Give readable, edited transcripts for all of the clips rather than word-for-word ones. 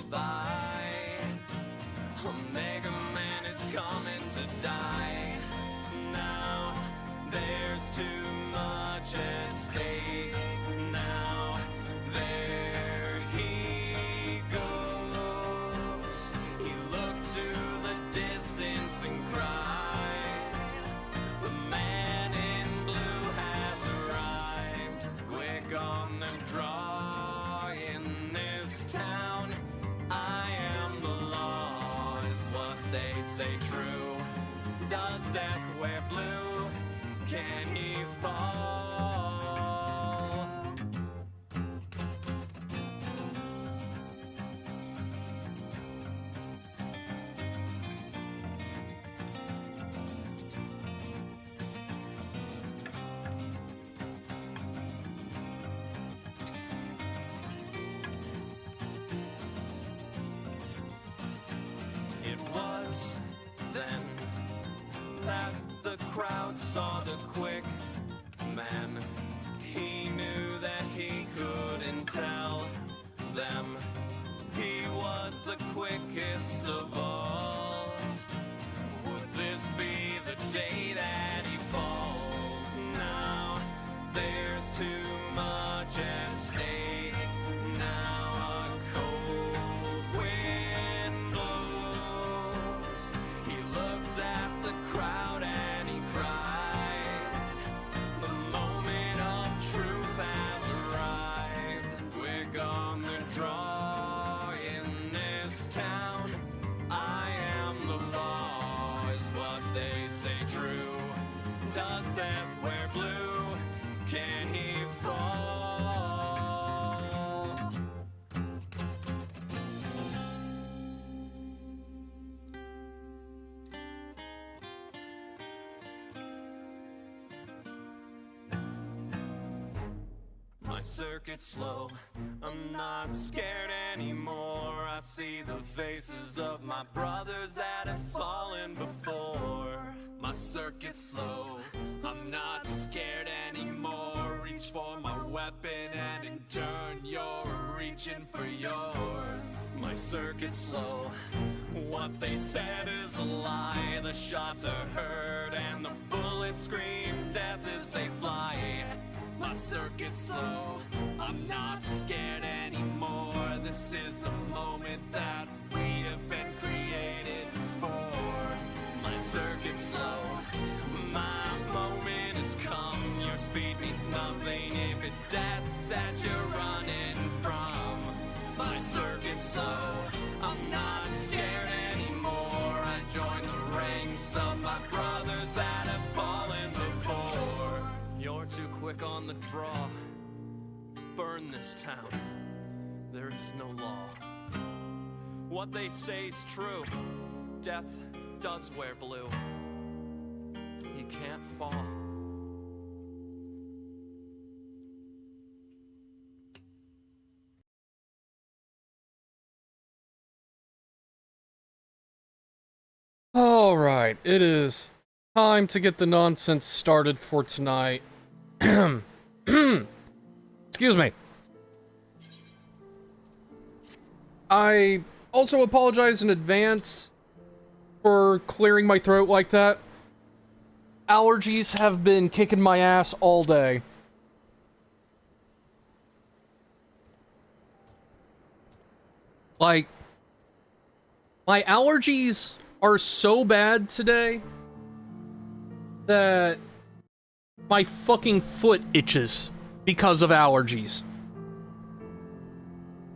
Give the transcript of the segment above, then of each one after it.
by. Omega Man is coming to die. Now there's too much at stake. Now there he goes. He looked to the distance and cried, the man in blue has arrived. Quick on the draw in this town. I am the law, is what they say true. Does death wear blue? Can he fall? It was then that the crowd saw the quick man. He knew that he couldn't tell them he was the quickest of all. Would this be the day that he falls? Now there's too much at stake. Now a cold wind blows. He looked at the crowd and he cried, the moment of truth has arrived. We're gonna draw in this town. I am the law, is what they say true. Does death wear blue? Can he fall? My circuit's slow, I'm not scared anymore. I see the faces of my brothers that have fallen before. My circuit's slow, I'm not scared anymore. Reach for my weapon and in turn you're reaching for yours. My circuit's slow, what they said is a lie. The shots are heard and the bullets scream death as they fly. My circuit's slow, I'm not scared anymore. This is the moment that we have been created for. My circuit's slow, my moment has come. Your speed means nothing if it's death that you're running from. My circuit's slow, I'm not scared anymore. I join the ranks of my brothers that have fallen before. You're too quick on the draw. Burn this town. There is no law. What they say is true. Death does wear blue. You can't fall. All right, it is time to get the nonsense started for tonight. Excuse me. I also apologize in advance for clearing my throat like that. Allergies have been kicking my ass all day. Like, my allergies are so bad today that my fucking foot itches because of allergies.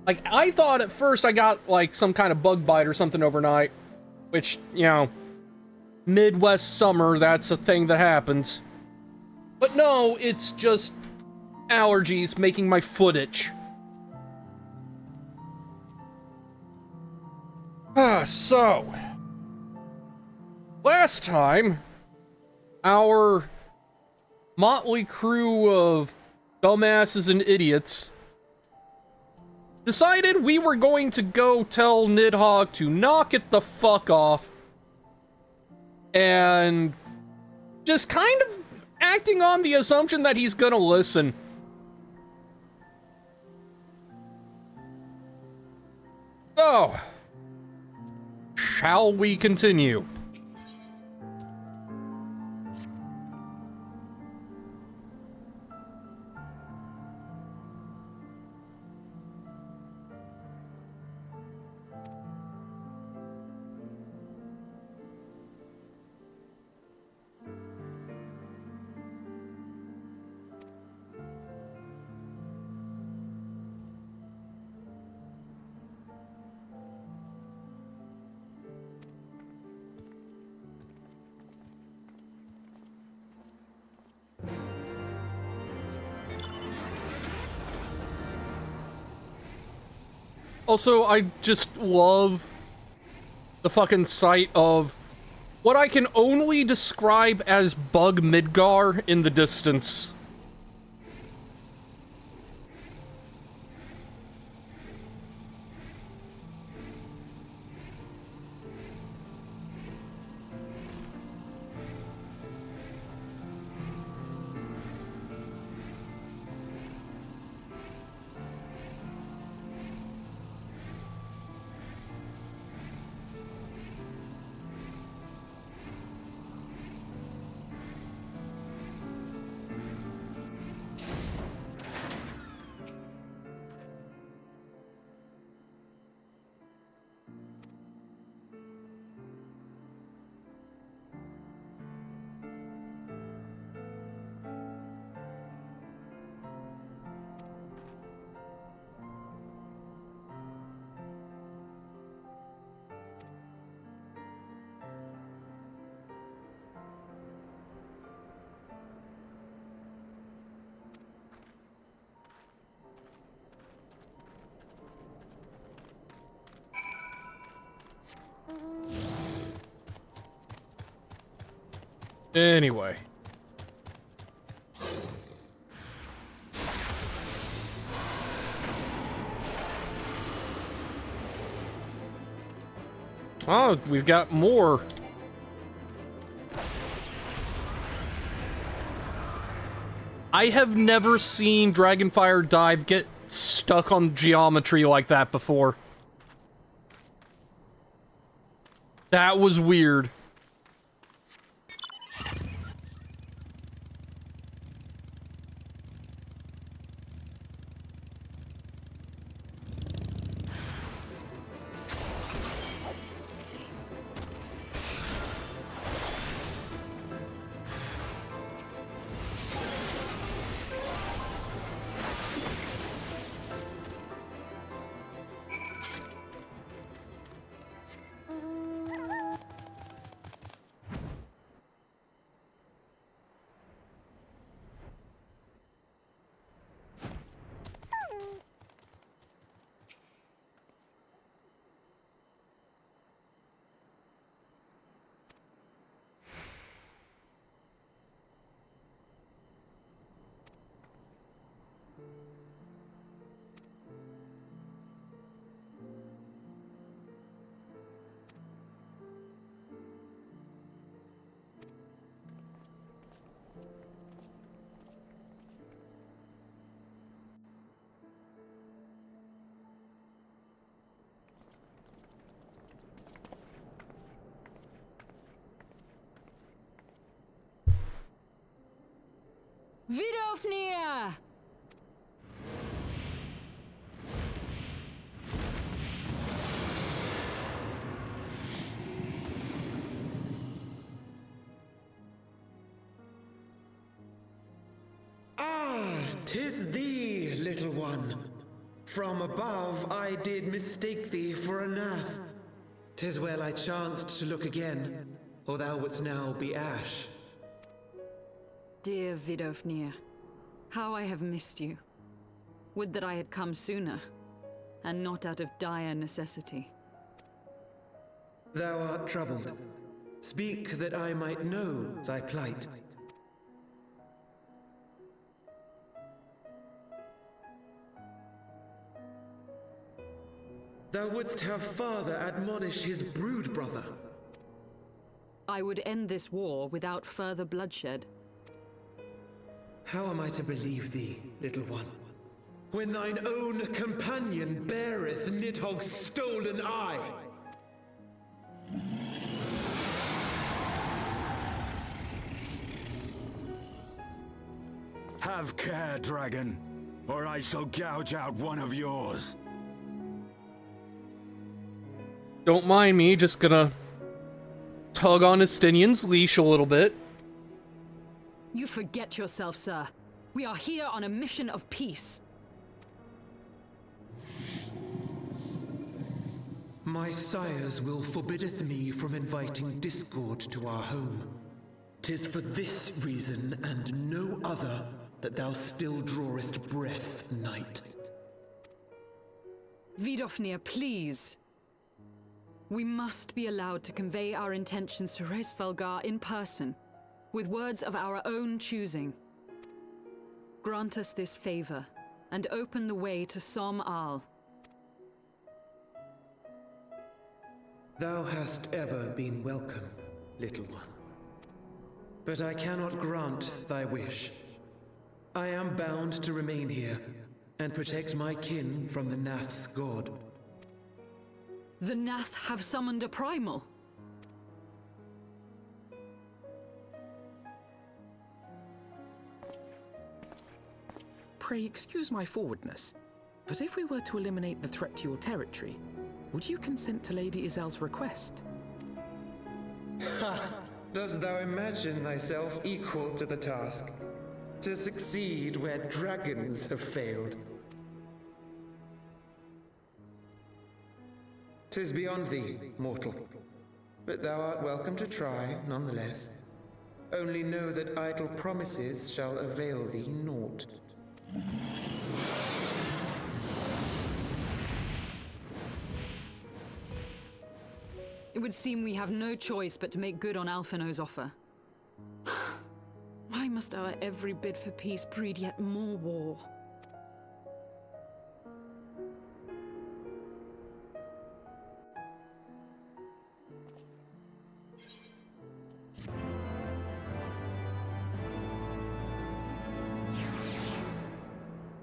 Like, I thought at first I got, like, some kind of bug bite or something overnight, which, you know, Midwest summer, that's a thing that happens. But no, it's just allergies making my foot itch. So, last time, our motley crew of dumbasses and idiots decided we were going to go tell Nidhogg to knock it the fuck off, and just kind of acting on the assumption that he's gonna listen. So, shall we continue? Also, I just love the fucking sight of what I can only describe as Bug Midgar in the distance. Anyway. Oh, we've got more. I have never seen Dragonfire Dive get stuck on geometry like that before. That was weird. Vidofnir! Ah, 'tis thee, little one. From above I did mistake thee for a Nath. 'Tis well I chanced to look again, or thou wouldst now be ash. Dear Vidofnir, how I have missed you. Would that I had come sooner, and not out of dire necessity. Thou art troubled. Speak that I might know thy plight. Thou wouldst have father admonish his brood brother. I would end this war without further bloodshed. How am I to believe thee, little one? when thine own companion beareth Nidhogg's stolen eye? Have care, dragon, or I shall gouge out one of yours. Don't mind me, just gonna tug on Estinion's leash a little bit. You forget yourself, sir. We are here on a mission of peace. My sire's will forbiddeth me from inviting discord to our home. 'Tis for this reason and no other that thou still drawest breath, knight. Vidofnir, please. We must be allowed to convey our intentions to Hraesvelgar in person, with words of our own choosing. Grant us this favor, and open the way to Sohm Al. Thou hast ever been welcome, little one. But I cannot grant thy wish. I am bound to remain here, and protect my kin from the Nath's god. The Nath have summoned a primal. Pray excuse my forwardness, but if we were to eliminate the threat to your territory, would you consent to Lady Izel's request? Ha! Dost thou imagine thyself equal to the task? To succeed where dragons have failed? 'Tis beyond thee, mortal. But thou art welcome to try, nonetheless. Only know that idle promises shall avail thee naught. It would seem we have no choice but to make good on Alphino's offer. Why must our every bid for peace breed yet more war?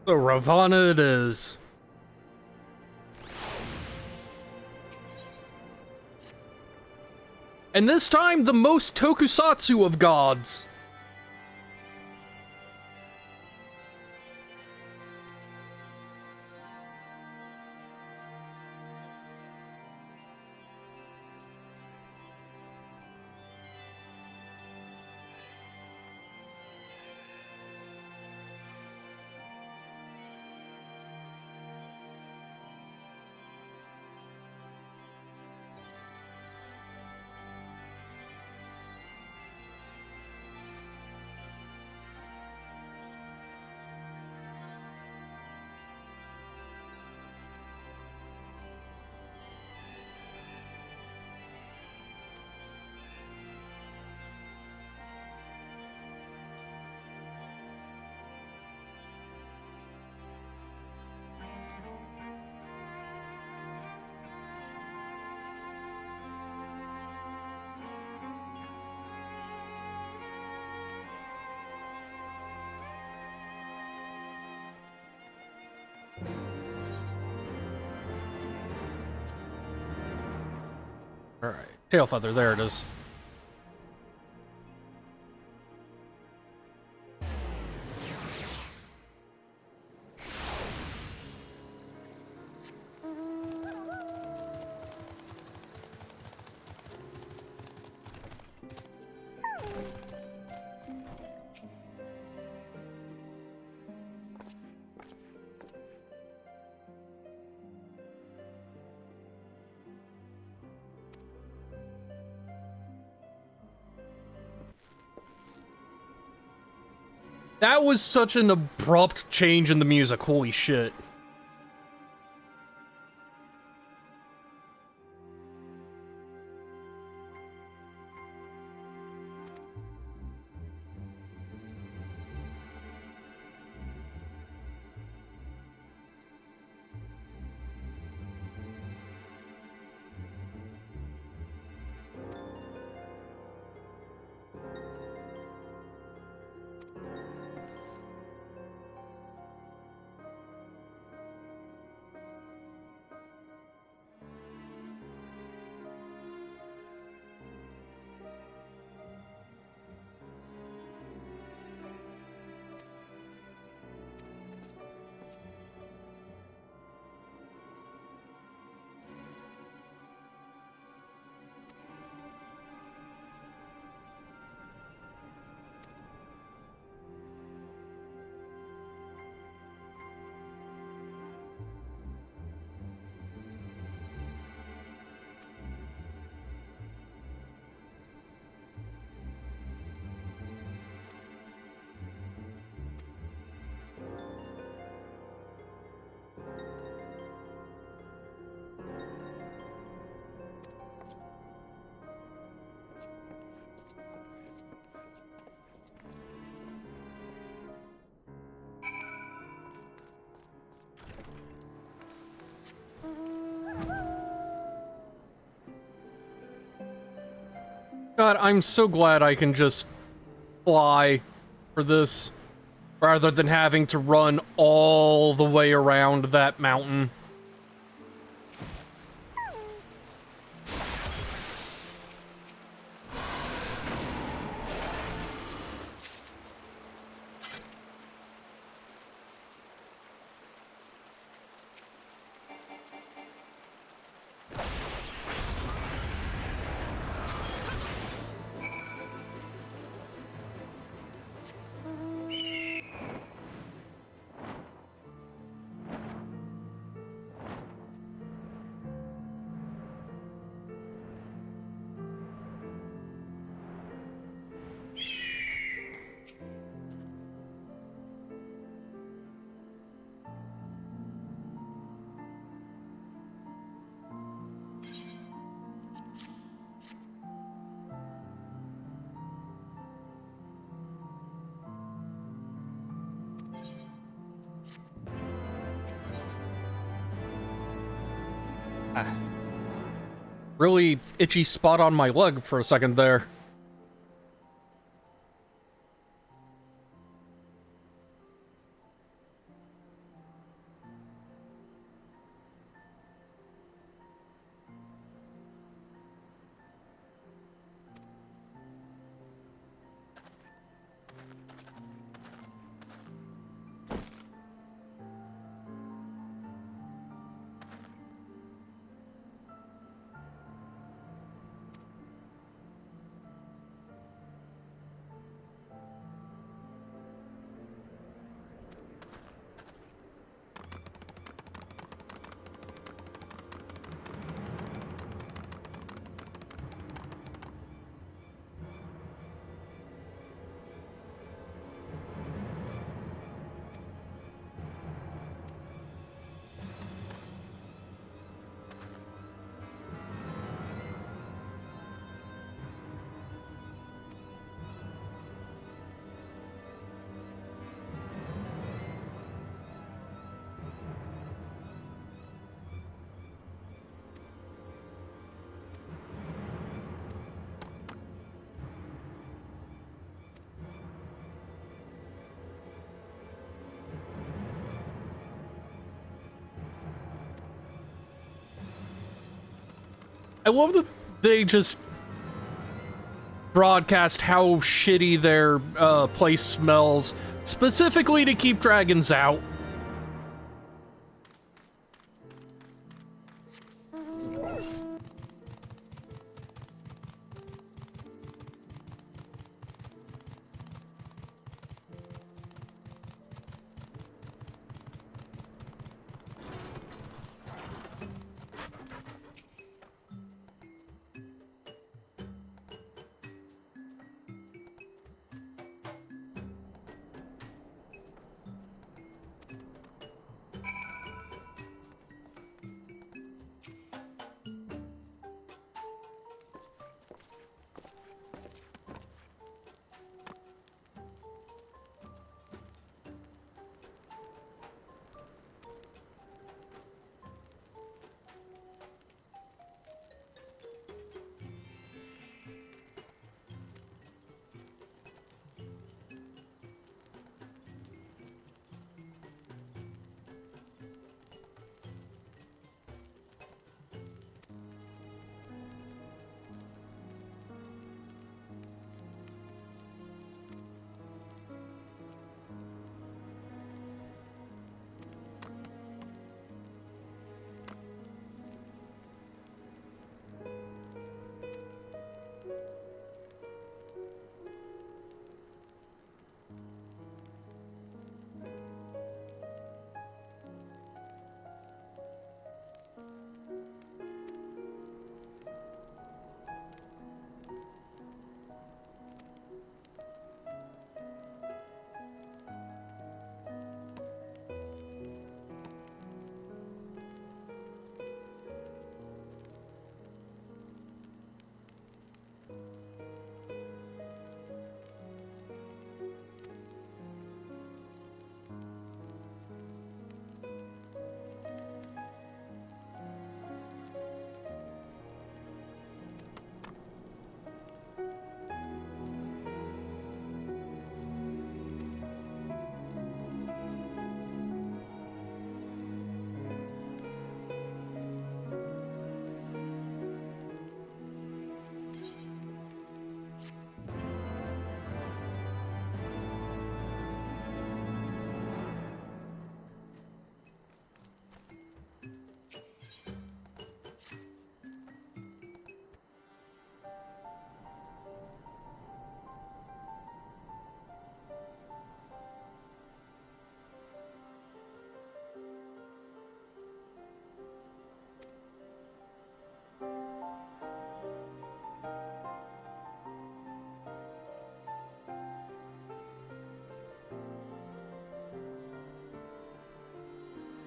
The Ravana it is. And this time, the most tokusatsu of gods. Alright, tail feather, there it is. That was such an abrupt change in the music, holy shit. God, I'm so glad I can just fly for this, rather than having to run all the way around that mountain. Really itchy spot on my leg for a second there. I love that they just broadcast how shitty their place smells, specifically to keep dragons out.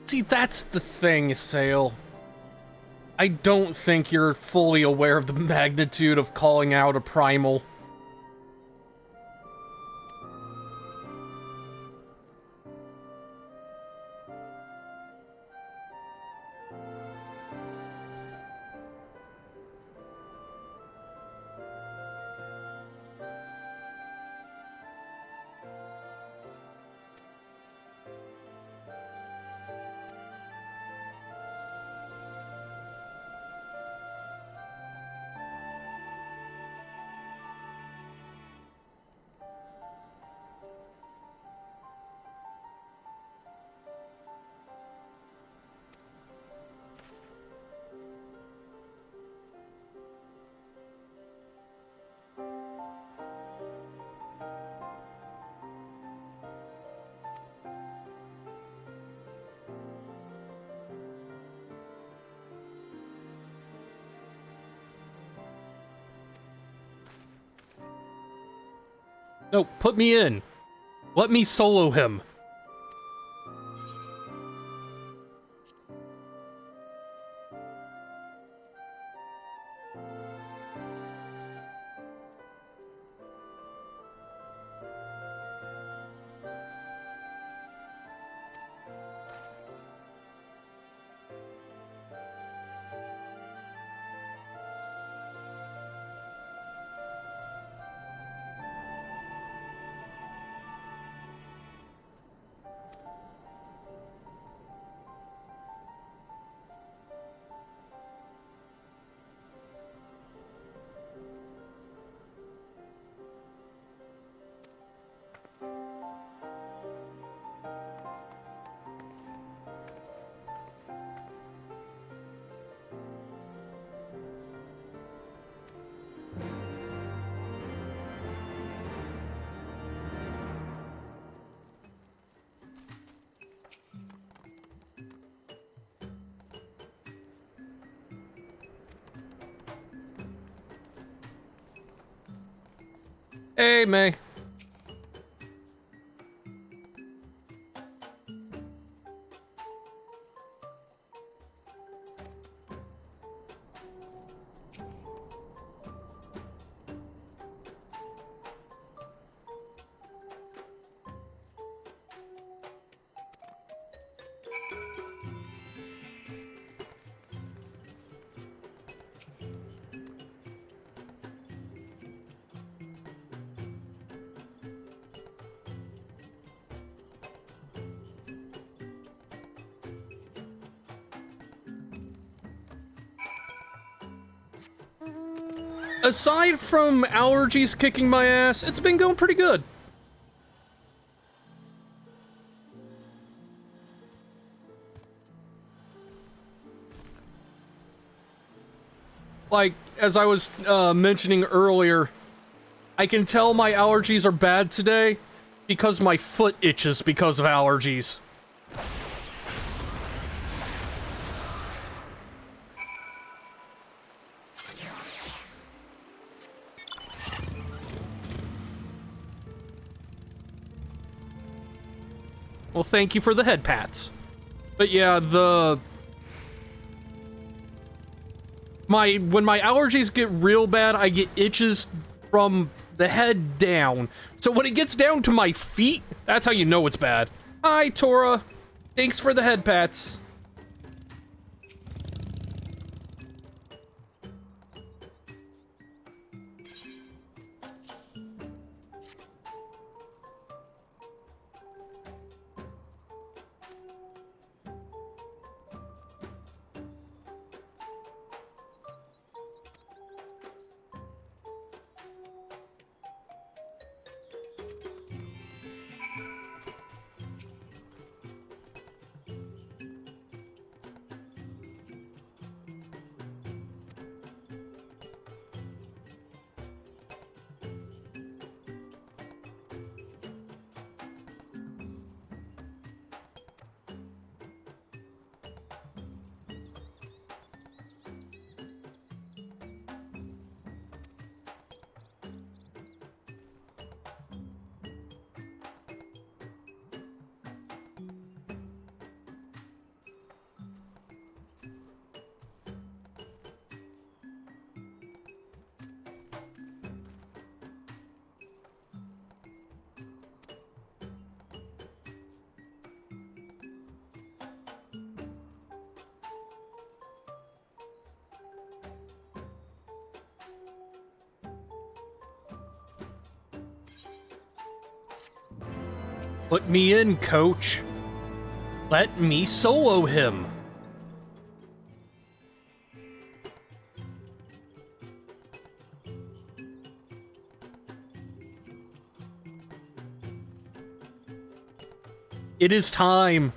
See, that's the thing, Sale. I don't think you're fully aware of the magnitude of calling out a primal. No, put me in. Let me solo him. Hey, May. Aside from allergies kicking my ass, it's been going pretty good. Like, as I was mentioning earlier, I can tell my allergies are bad today because my foot itches because of allergies. Well, thank you for the head pats. But yeah, when my allergies get real bad, I get itches from the head down. So when it gets down to my feet, that's how you know it's bad. Hi, Tora. Thanks for the head pats. Put me in, coach. Let me solo him. It is time.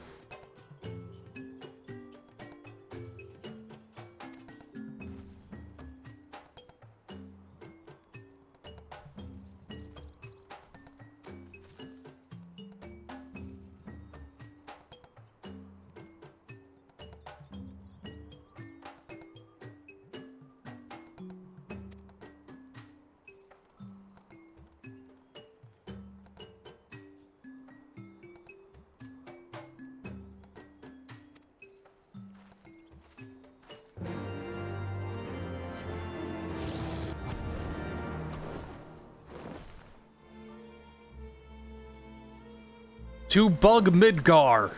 To bug Midgar.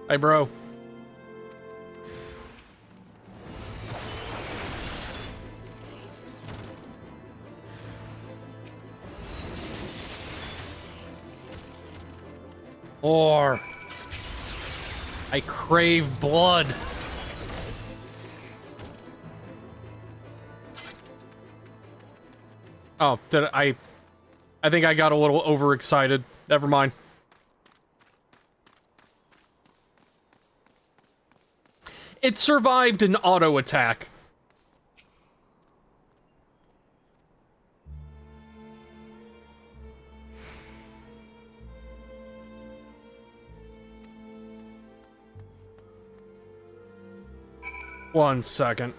Hey, bro. Or I crave blood. Oh, I think I got a little overexcited. Never mind. It survived an auto attack. One second.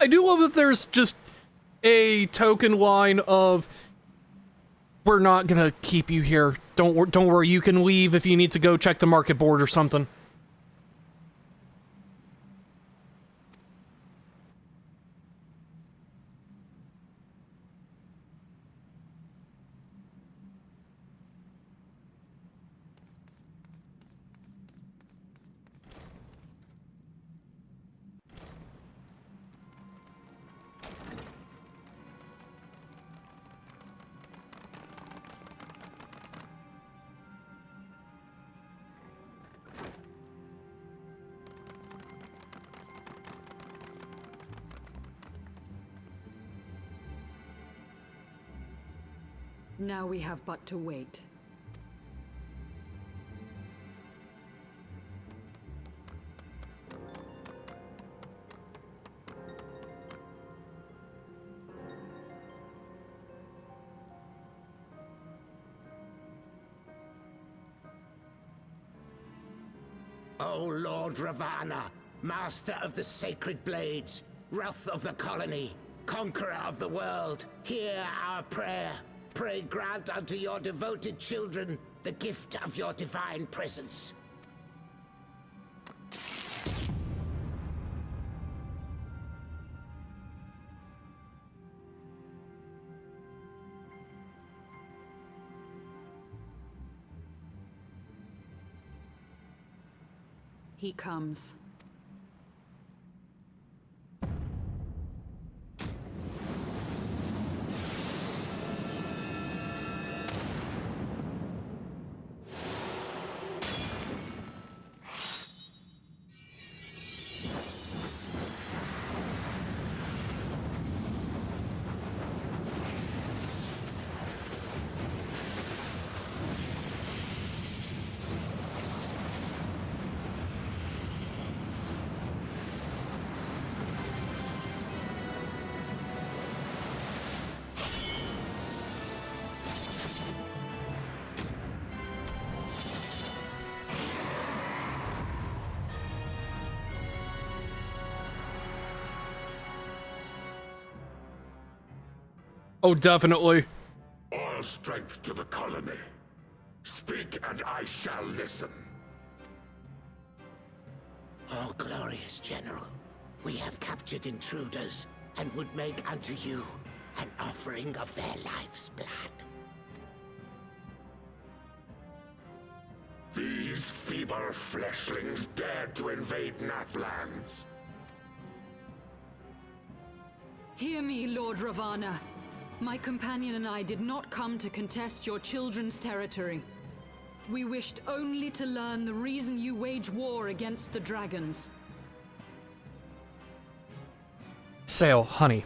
I do love that there's just a token line of, we're not gonna keep you here. Don't worry, you can leave if you need to go check the market board or something. Now we have but to wait. O Lord Ravana, master of the sacred blades, wrath of the colony, conqueror of the world, hear our prayer. Pray grant unto your devoted children the gift of your divine presence. He comes. Oh, definitely. All strength to the colony. Speak and I shall listen. Oh, glorious General, we have captured intruders and would make unto you an offering of their life's blood. These feeble fleshlings dared to invade Natlands. Hear me, Lord Ravana. My companion and I did not come to contest your children's territory. We wished only to learn the reason you wage war against the dragons. Sail, honey.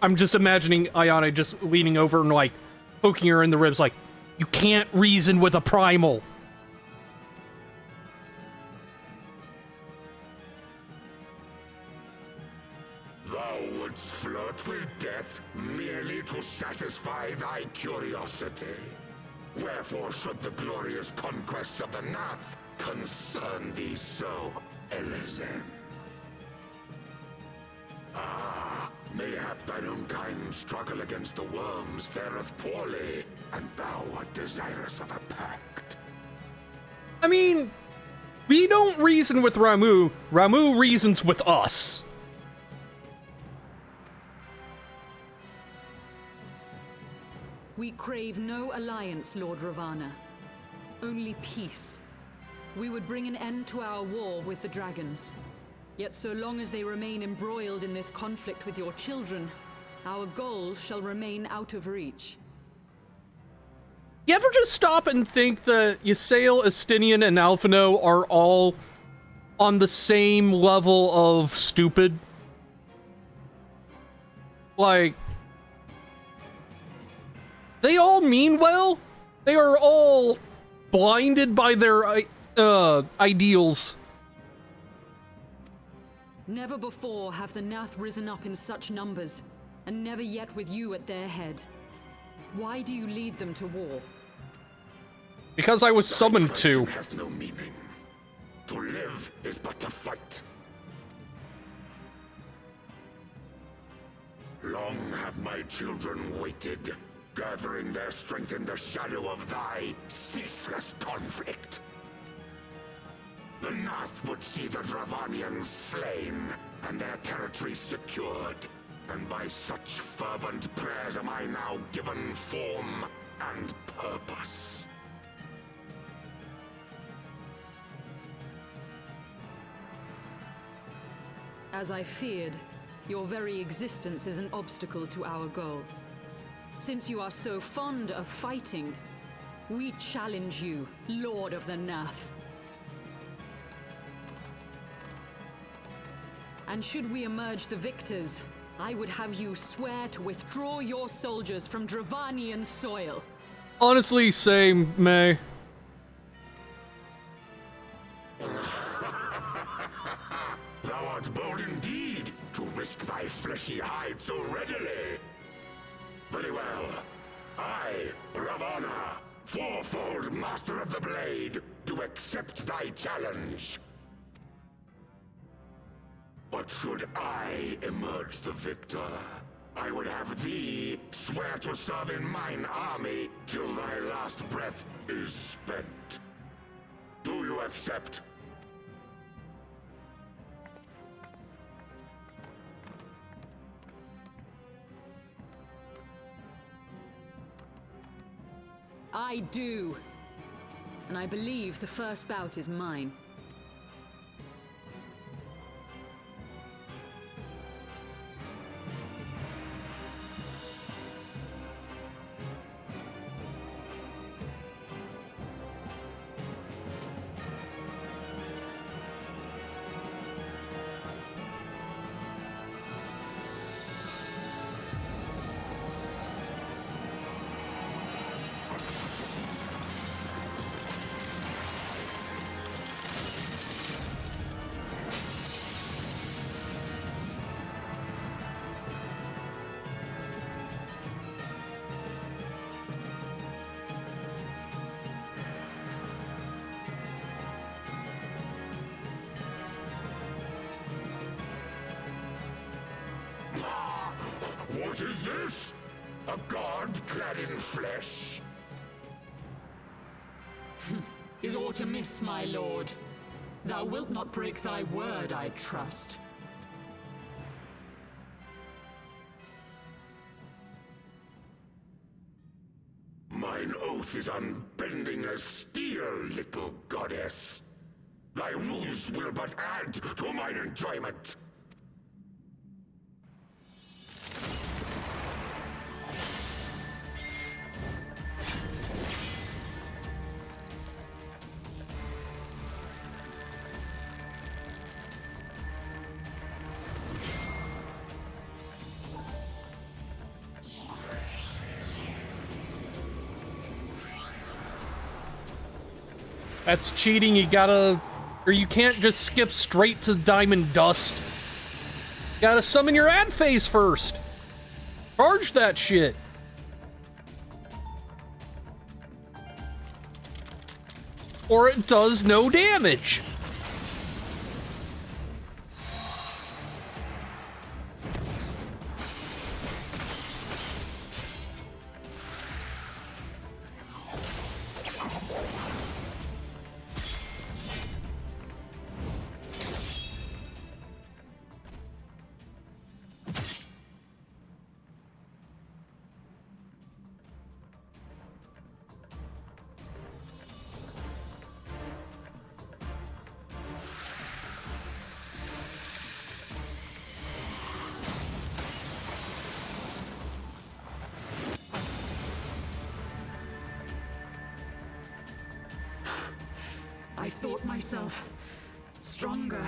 I'm just imagining Ayane just leaning over and, like, poking her in the ribs, like, you can't reason with a primal. Thou wouldst flirt with death merely to satisfy thy curiosity. Wherefore should the glorious conquests of the Nath concern thee so, Elezen? Ah, mayhap thine own kind struggle against the worms fareth poorly, and thou art desirous of a pact. I mean, we don't reason with Ramuh. Ramuh reasons with us. We crave no alliance, Lord Ravana. Only peace. We would bring an end to our war with the dragons. Yet so long as they remain embroiled in this conflict with your children, our goal shall remain out of reach. You ever just stop and think that Ysael, Estinian, and Alphino are all on the same level of stupid? Like, they all mean well. They are all blinded by their ideals. Never before have the Nath risen up in such numbers, and never yet with you at their head. Why do you lead them to war? Because I was summoned to. Hath no meaning. To live is but to fight. Long have my children waited, gathering their strength in the shadow of thy ceaseless conflict. The Nath would see the Dravanians slain, and their territory secured. And by such fervent prayers am I now given form and purpose. As I feared, your very existence is an obstacle to our goal. Since you are so fond of fighting, we challenge you, Lord of the Nath. And should we emerge the victors, I would have you swear to withdraw your soldiers from Dravanian soil. Honestly, same, May. Thou art bold indeed to risk thy fleshy hide so readily. Very well. I, Ravana, fourfold Master of the Blade, do accept thy challenge. But should I emerge the victor, I would have thee swear to serve in mine army till thy last breath is spent. Do you accept? I do. And I believe the first bout is mine. What is this? A god clad in flesh? Is aught amiss, my lord? Thou wilt not break thy word, I trust. Mine oath is unbending as steel, little goddess. Thy ruse will but add to mine enjoyment. That's cheating. You gotta... Or you can't just skip straight to Diamond Dust. You gotta summon your ad phase first. Charge that shit. Or it does no damage. I thought myself stronger.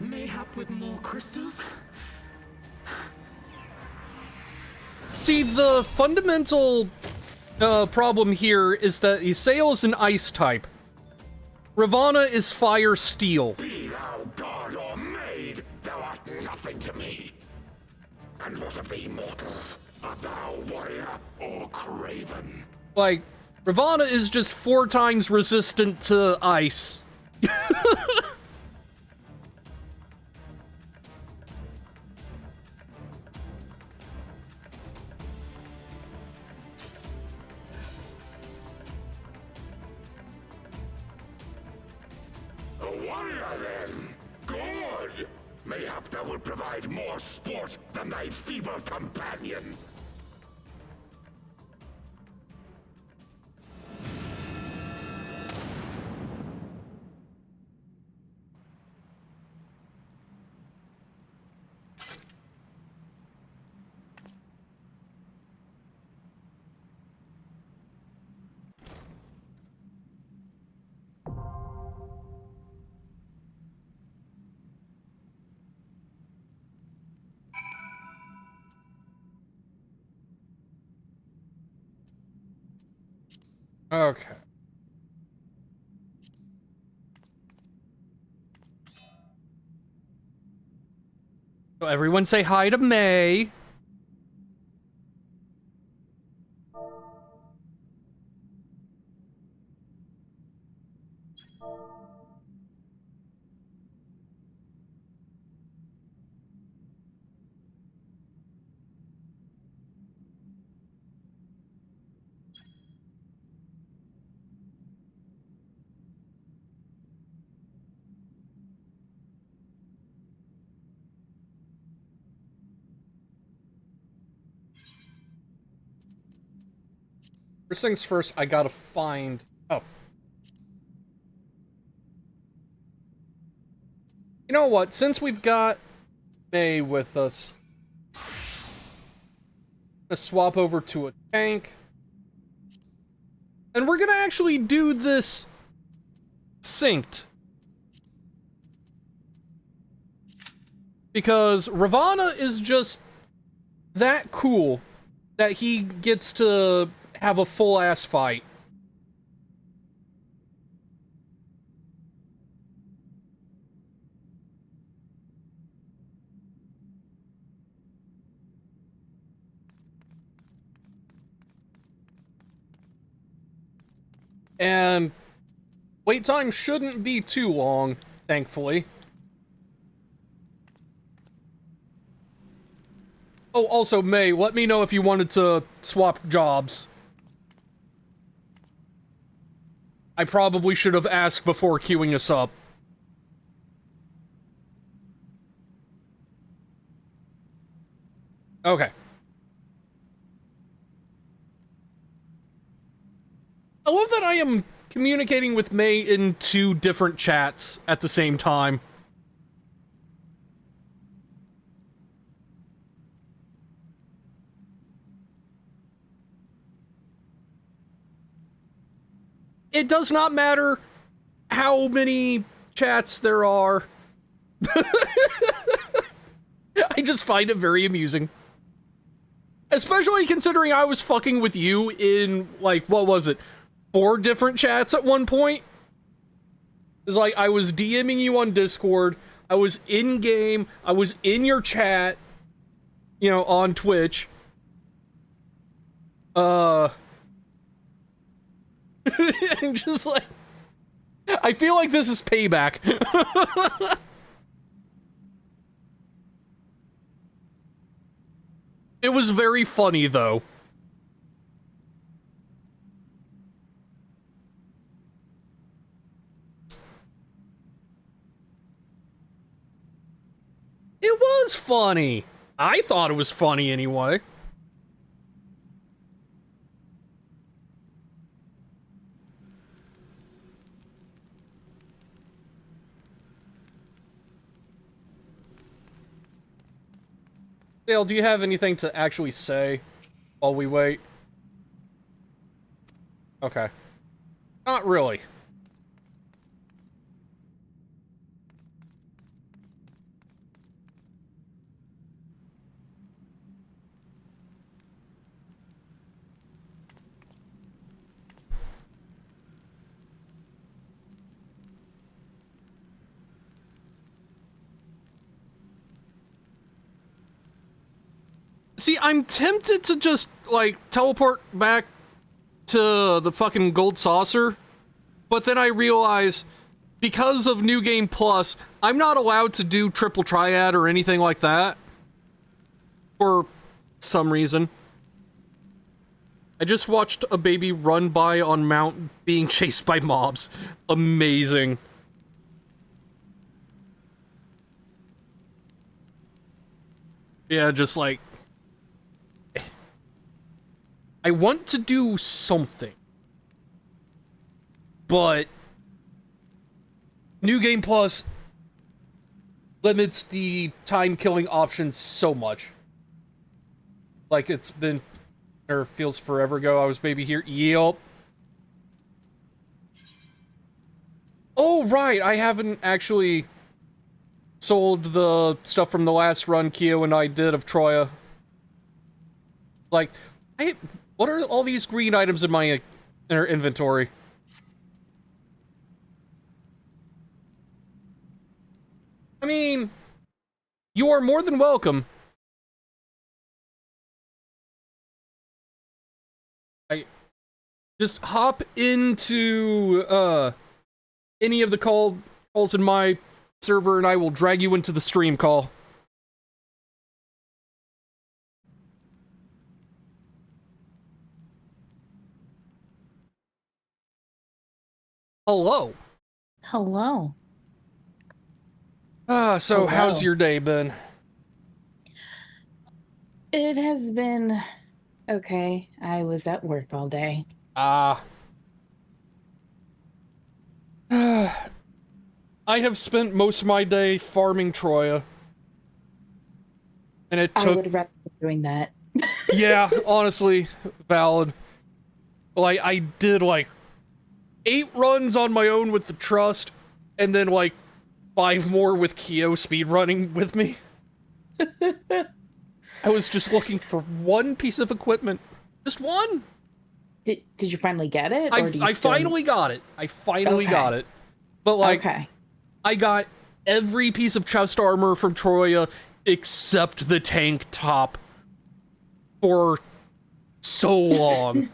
Mayhap with more crystals? See, the fundamental problem here is that Isael is an ice type. Ravana is fire steel. Be thou god or maid, thou art nothing to me. And what of thee, mortal? Art thou warrior or craven? Like, Ravana is just 4 times resistant to ice. A warrior, then? Good! Mayhap thou will provide more sport than thy feeble companion. Okay. So everyone say hi to May. First things first, I gotta find... Oh. You know what? Since we've got May with us, let's swap over to a tank. And we're gonna actually do this synced. Because Ravana is just that cool that he gets to have a full-ass fight. And wait time shouldn't be too long, thankfully. Oh, also, May, let me know if you wanted to swap jobs. I probably should have asked before queuing us up. Okay. I love that I am communicating with May in 2 different chats at the same time. It does not matter how many chats there are. I just find it very amusing. Especially considering I was fucking with you in, like, what was it? 4 different chats at one point? It's like, I was DMing you on Discord, I was in-game, I was in your chat, you know, on Twitch. I'm just like... I feel like this is payback. It was very funny, though. It was funny. I thought it was funny anyway. Dale, do you have anything to actually say while we wait? Okay. Not really. See, I'm tempted to just, like, teleport back to the fucking gold saucer, but then I realize, because of New Game Plus, I'm not allowed to do triple triad or anything like that. For some reason. I just watched a baby run by on Mount being chased by mobs. Amazing. Yeah, just like... I want to do something. But... New Game Plus limits the time-killing options so much. Like, it's been... Or feels forever ago I was maybe here. Yep. Oh, right, I haven't actually sold the stuff from the last run Kyo and I did of Troya. Like, what are all these green items in my inventory? I mean, you are more than welcome. I just hop into any of the calls in my server and I will drag you into the stream call. Hello. Hello. So how's Hello. your day been? It has been okay. I was at work all day. I have spent most of my day farming Troya. And it I took... would rather be doing that. Yeah, honestly, valid. Like, I did, like, 8 runs on my own with the Trust, and then, like, 5 more with Kyo speedrunning with me. I was just looking for one piece of equipment. Just one! Did you finally get it? I finally got it. I finally got it. But, like, I got every piece of chest armor from Troya except the tank top for so long.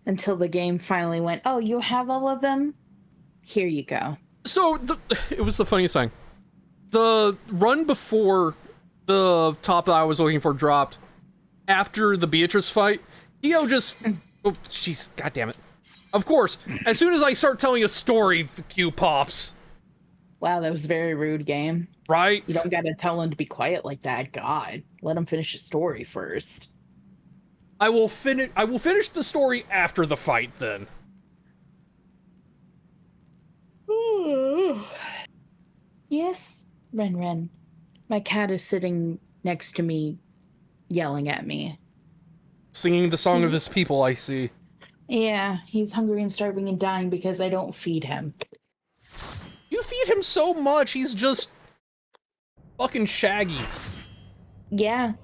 Until the game finally went, oh, you have all of them? Here you go. So, it was the funniest thing. The run before the top that I was looking for dropped, after the Beatrice fight, Io just... Oh, jeez, goddammit. Of course, as soon as I start telling a story, the queue pops. Wow, that was very rude, game. Right? You don't gotta tell him to be quiet like that. God, let him finish his story first. I will finish the story after the fight, then. Yes, Ren. My cat is sitting next to me, yelling at me. Singing the song of his people, I see. Yeah, he's hungry and starving and dying because I don't feed him. You feed him so much, he's just... fucking shaggy. Yeah.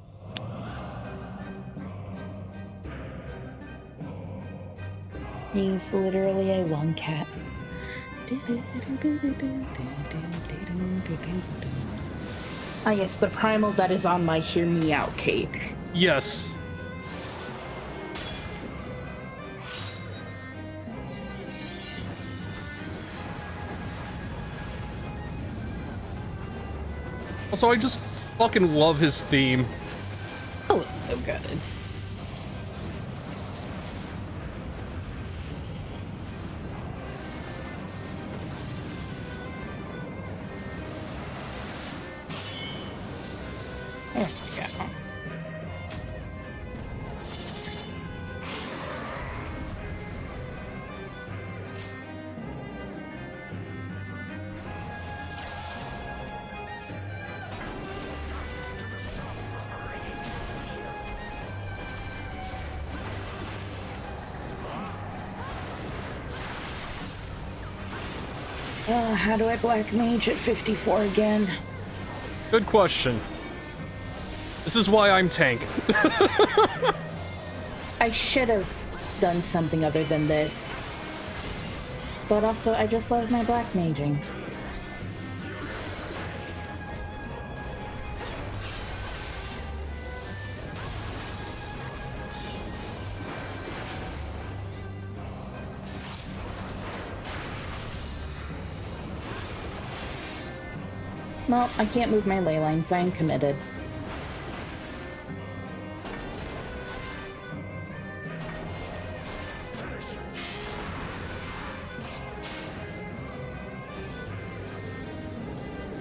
He's literally a lung cat. Ah, yes, the primal that is on my Hear Me Out cake. Yes. Also, I just fucking love his theme. Oh, it's so good. There we go. How do I black mage at 54 again? Good question. This is why I'm tank. I should have done something other than this. But also, I just love my black maging. Well, I can't move my ley lines. I'm committed.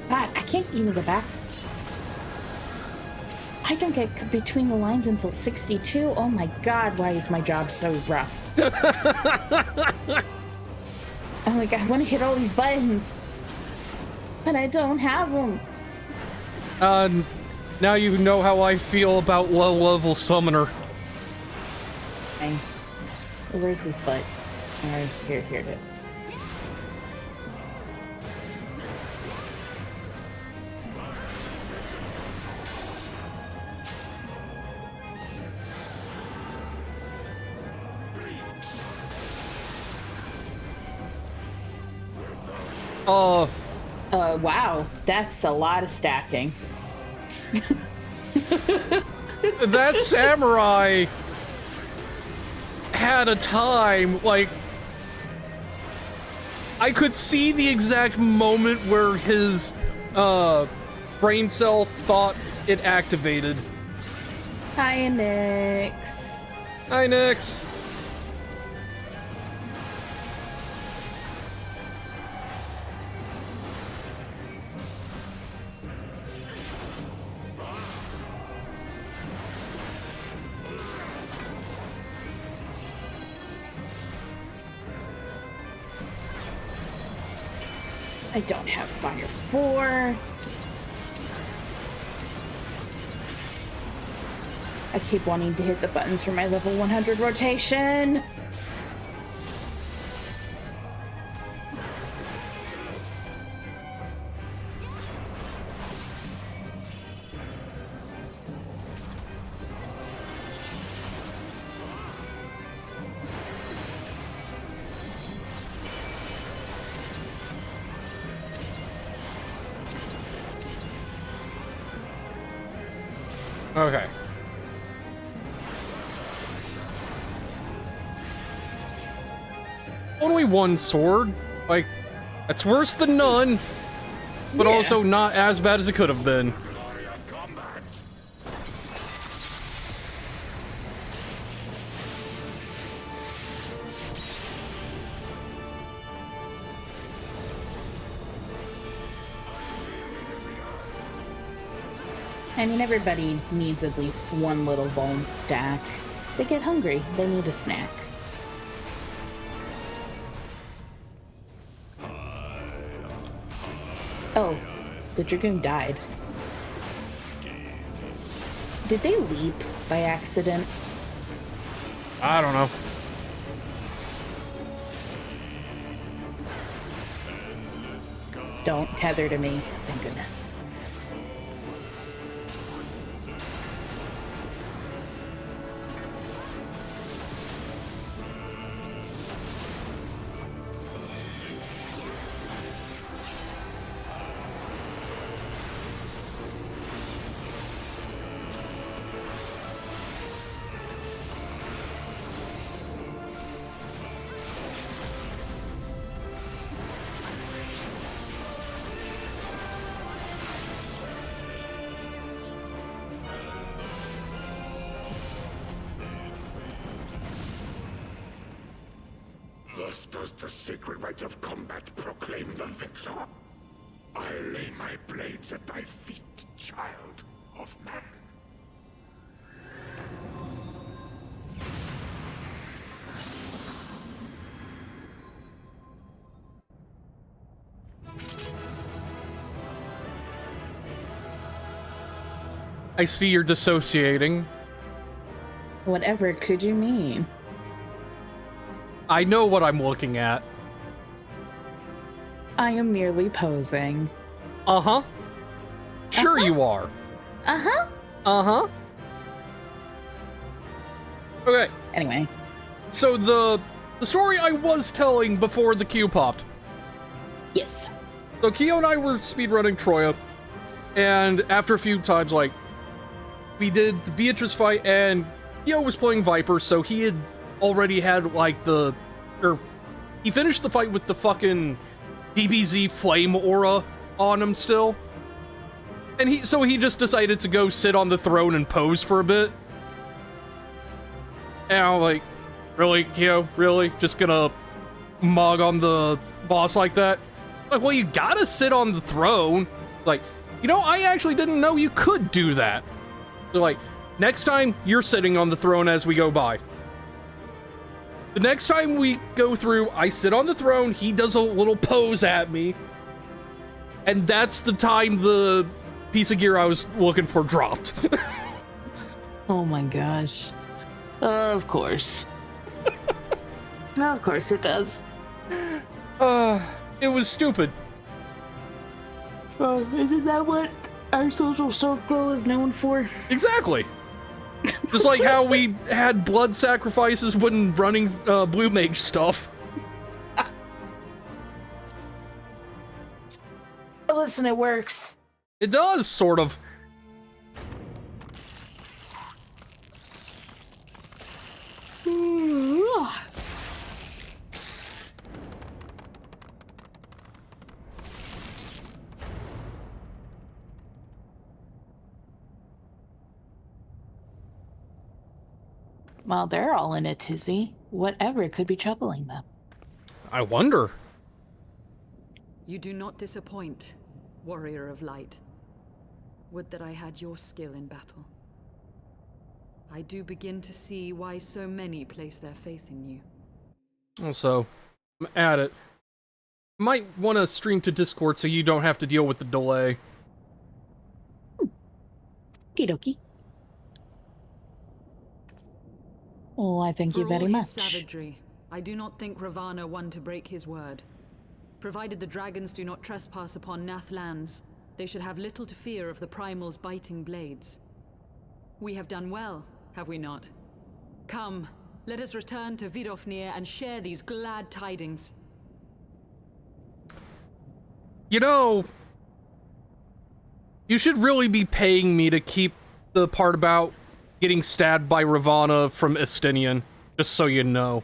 God, I can't even go back. I don't get between the lines until 62. Oh my god, why is my job so rough? I'm like, I want to hit all these buttons, but I don't have them. Now you know how I feel about low-level summoner. Okay. Where's this butt? Alright, here it is. Wow, that's a lot of stacking. That samurai had a time, like, I could see the exact moment where his, brain cell thought it activated. Hi, Nyx. Hi, Nyx. I don't have Fire 4. I keep wanting to hit the buttons for my level 100 rotation. Okay. Only one sword? Like, that's worse than none, but Yeah. also not as bad as it could have been. Glory of combat. I mean, everybody needs at least one little bone stack. They get hungry, they need a snack. Oh, the Dragoon died. Did they leap by accident? I don't know. Don't tether to me, thank goodness. Thus does the sacred rite of combat proclaim the victor. I lay my blades at thy feet, child of man. I see you're dissociating. Whatever could you mean? I know what I'm looking at. I am merely posing. Uh-huh. Sure you are. Uh-huh. Uh-huh. Okay, Anyway, so the story I was telling before the queue popped. yes. So Kyo and I were speedrunning Troya, and after a few times, like, we did the Beatrice fight, and Kyo was playing Viper, so he had already had, like, he finished the fight with the fucking DBZ flame aura on him still. And he just decided to go sit on the throne and pose for a bit. And I'm like, really, Kyo? Really? Just gonna mug on the boss like that? Like, well, you gotta sit on the throne. Like, you know, I actually didn't know you could do that. They're like, next time, you're sitting on the throne as we go by. The next time we go through, I sit on the throne, he does a little pose at me, and that's the time the piece of gear I was looking for dropped. Oh my gosh. Of course. Of course it does. It was stupid. Oh, isn't that what our social circle is known for? Exactly. Just like how we had blood sacrifices when running Blue Mage stuff. Listen, it works. It does, sort of. Well, they're all in a tizzy. Whatever could be troubling them. I wonder. You do not disappoint, warrior of light. Would that I had your skill in battle. I do begin to see why so many place their faith in you. Also, I'm at it. Might want to stream to Discord so you don't have to deal with the delay. Okie dokie. Oh, I thank you For very all much. his savagery, I do not think Ravana one to break his word. Provided the dragons do not trespass upon Nath lands, they should have little to fear of the Primal's biting blades. We have done well, have we not? Come, let us return to Vidofnir and share these glad tidings. You know, you should really be paying me to keep the part about getting stabbed by Ravana from Estinian, just so you know.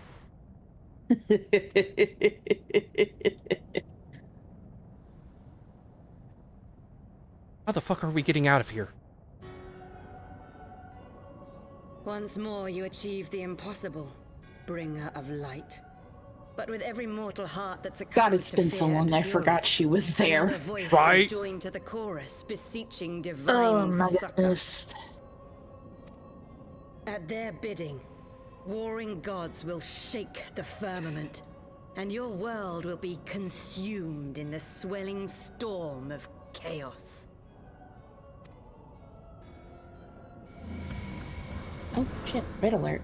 How the fuck are we getting out of here? Once more you achieve the impossible, bringer of light. But with every mortal heart that's accustomed God, it's been so long I forgot she was there. Another voice Right? is joined to the chorus, beseeching Oh divine my succor. goodness. At their bidding, warring gods will shake the firmament, and your world will be consumed in the swelling storm of chaos. Oh shit, red alert.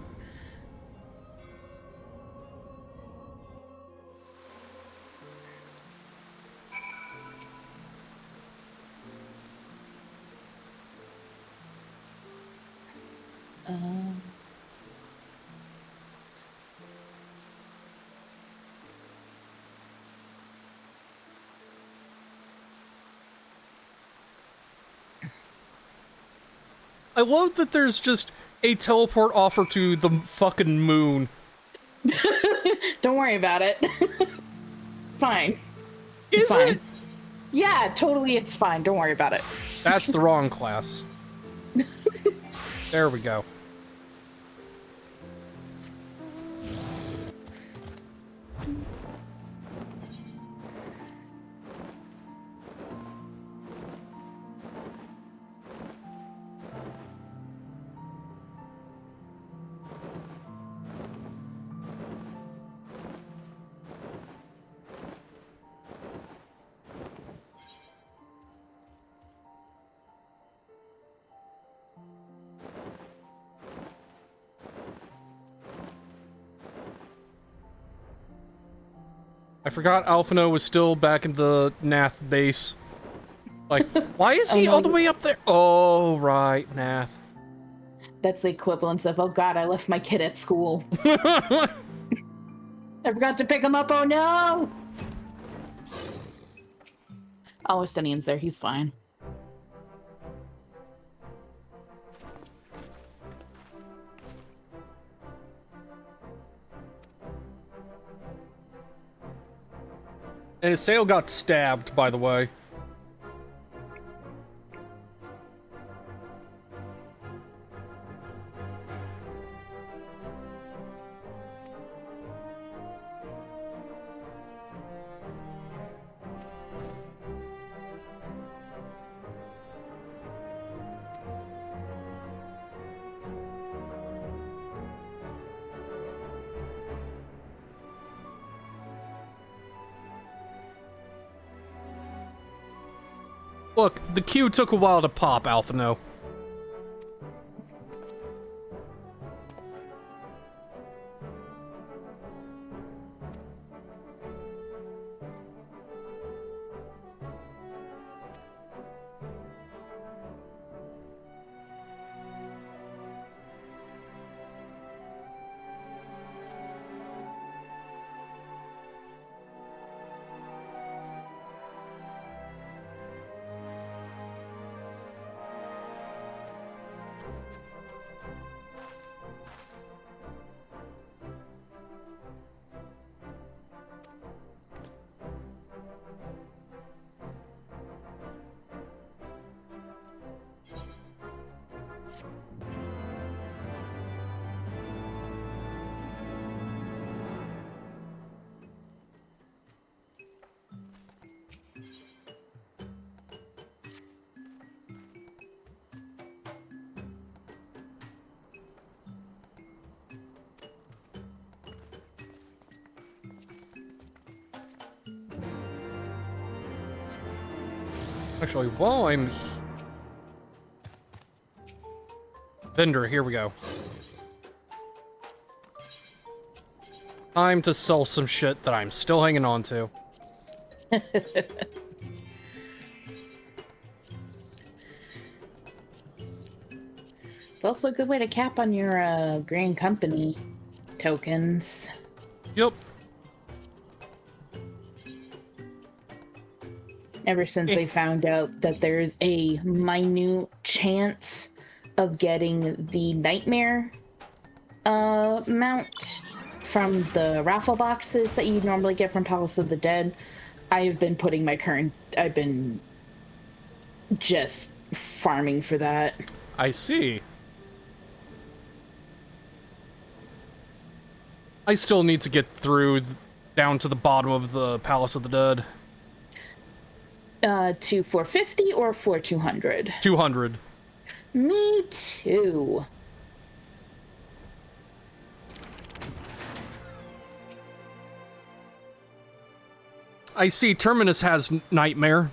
I love that there's just a teleport offer to the fucking moon. Don't worry about it. Fine. Is Fine. it? Yeah, totally, it's fine. Don't worry about it. That's the wrong class. There we go. I forgot Alphino was still back in the Nath base. Like, why is he all the way up there? Oh, right, Nath. That's the equivalent of, oh god, I left my kid at school. I forgot to pick him up, oh no! Oh, Estinian's there, he's fine. And his sail got stabbed, by the way. Look, the queue took a while to pop, Alphino. Actually, while I'm... Vendor, here we go. Time to sell some shit that I'm still hanging on to. It's also a good way to cap on your Grand Company tokens. Yep. Ever since they found out that there's a minute chance of getting the Nightmare mount from the raffle boxes that you normally get from Palace of the Dead, I've been putting my current... I've been just farming for that. I see. I still need to get through down to the bottom of the Palace of the Dead. To 450 or 200? 200. Me too. I see Terminus has Nightmare.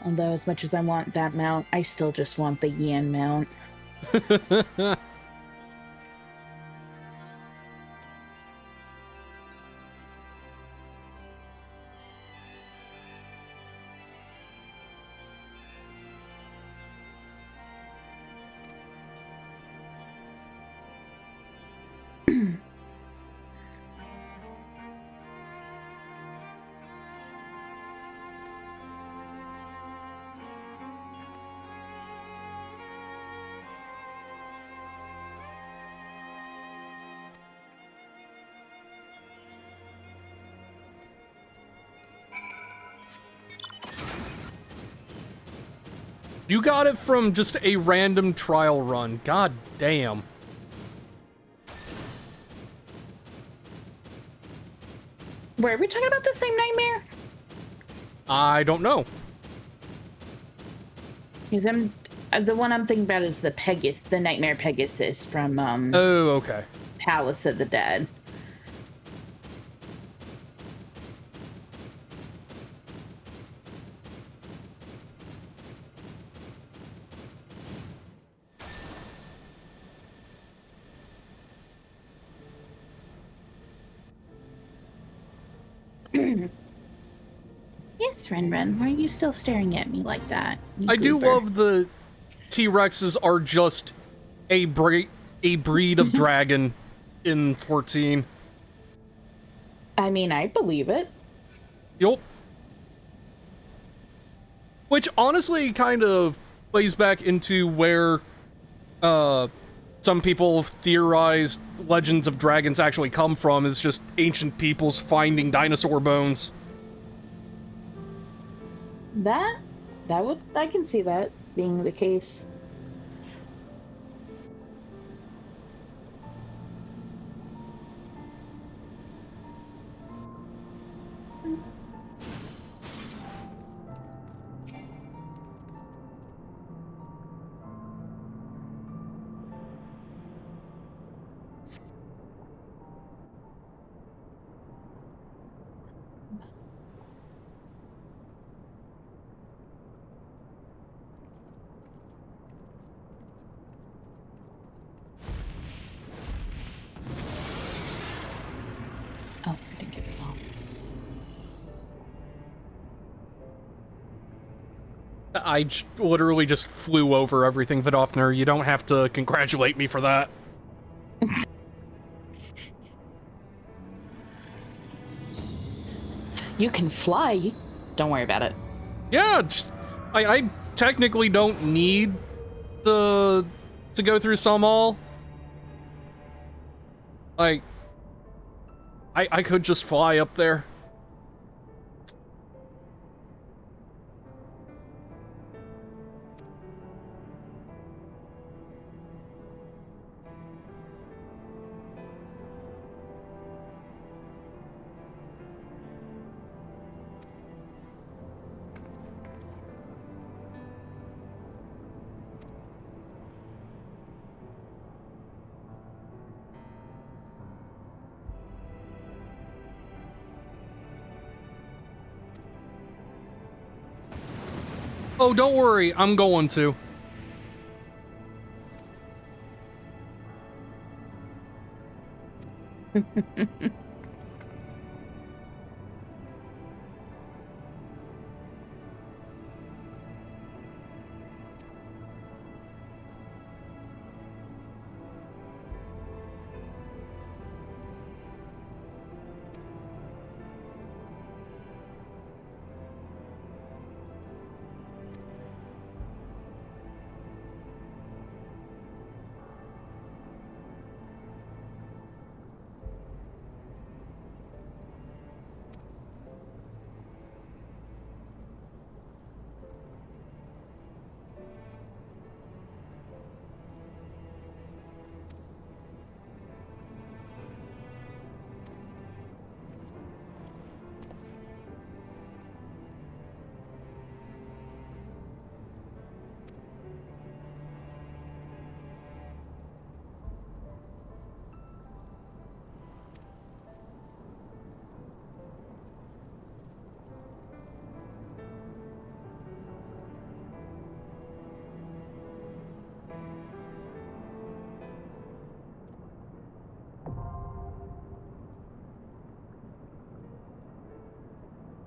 Although, as much as I want that mount, I still just want the Yan mount. You got it from just a random trial run. God damn. Were we talking about the same Nightmare? I don't know. Because the one I'm thinking about is the Nightmare Pegasus from Oh, okay. Palace of the Dead. Yes, Ren, why are you still staring at me like that? I do love the T-Rexes are just a breed of dragon in 14. I mean, I believe it. Yup. Which honestly kind of plays back into where some people theorized legends of dragons actually come from, is just ancient peoples finding dinosaur bones. I can see that being the case. Oh, I didn't get it all. Literally just flew over everything, Vidofner. You don't have to congratulate me for that. You can fly. Don't worry about it. Yeah, just, I technically don't need to go through some all. Like, I could just fly up there. Oh, don't worry, I'm going to.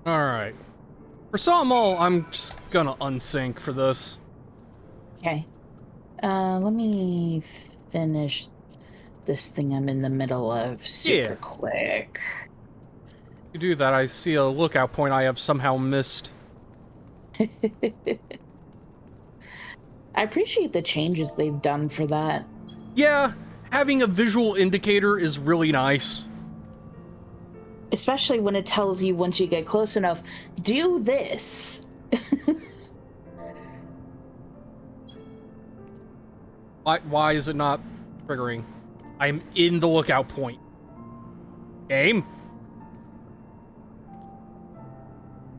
Alright. For Sohm all, I'm just gonna unsync for this. Okay. Let me finish this thing I'm in the middle of super quick. You do that, I see a lookout point I have somehow missed. I appreciate the changes they've done for that. Yeah, having a visual indicator is really nice. Especially when it tells you once you get close enough, do this. Why is it not triggering? I'm in the lookout point. Game?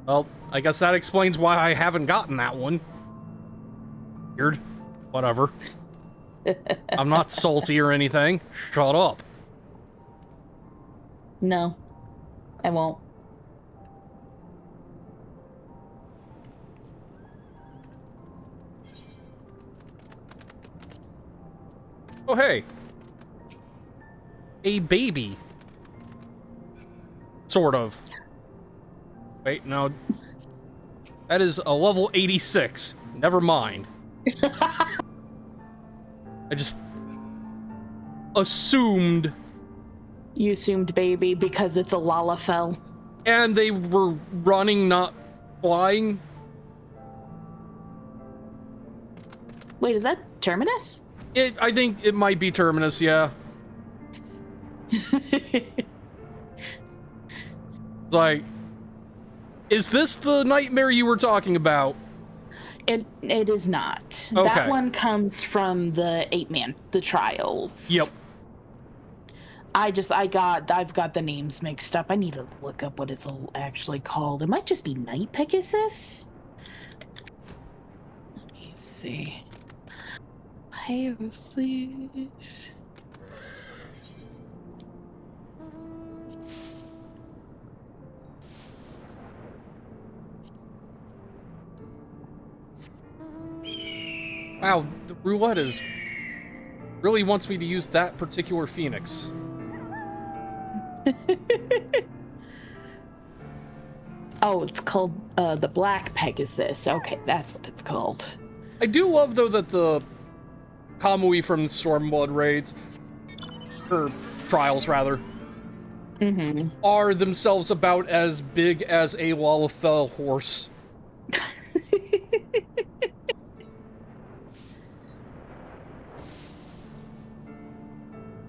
Well, I guess that explains why I haven't gotten that one. Weird. Whatever. I'm not salty or anything. Shut up. No, I won't. Oh, hey. A baby. Sort of. Wait, no. That is a level 86. Never mind. I just assumed. You assumed baby because it's a Lalafell. And they were running, not flying. Wait, is that Terminus? I think it might be Terminus, yeah. Like, is this the nightmare you were talking about? It is not. Okay. That one comes from the 8-man, the trials. Yep. I've got the names mixed up. I need to look up what it's actually called. It might just be Night Pegasus. Let me see. Pegasus. Wow, the roulette really wants me to use that particular phoenix. Oh, it's called the Black Pegasus. Okay, that's what it's called. I do love, though, that the Kamui from Stormblood raids, or trials, rather, are themselves about as big as a Lalafell horse.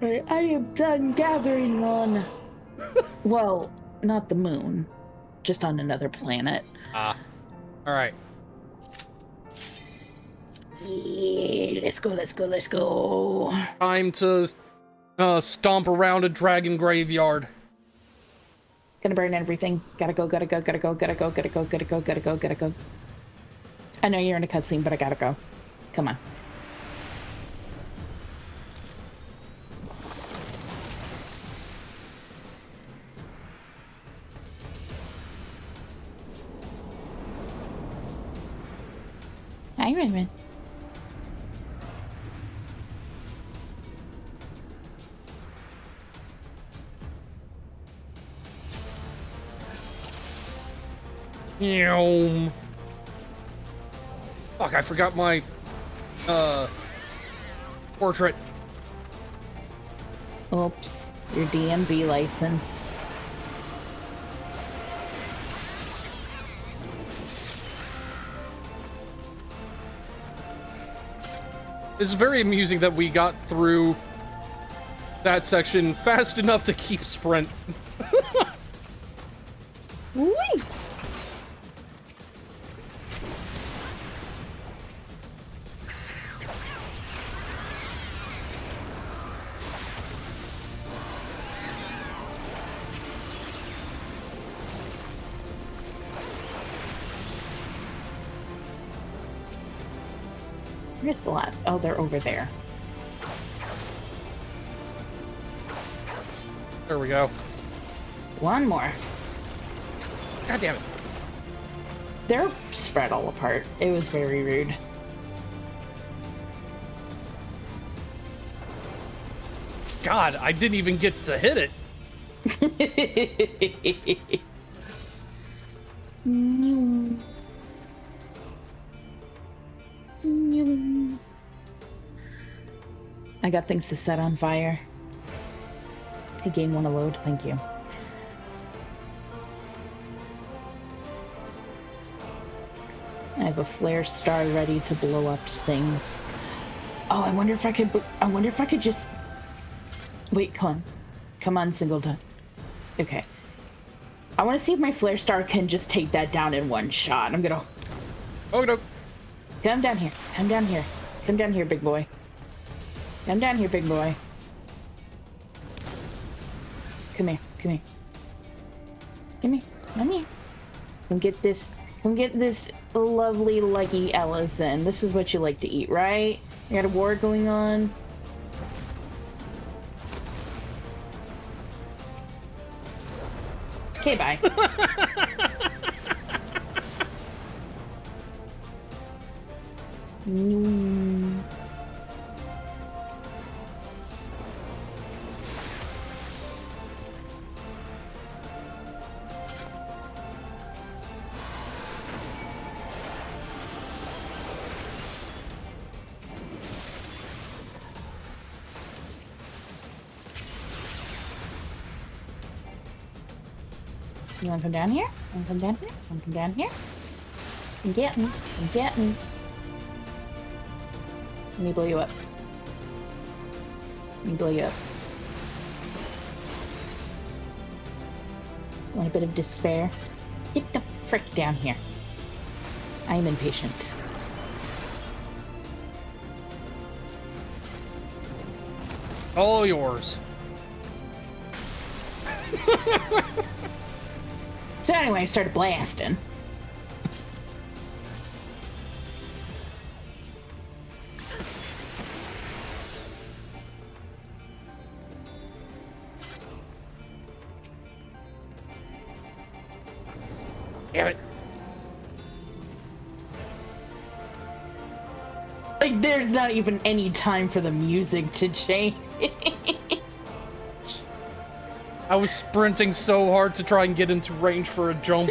Right, I am done gathering on... well, not the moon. Just on another planet. Alright. Yeah, let's go, let's go, let's go. Time to stomp around a dragon graveyard. Gonna burn everything. Gotta go, gotta go, gotta go, gotta go, gotta go, gotta go, gotta go, gotta go. I know you're in a cutscene, but I gotta go. Come on. Hi, Redmond. Yum. Fuck, I forgot my, portrait. Oops, your DMV license. It's very amusing that we got through that section fast enough to keep sprint. Whee! Where's the lot? Oh, they're over there. There we go. One more. God damn it. They're spread all apart. It was very rude. God, I didn't even get to hit it. I got things to set on fire. Hey, game wanna load? Thank you. I have a flare star ready to blow up things. Oh, I wonder if I could just... Wait, come on. Come on, Singleton. Okay. I want to see if my flare star can just take that down in one shot. I'm gonna... Oh, no. Come down here. Come down here. Come down here, big boy. Come down here, big boy. Come here. Come here. Come here. Come here. Come get this. Come get this lovely leggy Ellison. This is what you like to eat, right? You got a war going on? Okay, bye. You wanna come down here? Wanna come down here? Wanna come down here? Come get me. Come get me. Let me blow you up. Let me blow you up. Want a bit of despair? Get the frick down here. I am impatient. All yours. So anyway, I started blasting. Damn it. Like, there's not even any time for the music to change. I was sprinting so hard to try and get into range for a jump.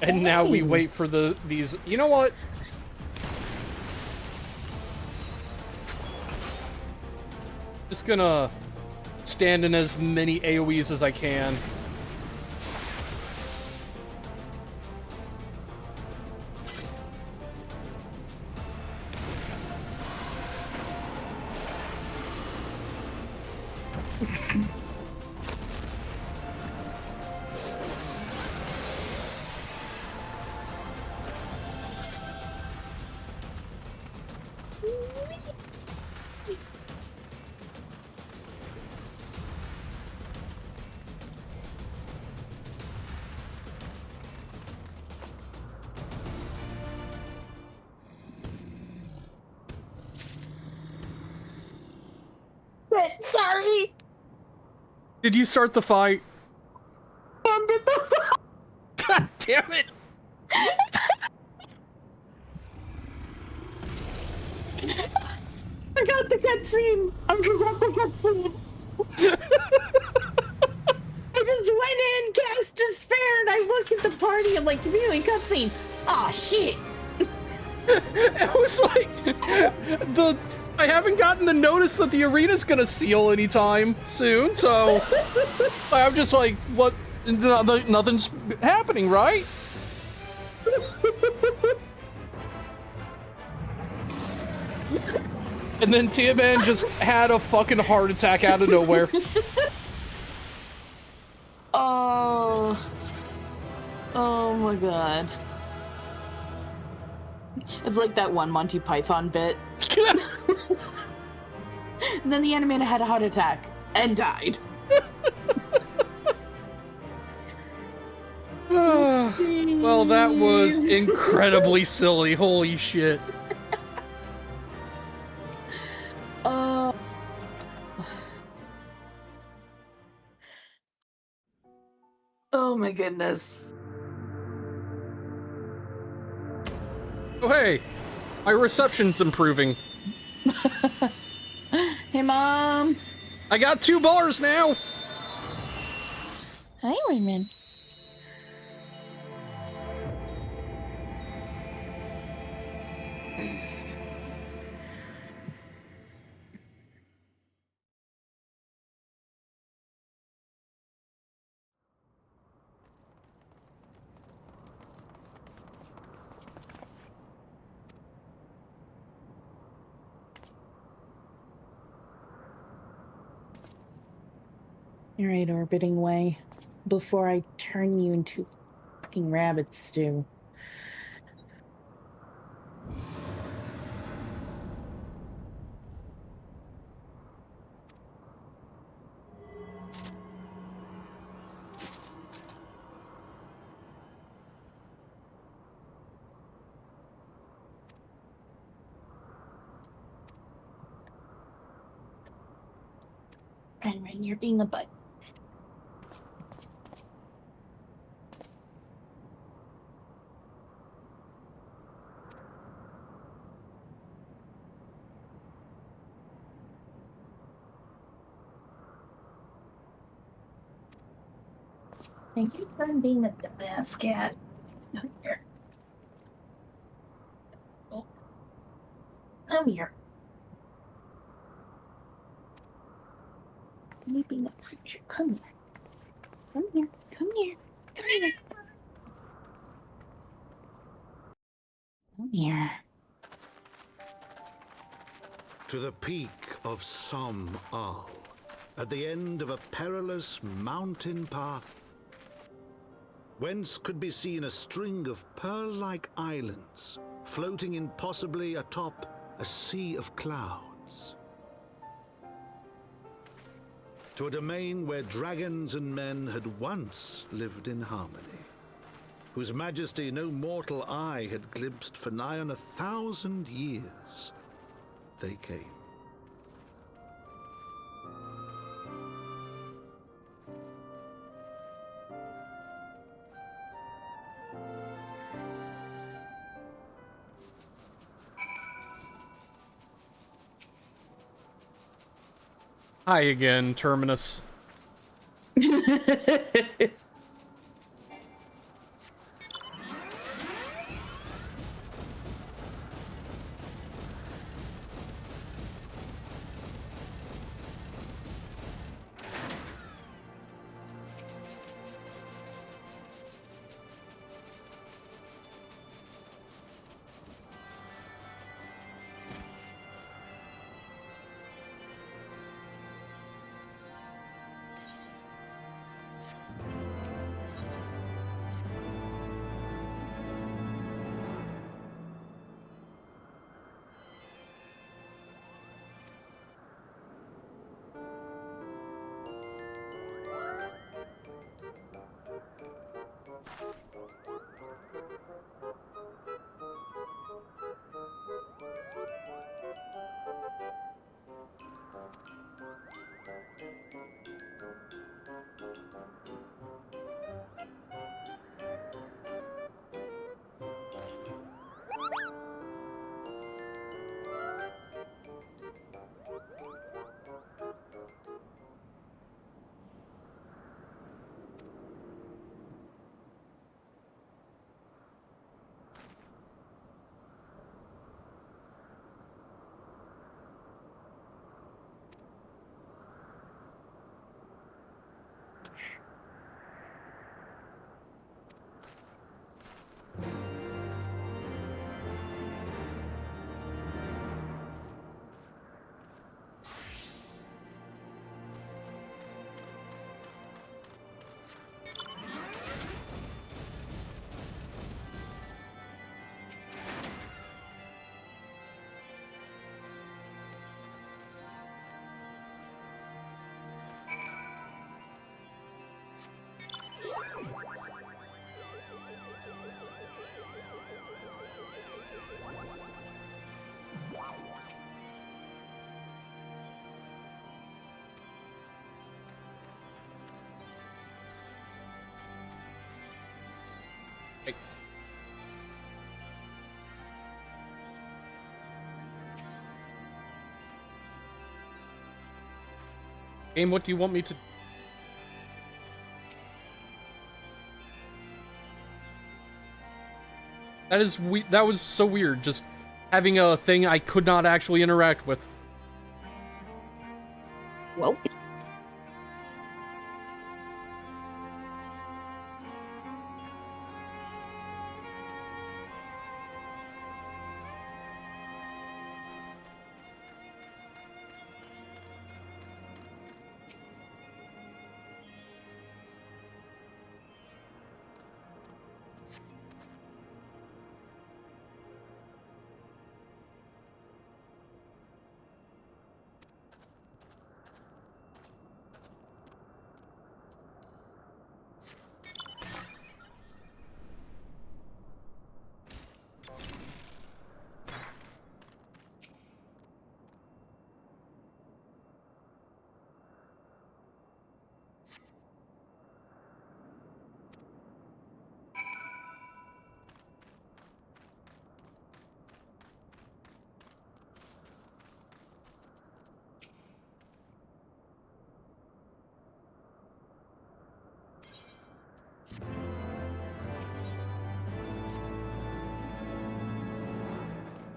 And now we wait for these. You know what? Just gonna stand in as many AoEs as I can. Sorry. Did you start the fight? Ended the fight. God damn it! I got the cutscene. I forgot the cutscene. I just went in, cast despair, and I look at the party. I'm like, really, cutscene? Aw, shit. It was like I haven't gotten the notice that the arena's gonna seal anytime soon, so I'm just like, what? Nothing's happening, right? And then Tia-Man just had a fucking heart attack out of nowhere. Oh my god. It's like that one Monty Python bit. And then the animator had a heart attack and died. Well, that was incredibly silly. Holy shit. Oh my goodness. Oh, hey. My reception's improving. Hey, Mom. I got 2 bars now. Hi, Raymond. All right, orbiting way. Before I turn you into fucking rabbit stew. Ren, you're being a butt. Thank you for being a dumbass cat. Come here. Come here. Me being a creature. Come here. Come here. Come here. Come here. Come here. To the peak of Sohm, at the end of a perilous mountain path, whence could be seen a string of pearl-like islands floating impossibly atop a sea of clouds. To a domain where dragons and men had once lived in harmony. whose majesty no mortal eye had glimpsed for nigh on 1,000 years, they came. Hi again, Terminus. Game, what do you want me to... That was so weird, just having a thing I could not actually interact with. Well.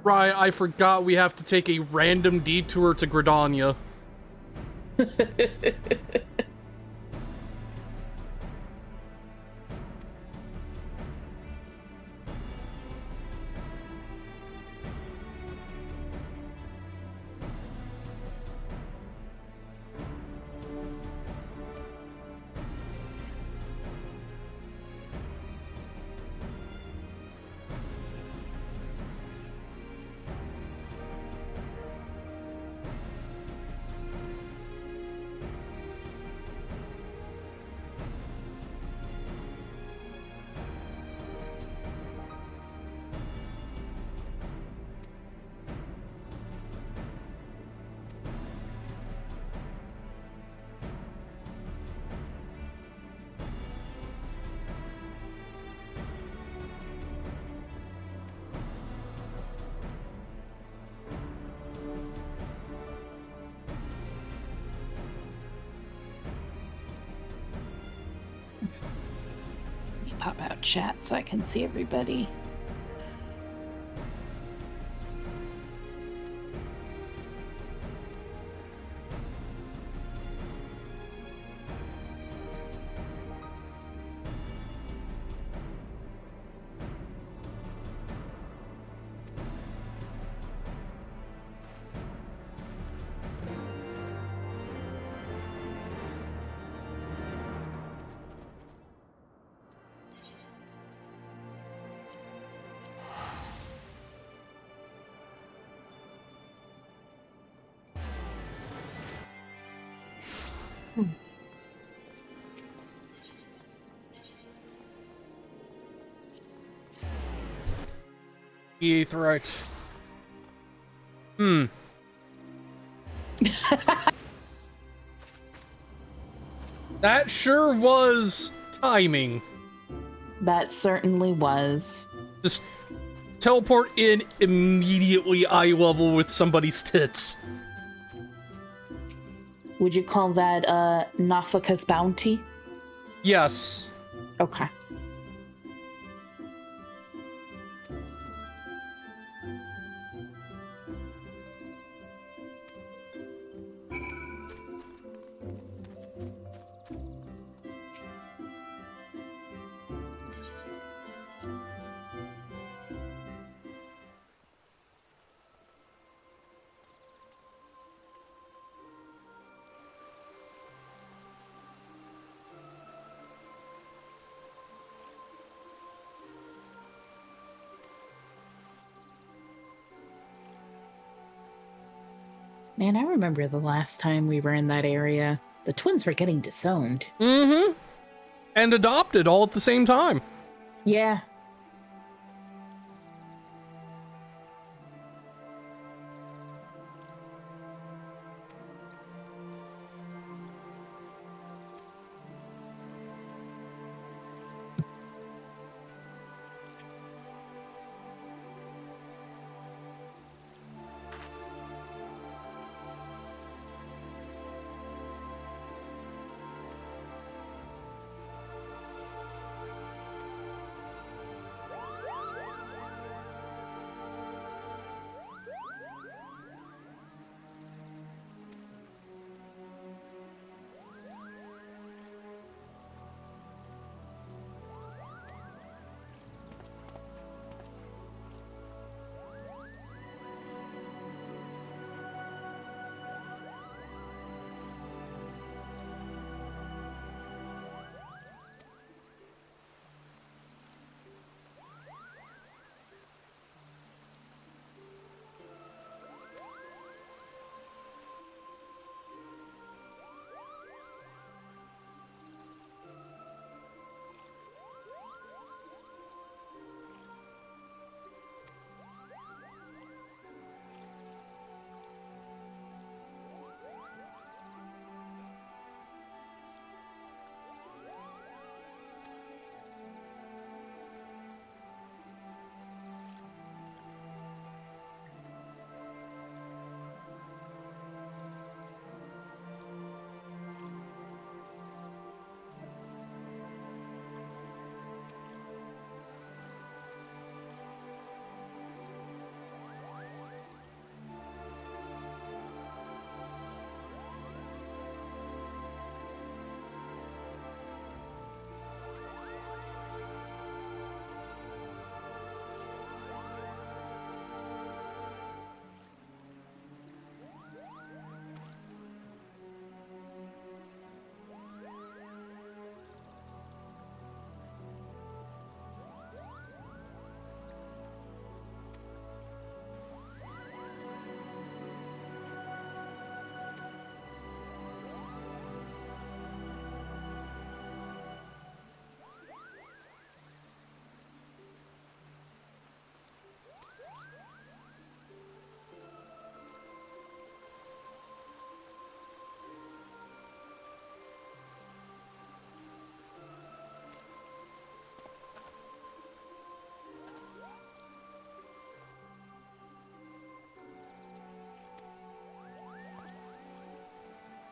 Right, I forgot we have to take a random detour to Gridania. out chat so I can see everybody. Aetheryte. That sure was timing. That certainly was. Just teleport in immediately eye level with somebody's tits. Would you call that Nafaka's bounty? Yes. Okay. Man, I remember the last time we were in that area. The twins were getting disowned. Mm-hmm. And adopted all at the same time. Yeah.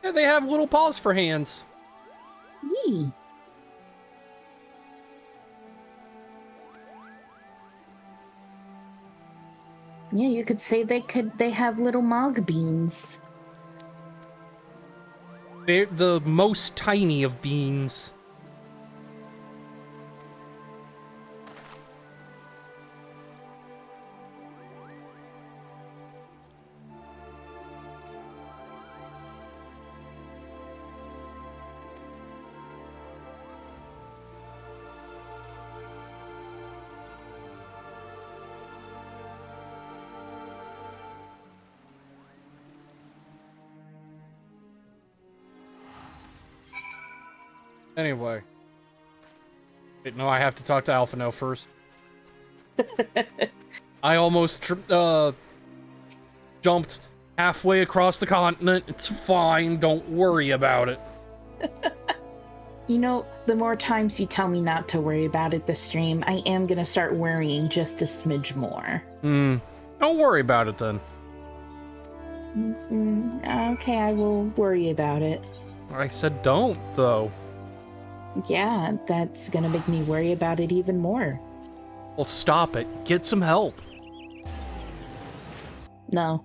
Yeah, they have little paws for hands. Yee. Yeah, you could say they have little mog beans. They're the most tiny of beans. Anyway. Wait, no, I have to talk to Alphino first. I almost jumped halfway across the continent. It's fine. Don't worry about it. You know, the more times you tell me not to worry about it this stream, I am gonna start worrying just a smidge more. Don't worry about it then. Okay, I will worry about it. I said don't, though. Yeah, that's gonna make me worry about it even more. Well, stop it. Get some help. No.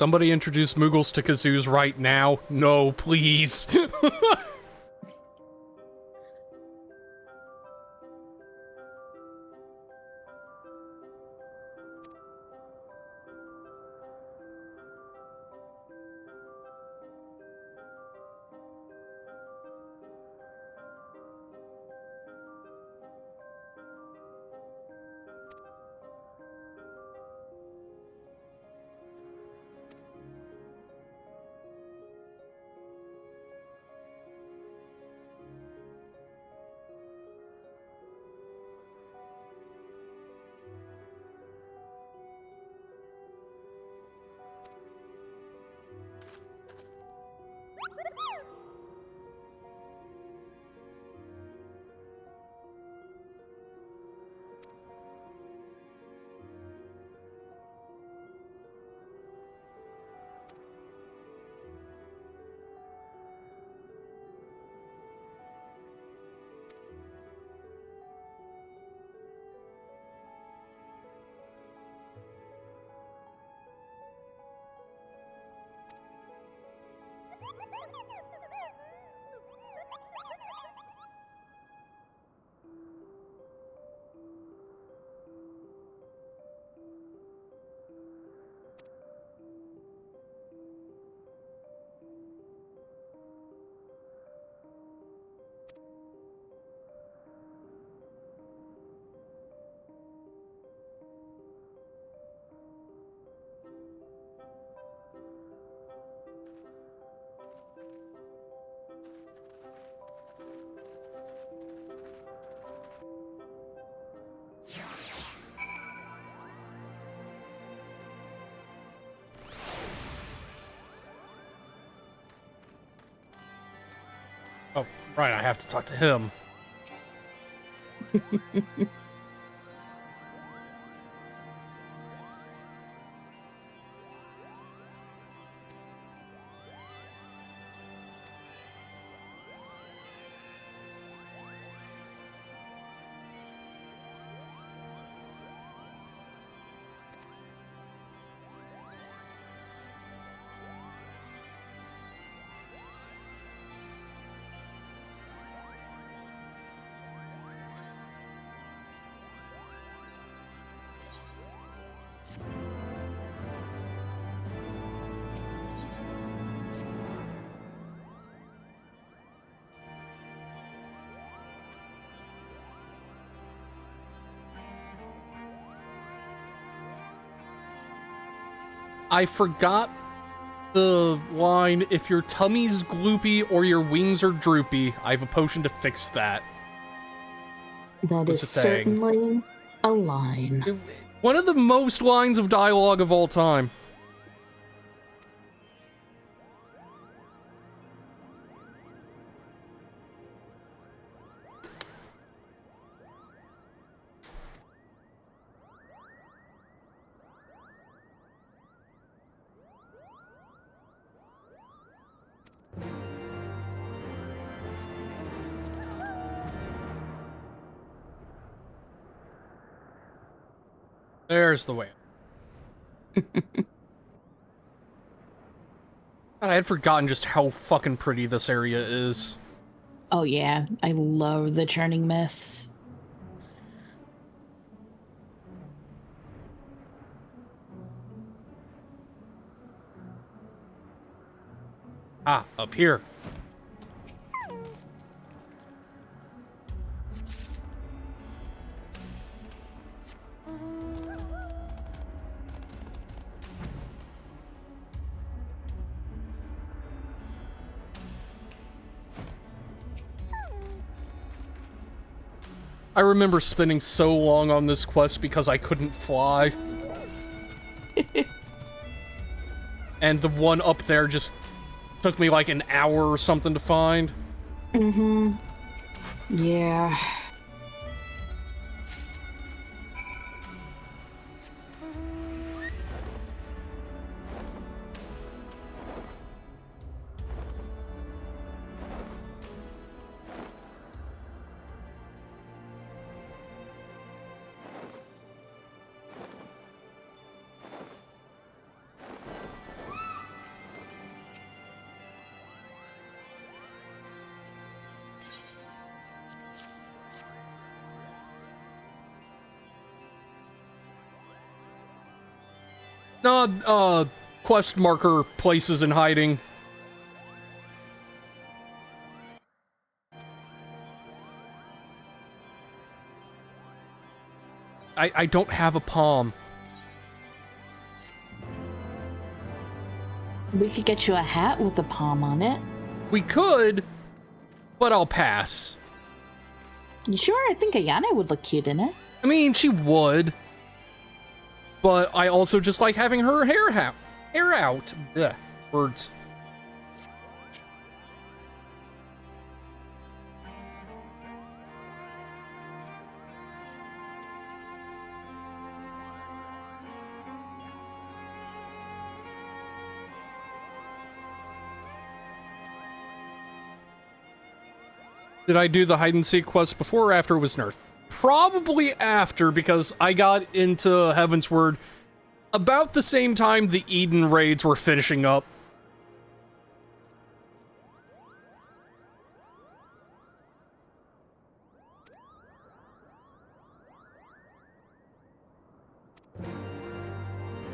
Somebody introduce Moogles to kazoos right now. No, please. Oh, right, I have to talk to him. I forgot the line, if your tummy's gloopy or your wings are droopy, I have a potion to fix that. That What's is the thing? certainly a line. One of the most lines of dialogue of all time. There's the way. God, I had forgotten just how fucking pretty this area is. Oh yeah, I love the churning mist. Ah, up here. I remember spending so long on this quest because I couldn't fly. And the one up there just took me like an hour or something to find. Mm-hmm. Yeah. No, quest marker places in hiding. I don't have a palm. We could get you a hat with a palm on it. We could, but I'll pass. You sure? I think Ayane would look cute in it. I mean, she would. But I also just like having her hair out. Ugh, words. Did I do the hide and seek quest before or after it was nerfed? Probably after, because I got into Heaven's Word about the same time the Eden raids were finishing up.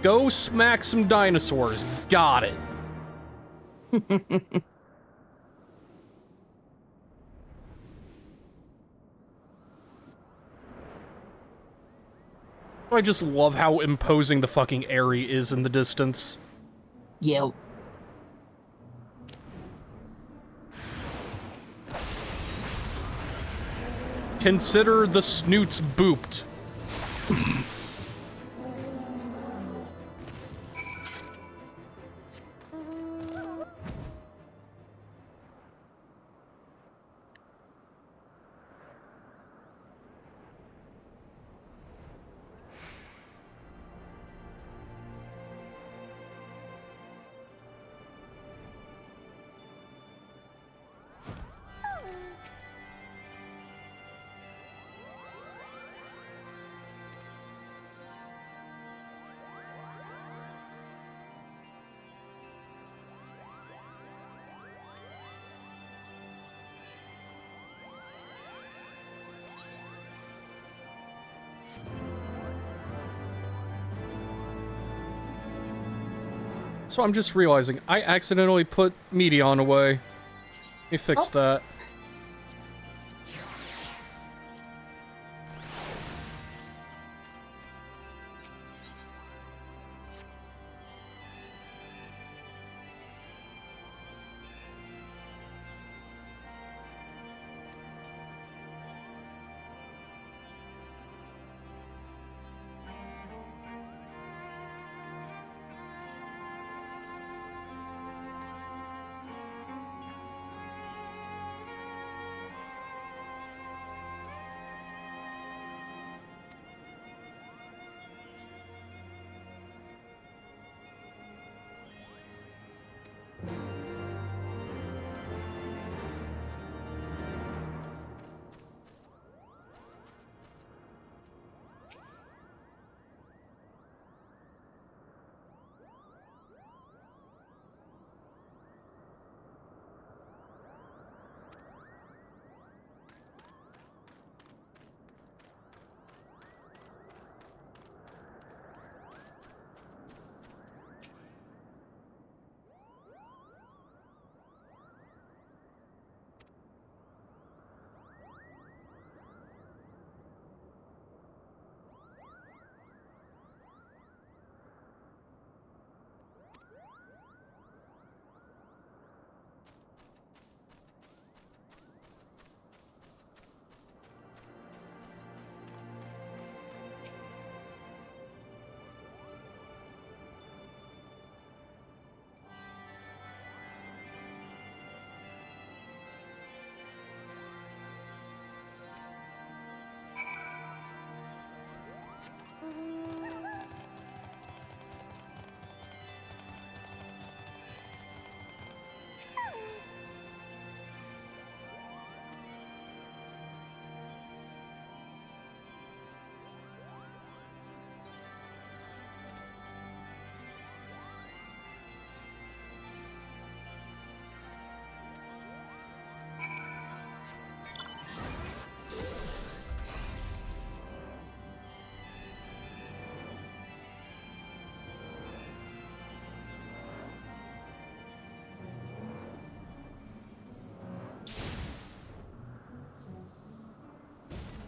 Go smack some dinosaurs. Got it. I just love how imposing the fucking Aerie is in the distance. Yep. Consider the snoots booped. So I'm just realizing, I accidentally put Medion away. Let me fix that.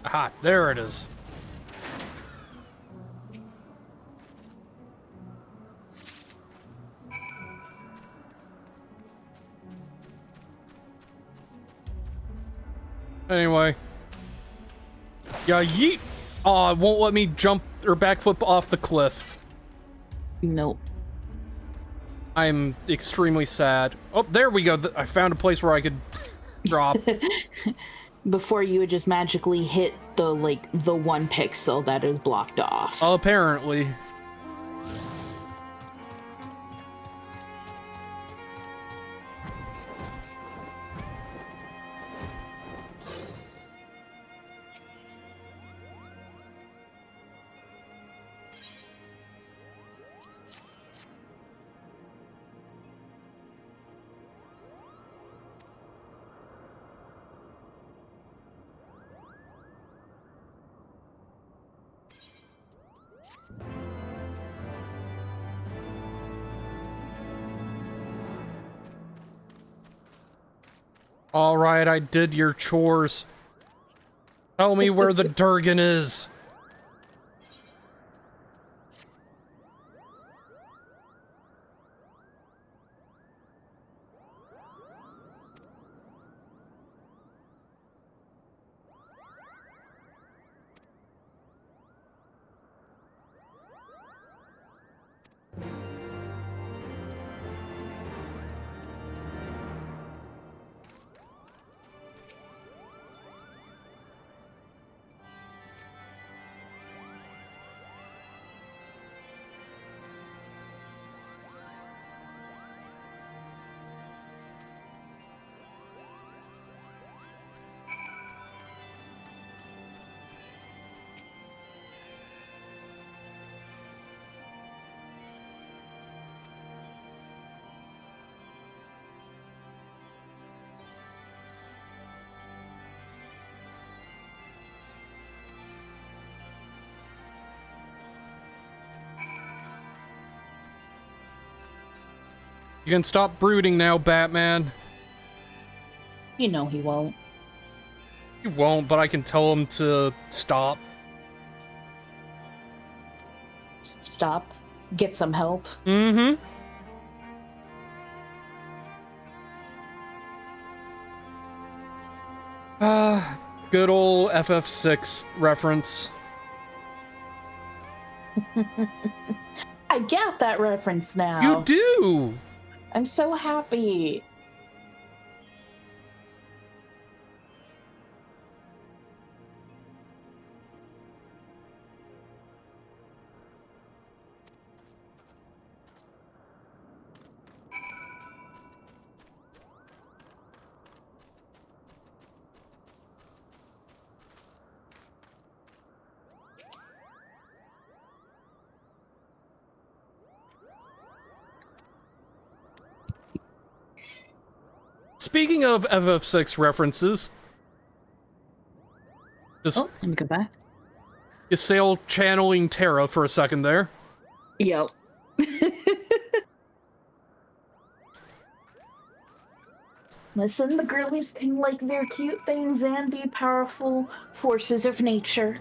Aha, there it is. Anyway. Yeah, yeet! Aw, it won't let me jump or backflip off the cliff. Nope. I'm extremely sad. Oh, there we go. I found a place where I could drop. Before you would just magically hit the, like, the 1 pixel that is blocked off. Apparently. Alright, I did your chores. Tell me where the Durgan is. You can stop brooding now, Batman. You know he won't. He won't, but I can tell him to stop. Stop. Get some help. Mm-hmm. Good old FF6 reference. I get that reference now. You do! I'm so happy. Speaking of FF6 references, just Oh, let me go back. Ysayle channeling Terra for a second there. Yep. Listen, the girlies can like their cute things and be powerful forces of nature.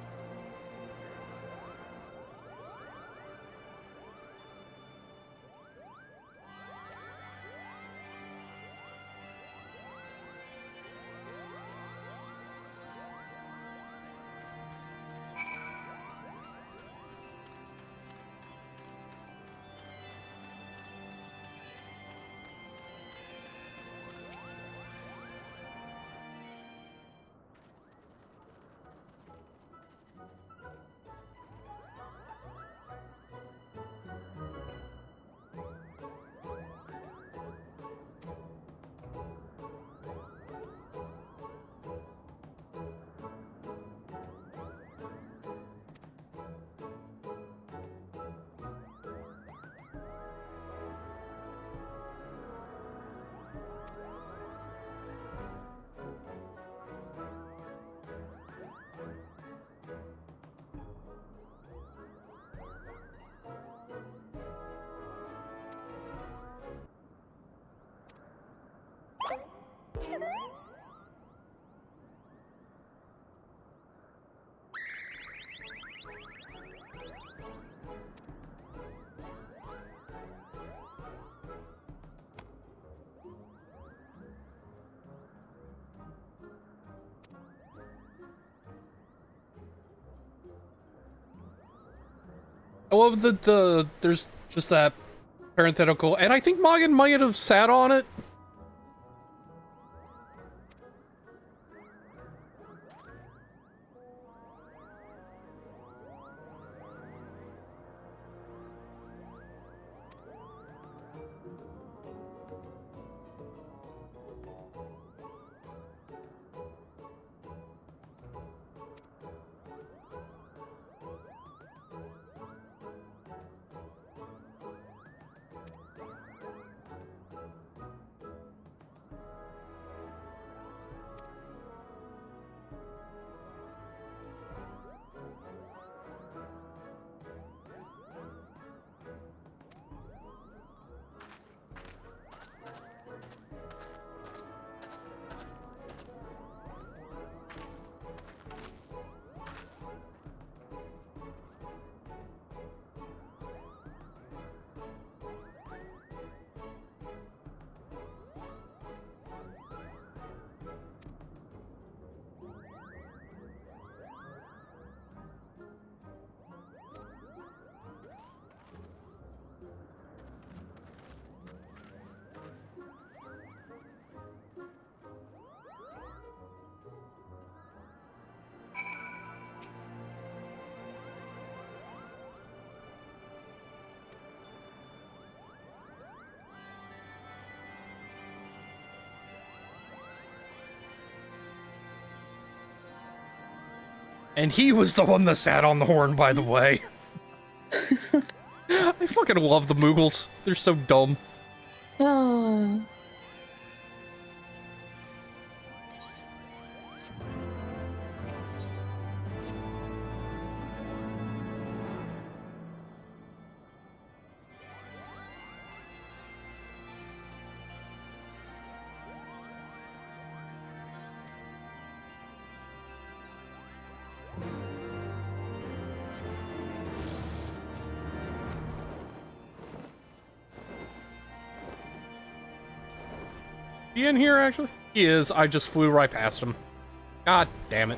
love that there's just that parenthetical, and I think Morgan might have sat on it. And he was the one that sat on the horn, by the way. I fucking love the Moogles. They're so dumb. Oh. He in here, actually? He is. I just flew right past him. God damn it.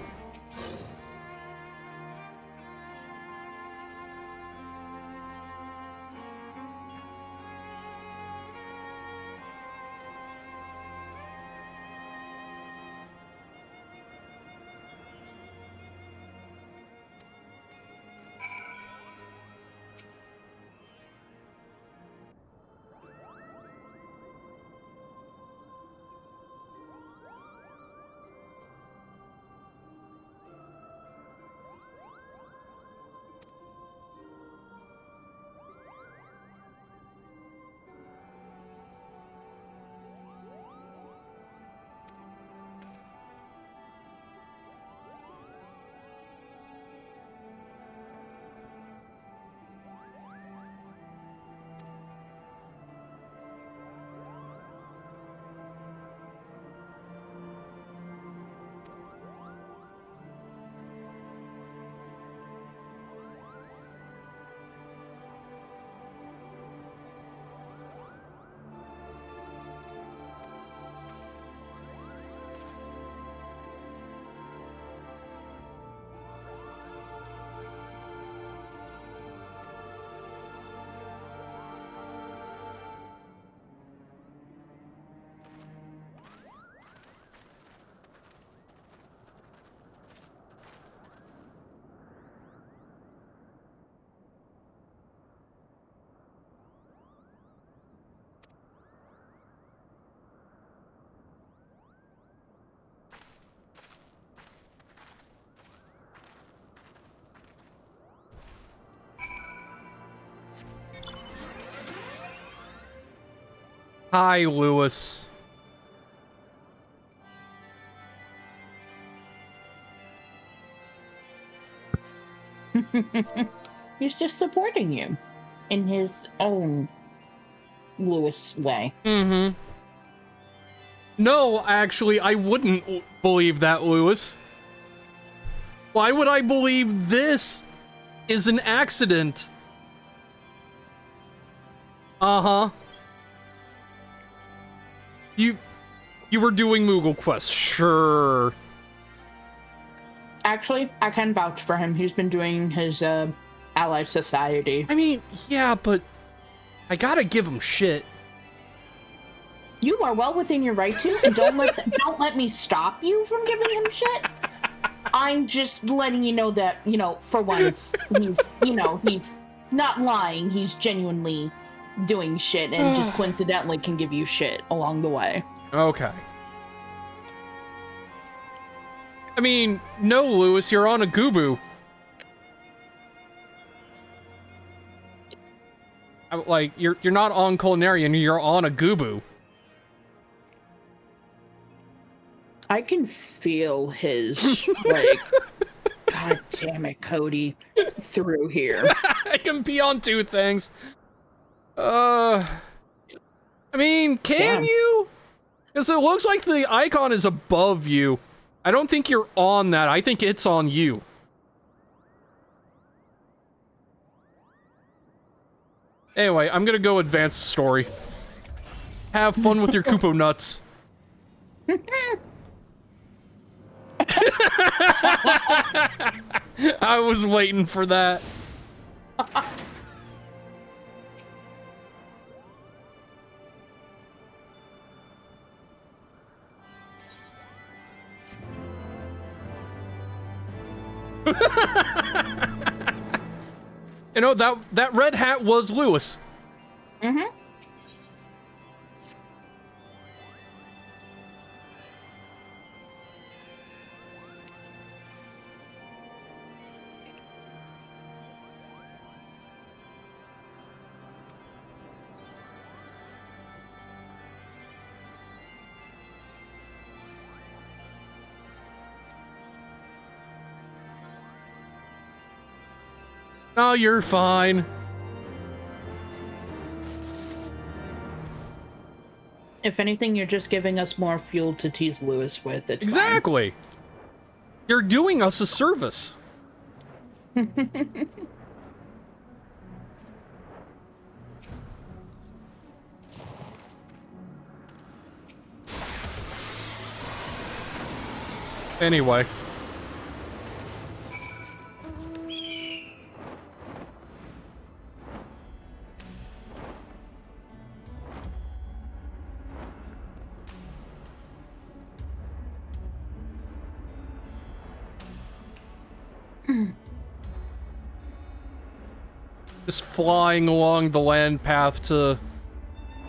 Hi, Lewis. He's just supporting you in his own Lewis way. Mm-hmm. No, actually, I wouldn't believe that, Lewis. Why would I believe this is an accident? Uh-huh. You were doing Moogle Quest, sure. Actually, I can vouch for him. He's been doing his Allied Society. I mean, yeah, but I gotta give him shit. You are well within your right to, and don't let me stop you from giving him shit. I'm just letting you know that, for once, he's not lying. He's genuinely doing shit and just coincidentally can give you shit along the way. Okay. I mean, no, Lewis, you're on a Goobu. Like, you're not on Culinarian, you're on a Goobu. I can feel his, like, God damn it, Cody, through here. I can be on two things. I mean, can you? Because it looks like the icon is above you. I don't think you're on that. I think it's on you. Anyway, I'm gonna go advance the story. Have fun with your Koopo nuts. I was waiting for that. You know, that red hat was Lewis. Mm-hmm. Oh, you're fine. If anything, you're just giving us more fuel to tease Lewis with. It's exactly. Fine. You're doing us a service. Anyway. Just flying along the land path to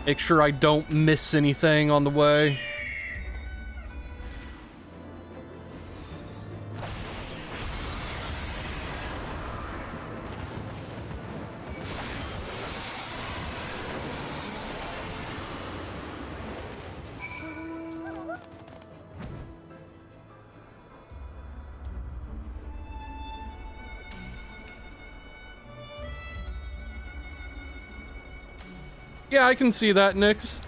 make sure I don't miss anything on the way. Yeah, I can see that, Nyx.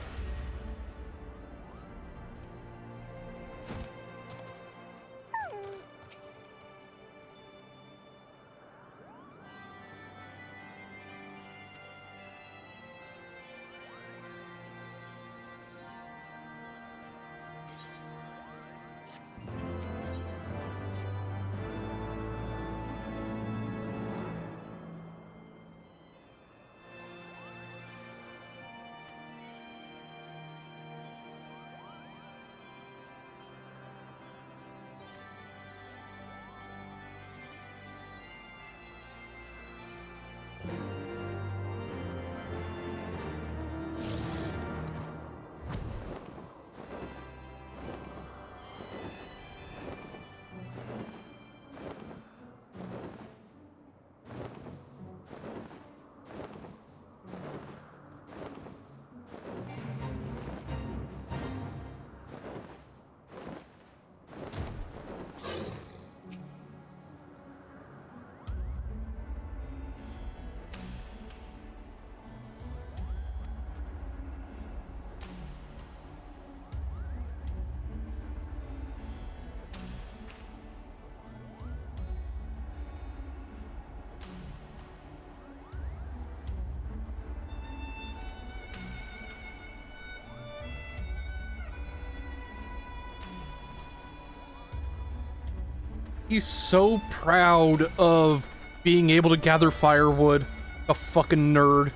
He's so proud of being able to gather firewood. A fucking nerd.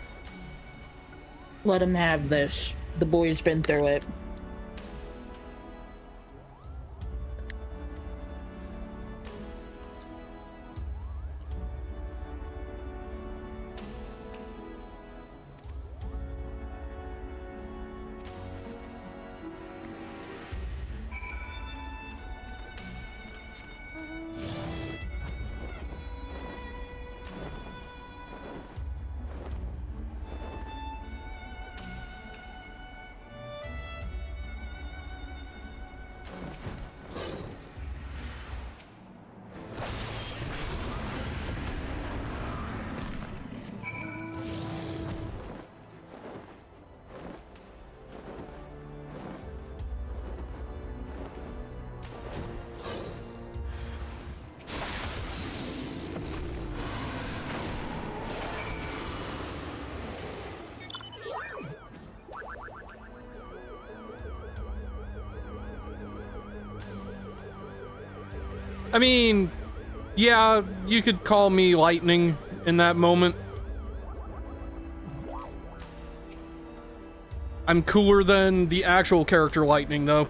Let him have this. The boy's been through it. I mean, yeah, you could call me lightning in that moment. I'm cooler than the actual character Lightning, though.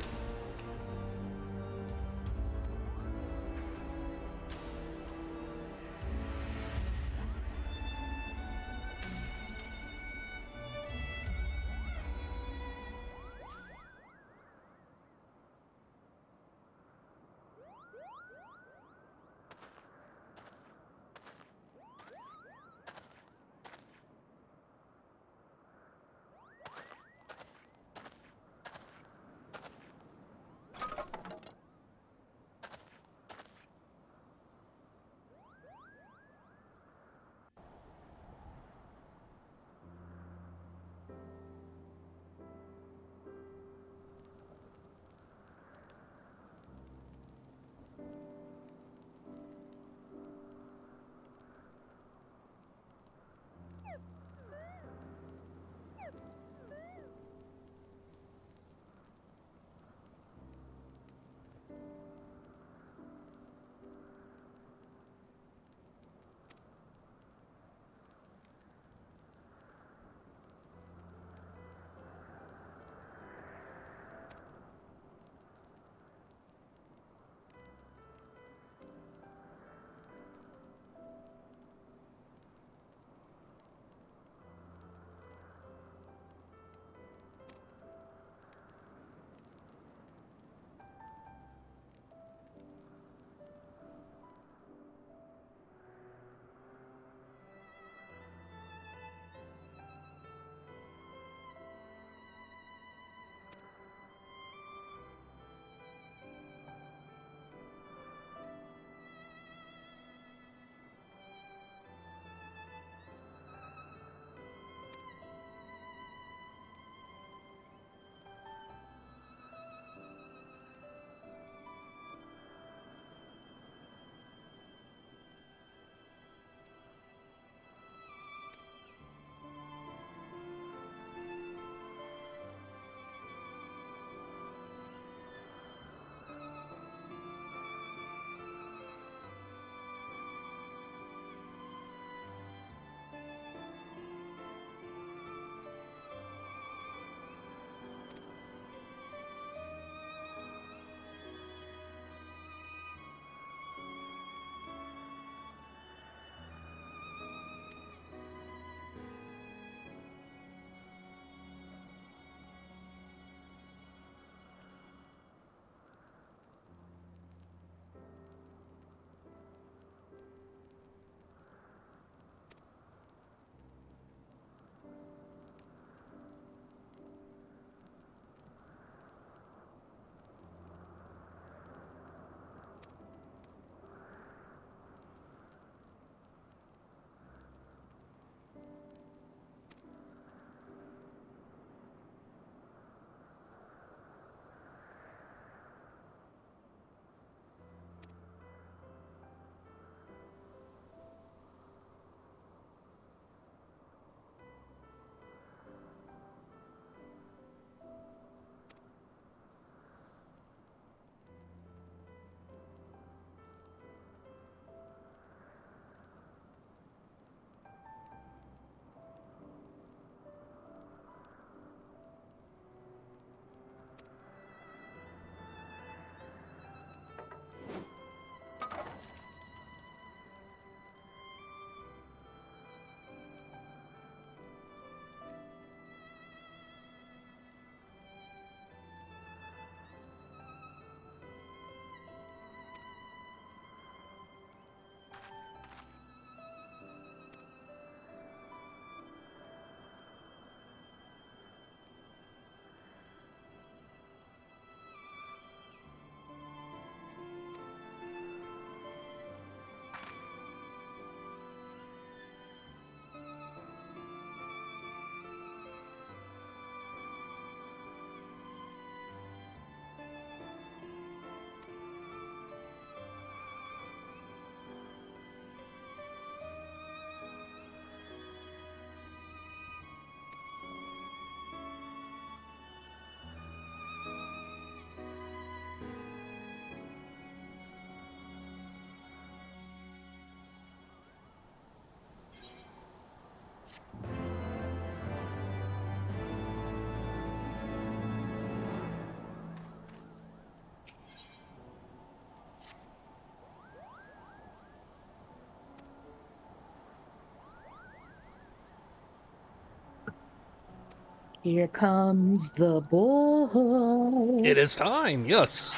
Here comes the boy. It is time, yes.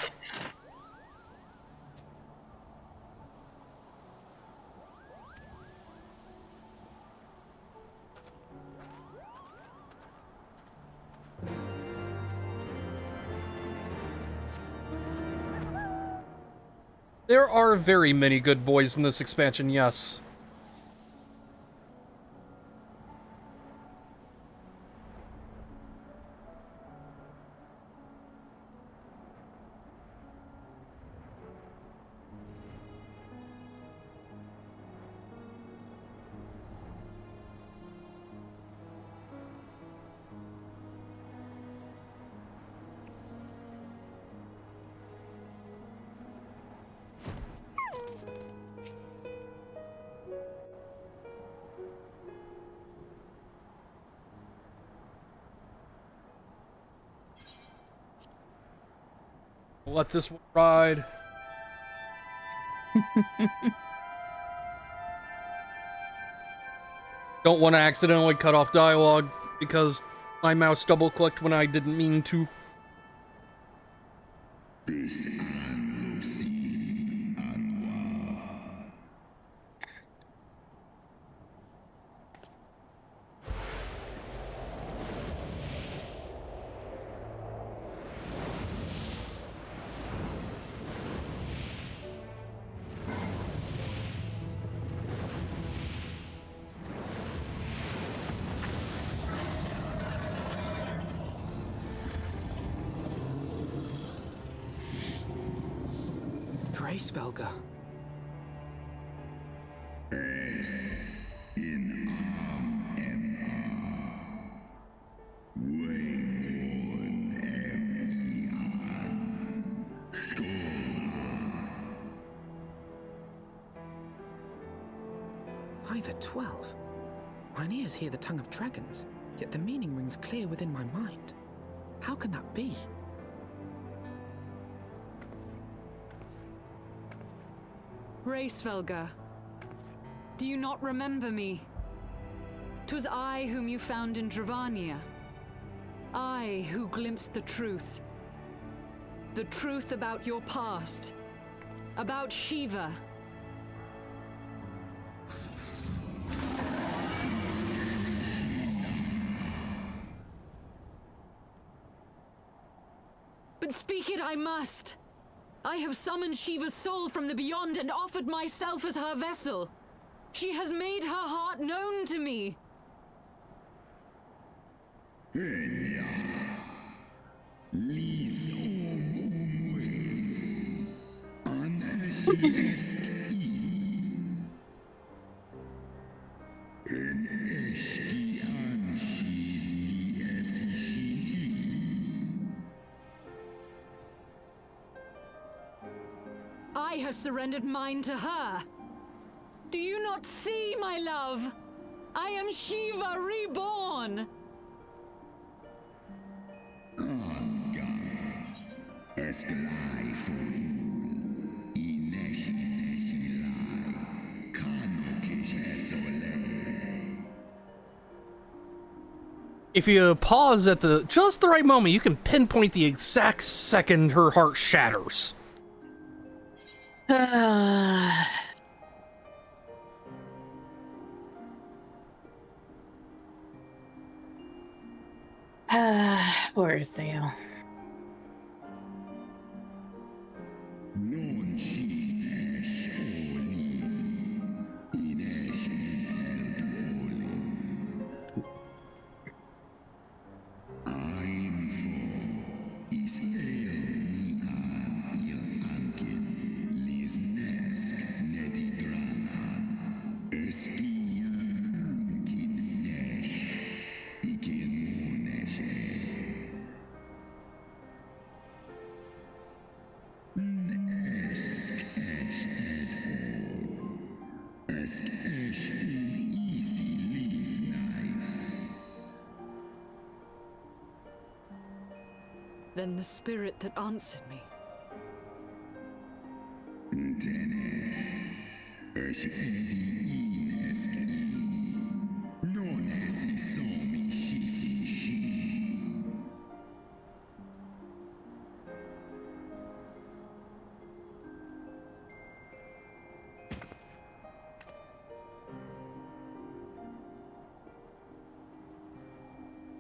There are very many good boys in this expansion, yes. Let this one ride. Don't want to accidentally cut off dialogue because my mouse double-clicked when I didn't mean to. Grace Velga. By the 12. Mine ears hear the tongue of dragons, yet the meaning rings clear within my mind. How can that be? Racevelga, do you not remember me? 'Twas I whom you found in Dravania. I who glimpsed the truth. The truth about your past. About Shiva. But speak it I must. I have summoned Shiva's soul from the beyond and offered myself as her vessel. She has made her heart known to me. I have surrendered mine to her. Do you not see, my love? I am Shiva reborn. If you pause at just the right moment, you can pinpoint the exact second her heart shatters. Poor Sale. Then the spirit that answered me.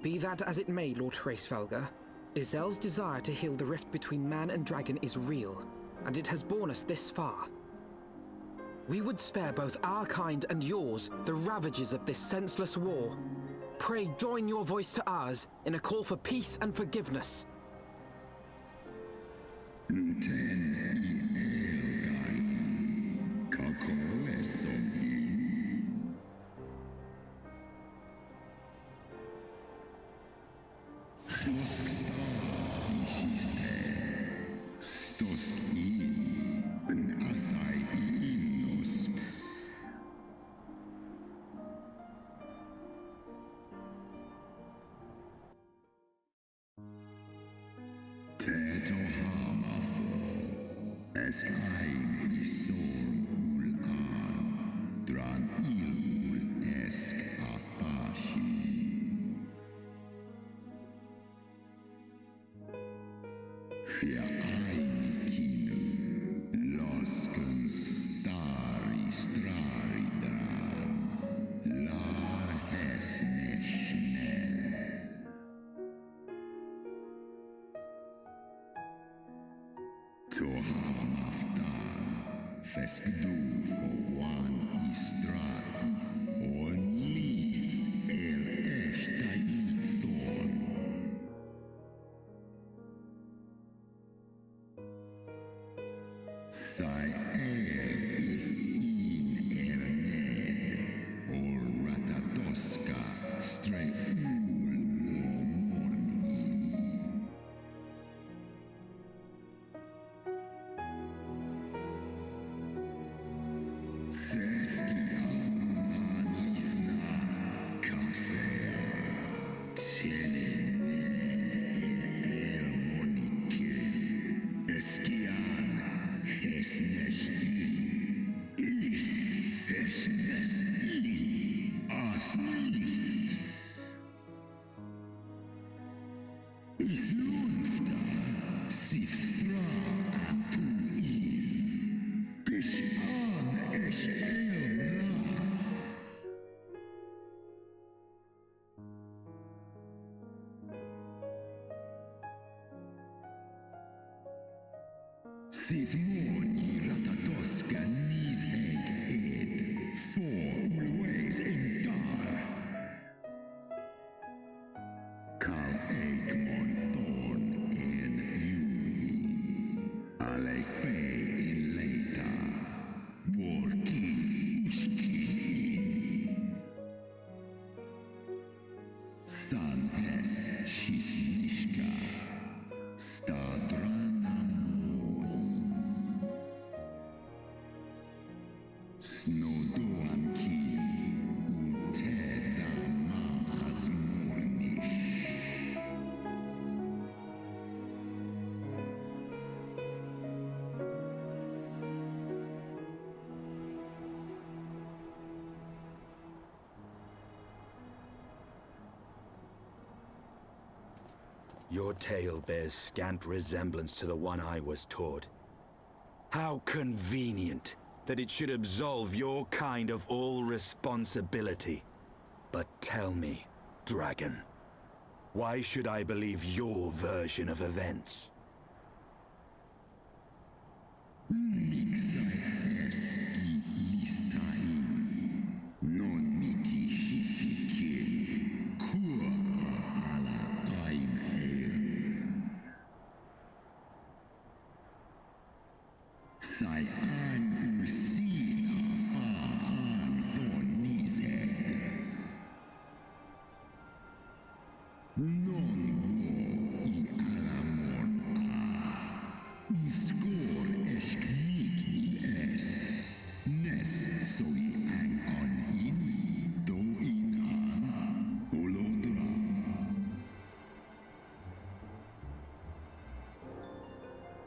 Be that as it may, Lord Hraesvelgar, Izel's desire to heal the rift between man and dragon is real, and it has borne us this far. We would spare both our kind and yours the ravages of this senseless war. Pray join your voice to ours in a call for peace and forgiveness. Your tale bears scant resemblance to the one I was taught. How convenient that it should absolve your kind of all responsibility. But tell me, dragon, why should I believe your version of events?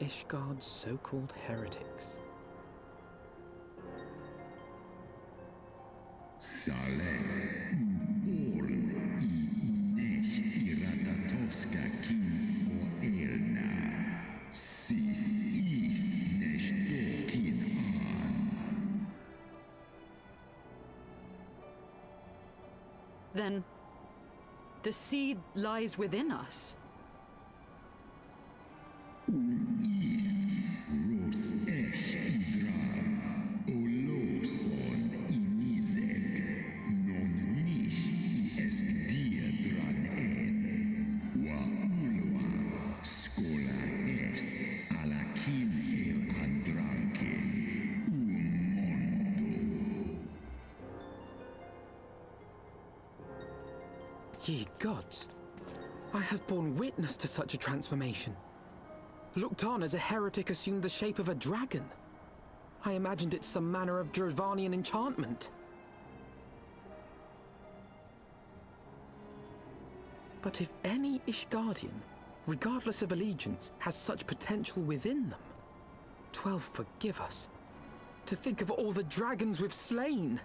Ishgard's so-called heretics. Then, The seed lies within us. Ye gods, I have borne witness to such a transformation. Looked on as a heretic assumed the shape of a dragon. I imagined it some manner of Dravanian enchantment. But if any Ishgardian, regardless of allegiance, has such potential within them, 12 forgive us. To think of all the dragons we've slain!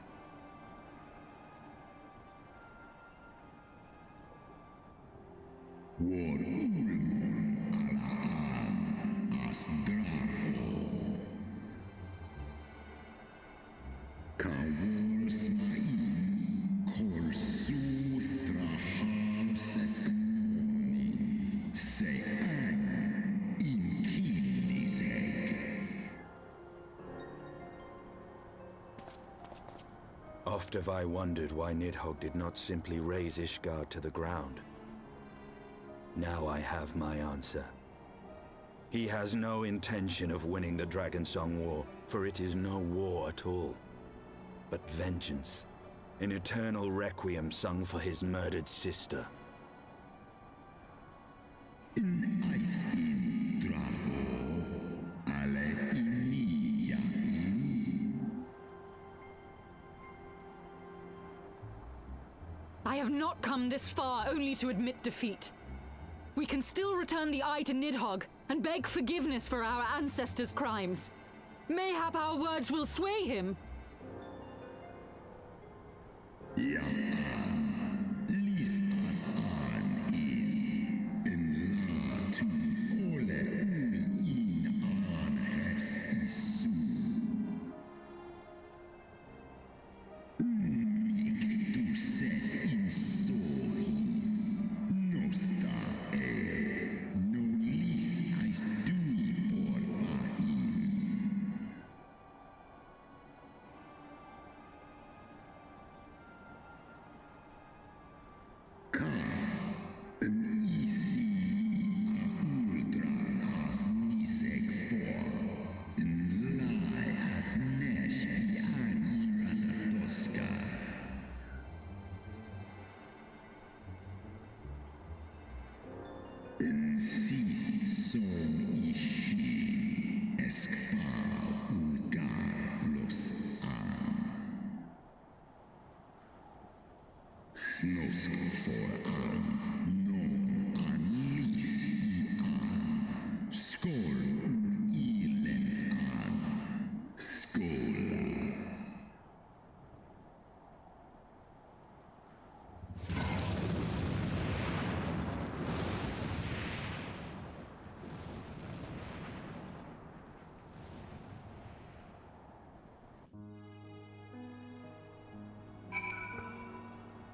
Oft have I wondered why Nidhogg did not simply raze Ishgard to the ground. Now I have my answer. He has no intention of winning the Dragonsong War, for it is no war at all, but vengeance, an eternal requiem sung for his murdered sister. I have not come this far only to admit defeat. We can still return the eye to Nidhogg and beg forgiveness for our ancestors' crimes. Mayhap our words will sway him.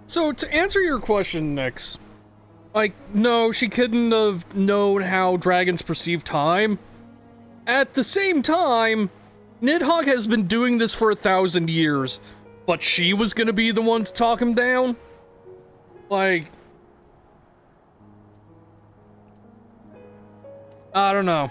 So, to answer your question, Nyx, like, no, she couldn't have known how dragons perceive time. At the same time, Nidhogg has been doing this for 1,000 years, but she was gonna be the one to talk him down? Like, I don't know.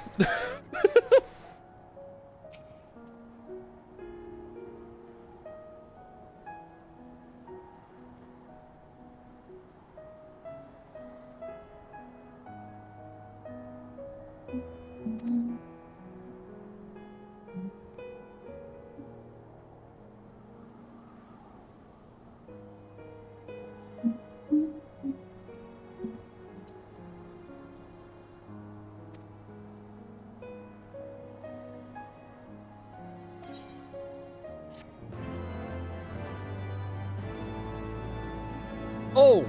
Oh!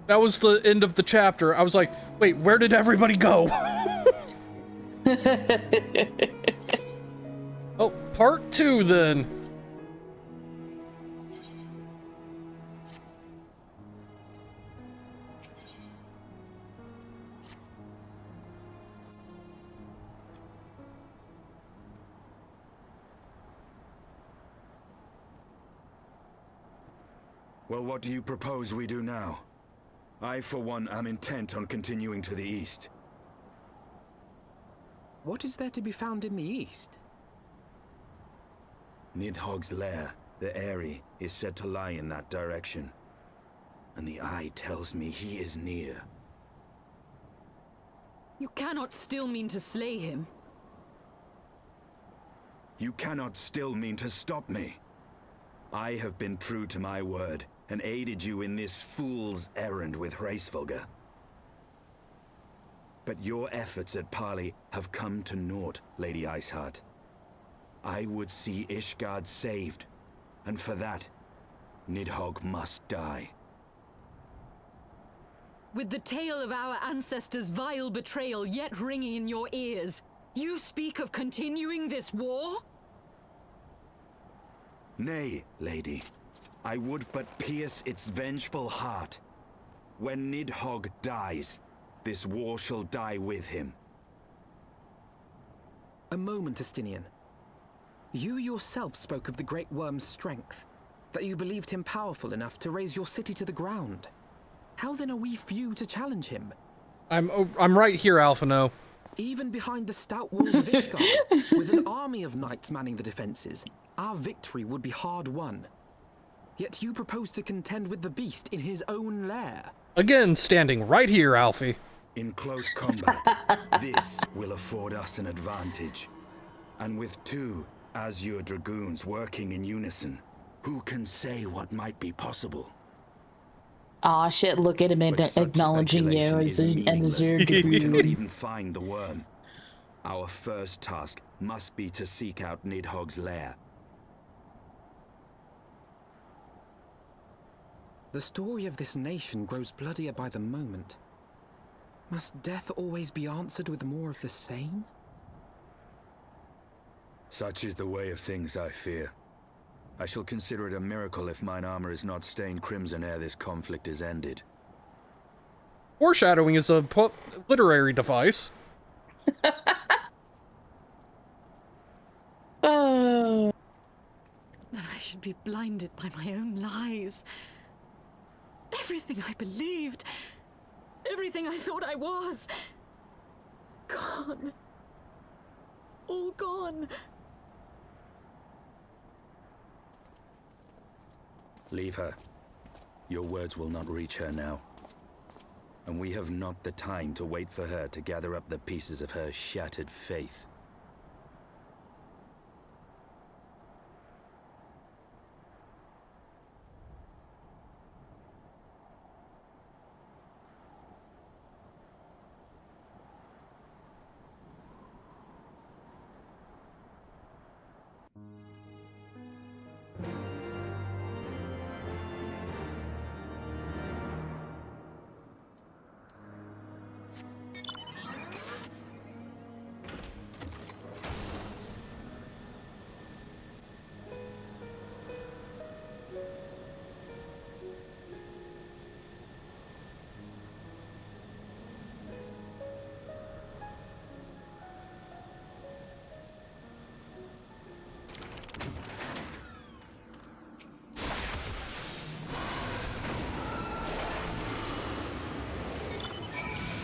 That was the end of the chapter. I was like, wait, where did everybody go? Oh, part 2 then. Well, what do you propose we do now? I, for one, am intent on continuing to the east. What is there to be found in the east? Nidhogg's lair, the Eyrie, is said to lie in that direction. And the eye tells me he is near. You cannot still mean to slay him. You cannot still mean to stop me. I have been true to my word, and aided you in this fool's errand with Hraesvelgr. But your efforts at parley have come to naught, Lady Iceheart. I would see Ishgard saved, and for that, Nidhogg must die. With the tale of our ancestors' vile betrayal yet ringing in your ears, you speak of continuing this war? Nay, lady. I would but pierce its vengeful heart. When Nidhogg dies, this war shall die with him. A moment, Estinian. You yourself spoke of the Great Worm's strength, that you believed him powerful enough to raise your city to the ground. How then are we few to challenge him? I'm right here, Alphino. Even behind the stout walls of Ishgard, with an army of knights manning the defenses, our victory would be hard won. Yet you propose to contend with the beast in his own lair. Again, standing right here, Alfie. In close combat, this will afford us an advantage. And with two Azure Dragoons working in unison, who can say what might be possible? Aw, shit, look at him acknowledging you as an Azure We cannot Dragoon. even find the worm. Our first task must be to seek out Nidhogg's lair. The story of this nation grows bloodier by the moment. Must death always be answered with more of the same? Such is the way of things, I fear. I shall consider it a miracle if mine armor is not stained crimson ere this conflict is ended. Foreshadowing is a literary device. Oh. That I should be blinded by my own lies. Everything I believed, everything I thought I was, gone. All gone. Leave her. Your words will not reach her now. And we have not the time to wait for her to gather up the pieces of her shattered faith.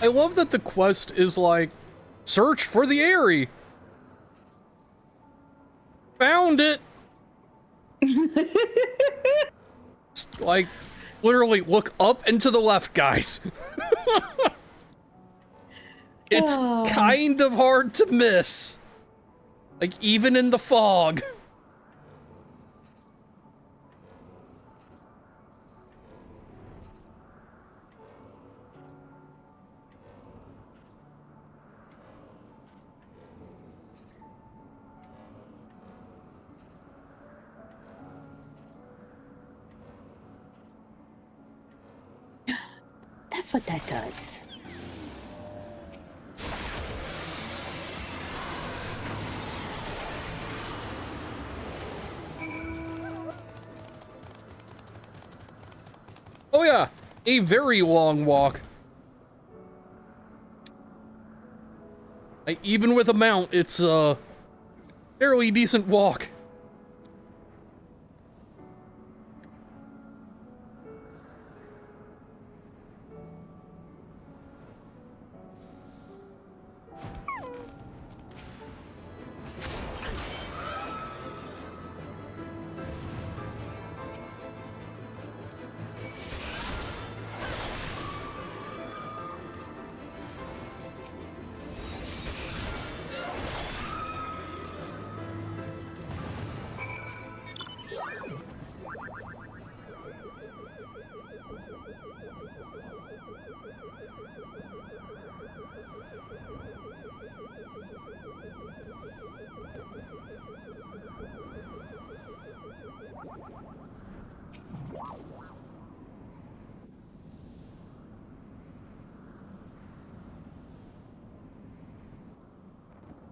I love that the quest is like, search for the Eyrie. Found it. Like, literally look up and to the left, guys. It's kind of hard to miss. Like, even in the fog. That's what that does. Oh yeah, a very long walk. Like, even with a mount, it's a fairly decent walk.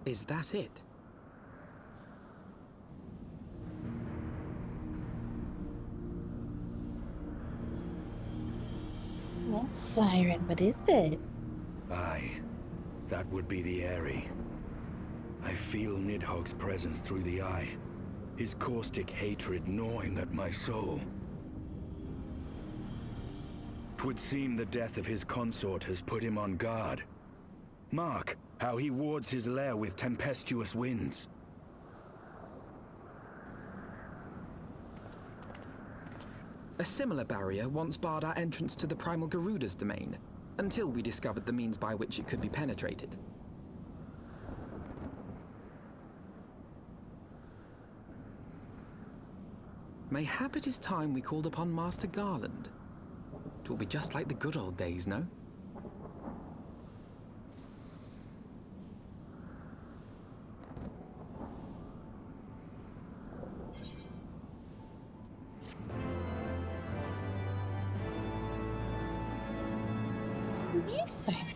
Is that it? What siren? What is it? Aye, that would be the Airy. I feel Nidhogg's presence through the eye, his caustic hatred gnawing at my soul. 'Twould seem the death of his consort has put him on guard. Mark how he wards his lair with tempestuous winds. A similar barrier once barred our entrance to the Primal Garuda's domain, until we discovered the means by which it could be penetrated. Mayhap it is time we called upon Master Garland. It will be just like the good old days, no? Yes, siren.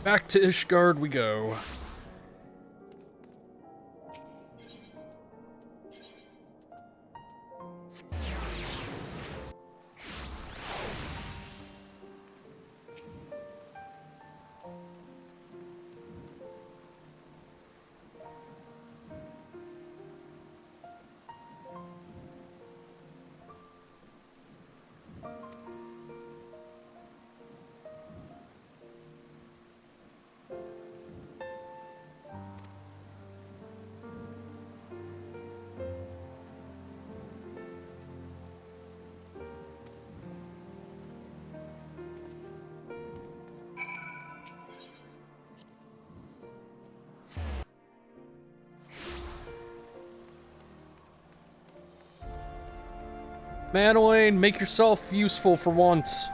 Back to Ishgard we go. Madeline, make yourself useful for once.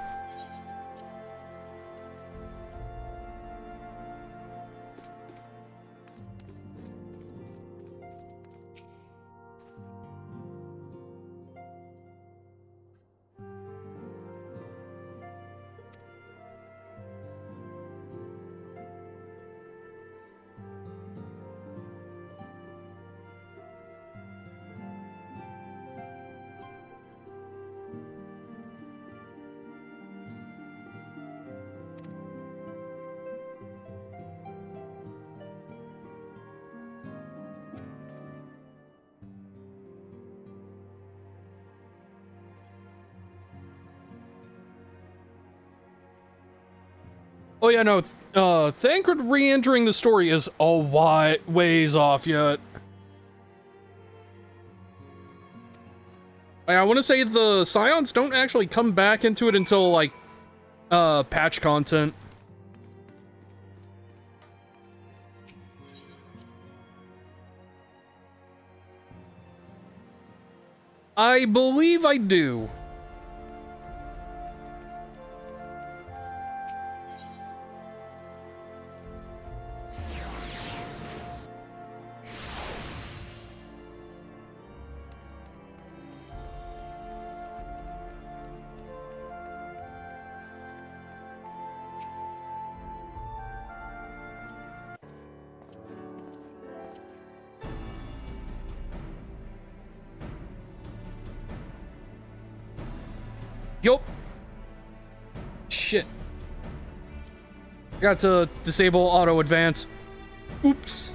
Oh yeah, no, Thancred re-entering the story is a ways off yet. I want to say the Scions don't actually come back into it until, like, patch content. I believe I do. Yup. Shit. I got to disable auto advance. Oops.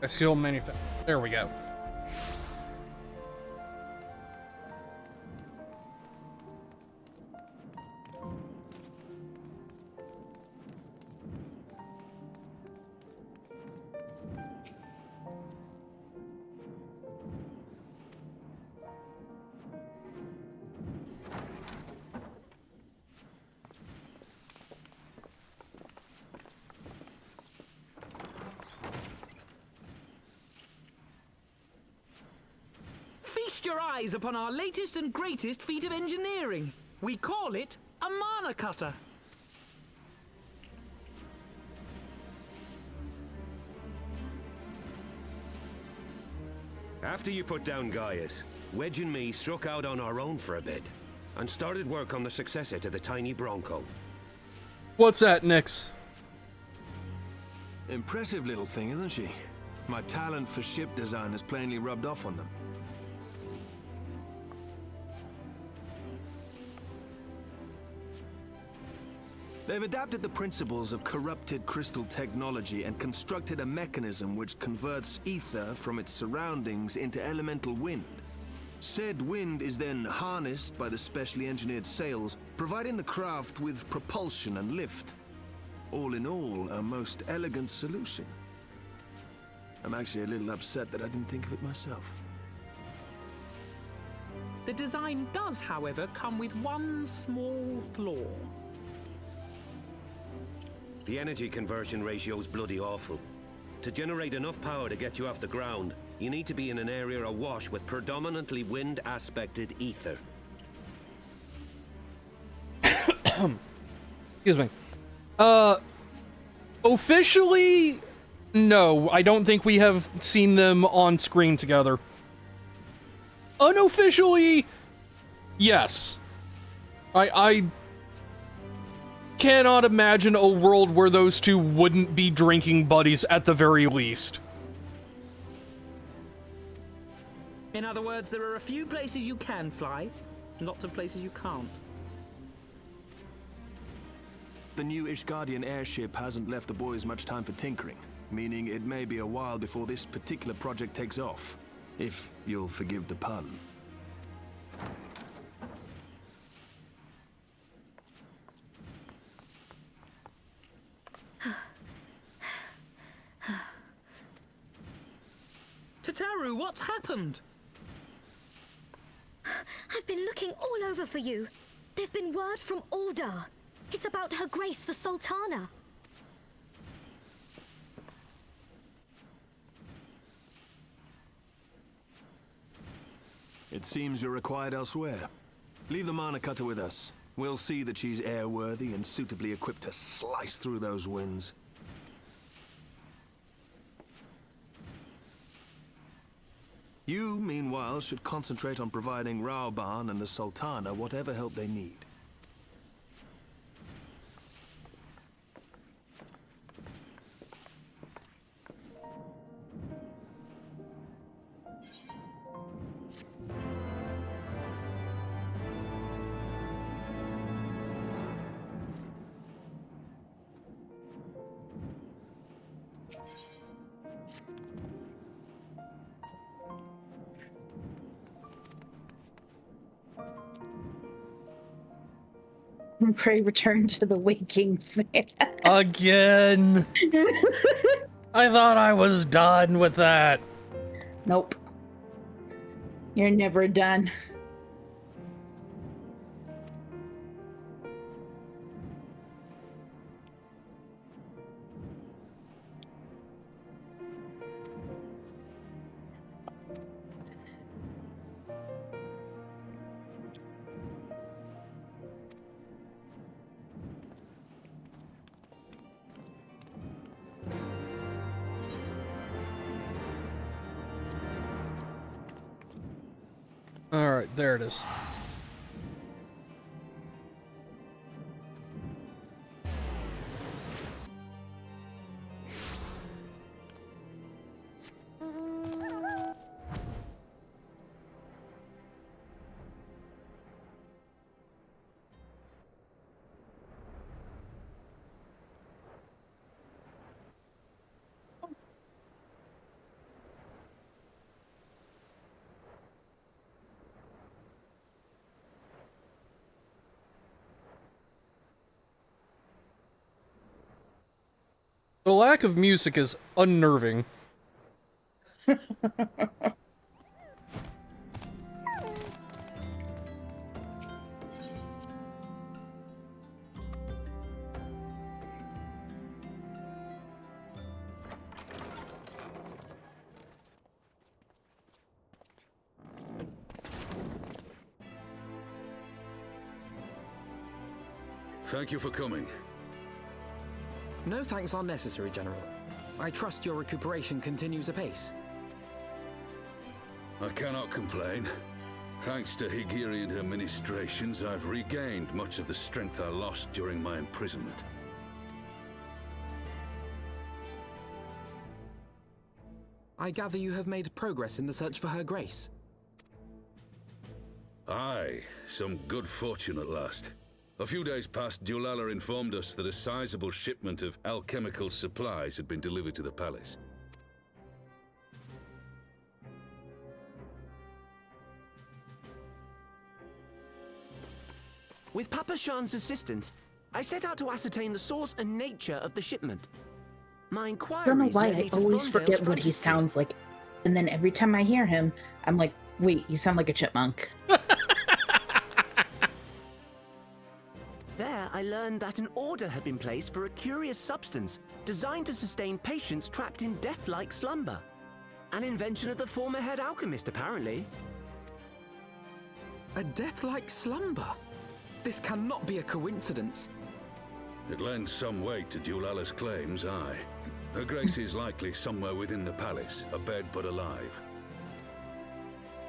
I skill manufacture. There we go. Feast your eyes upon our latest and greatest feat of engineering. We call it a mana cutter. After you put down Gaius, Wedge and me struck out on our own for a bit, and started work on the successor to the tiny Bronco. What's that, Nix? Impressive little thing, isn't she? My talent for ship design has plainly rubbed off on them. They've adapted the principles of corrupted crystal technology and constructed a mechanism which converts ether from its surroundings into elemental wind. Said wind is then harnessed by the specially engineered sails, providing the craft with propulsion and lift. All in all, a most elegant solution. I'm actually a little upset that I didn't think of it myself. The design does, however, come with one small flaw. The energy conversion ratio's bloody awful. To generate enough power to get you off the ground, you need to be in an area awash with predominantly wind-aspected ether. Excuse me. Officially, no. I don't think we have seen them on screen together. Unofficially, yes. I cannot imagine a world where those two wouldn't be drinking buddies at the very least. In other words, there are a few places you can fly, and lots of places you can't. The new Ishgardian airship hasn't left the boys much time for tinkering, meaning it may be a while before this particular project takes off, if you'll forgive the pun. Tataru, what's happened? I've been looking all over for you. There's been word from Ulda. It's about Her Grace the Sultana. It seems you're required elsewhere. Leave the mana cutter with us. We'll see that she's airworthy and suitably equipped to slice through those winds. You, meanwhile, should concentrate on providing Raoban and the Sultana whatever help they need. Pray return to the waking sand. Again. I thought I was done with that. Nope. You're never done. Alright, there it is. The lack of music is unnerving. Thank you for coming. No thanks are necessary, General. I trust your recuperation continues apace. I cannot complain. Thanks to Higiri and her ministrations, I've regained much of the strength I lost during my imprisonment. I gather you have made progress in the search for Her Grace. Aye, some good fortune at last. A few days past, Dulala informed us that a sizable shipment of alchemical supplies had been delivered to the palace. With Papa Shan's assistance, I set out to ascertain the source and nature of the shipment. My I inquiries don't know why led me I to always Frondale's forget what he frontispiece. sounds like. And then every time I hear him, I'm like, wait, you sound like a chipmunk. There, I learned that an order had been placed for a curious substance designed to sustain patients trapped in death-like slumber. An invention of the former head alchemist, apparently. A death-like slumber? This cannot be a coincidence. It lends some weight to Dulala's claims, aye. Her Grace is likely somewhere within the palace, abed but alive.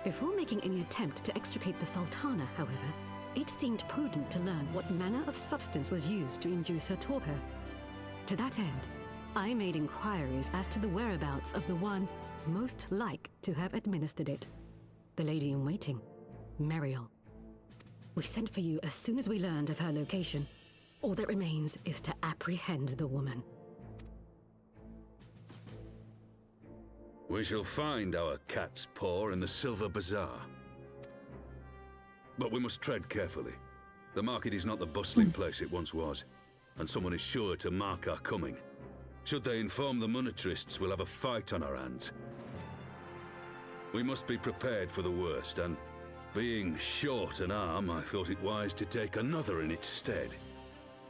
Before making any attempt to extricate the Sultana, however, it seemed prudent to learn what manner of substance was used to induce her torpor. To that end, I made inquiries as to the whereabouts of the one most like to have administered it. The lady in waiting, Meriel. We sent for you as soon as we learned of her location. All that remains is to apprehend the woman. We shall find our cat's paw in the Silver Bazaar. But we must tread carefully. The market is not the bustling place it once was, and someone is sure to mark our coming. Should they inform the monetarists, we'll have a fight on our hands. We must be prepared for the worst, and being short an arm, I thought it wise to take another in its stead.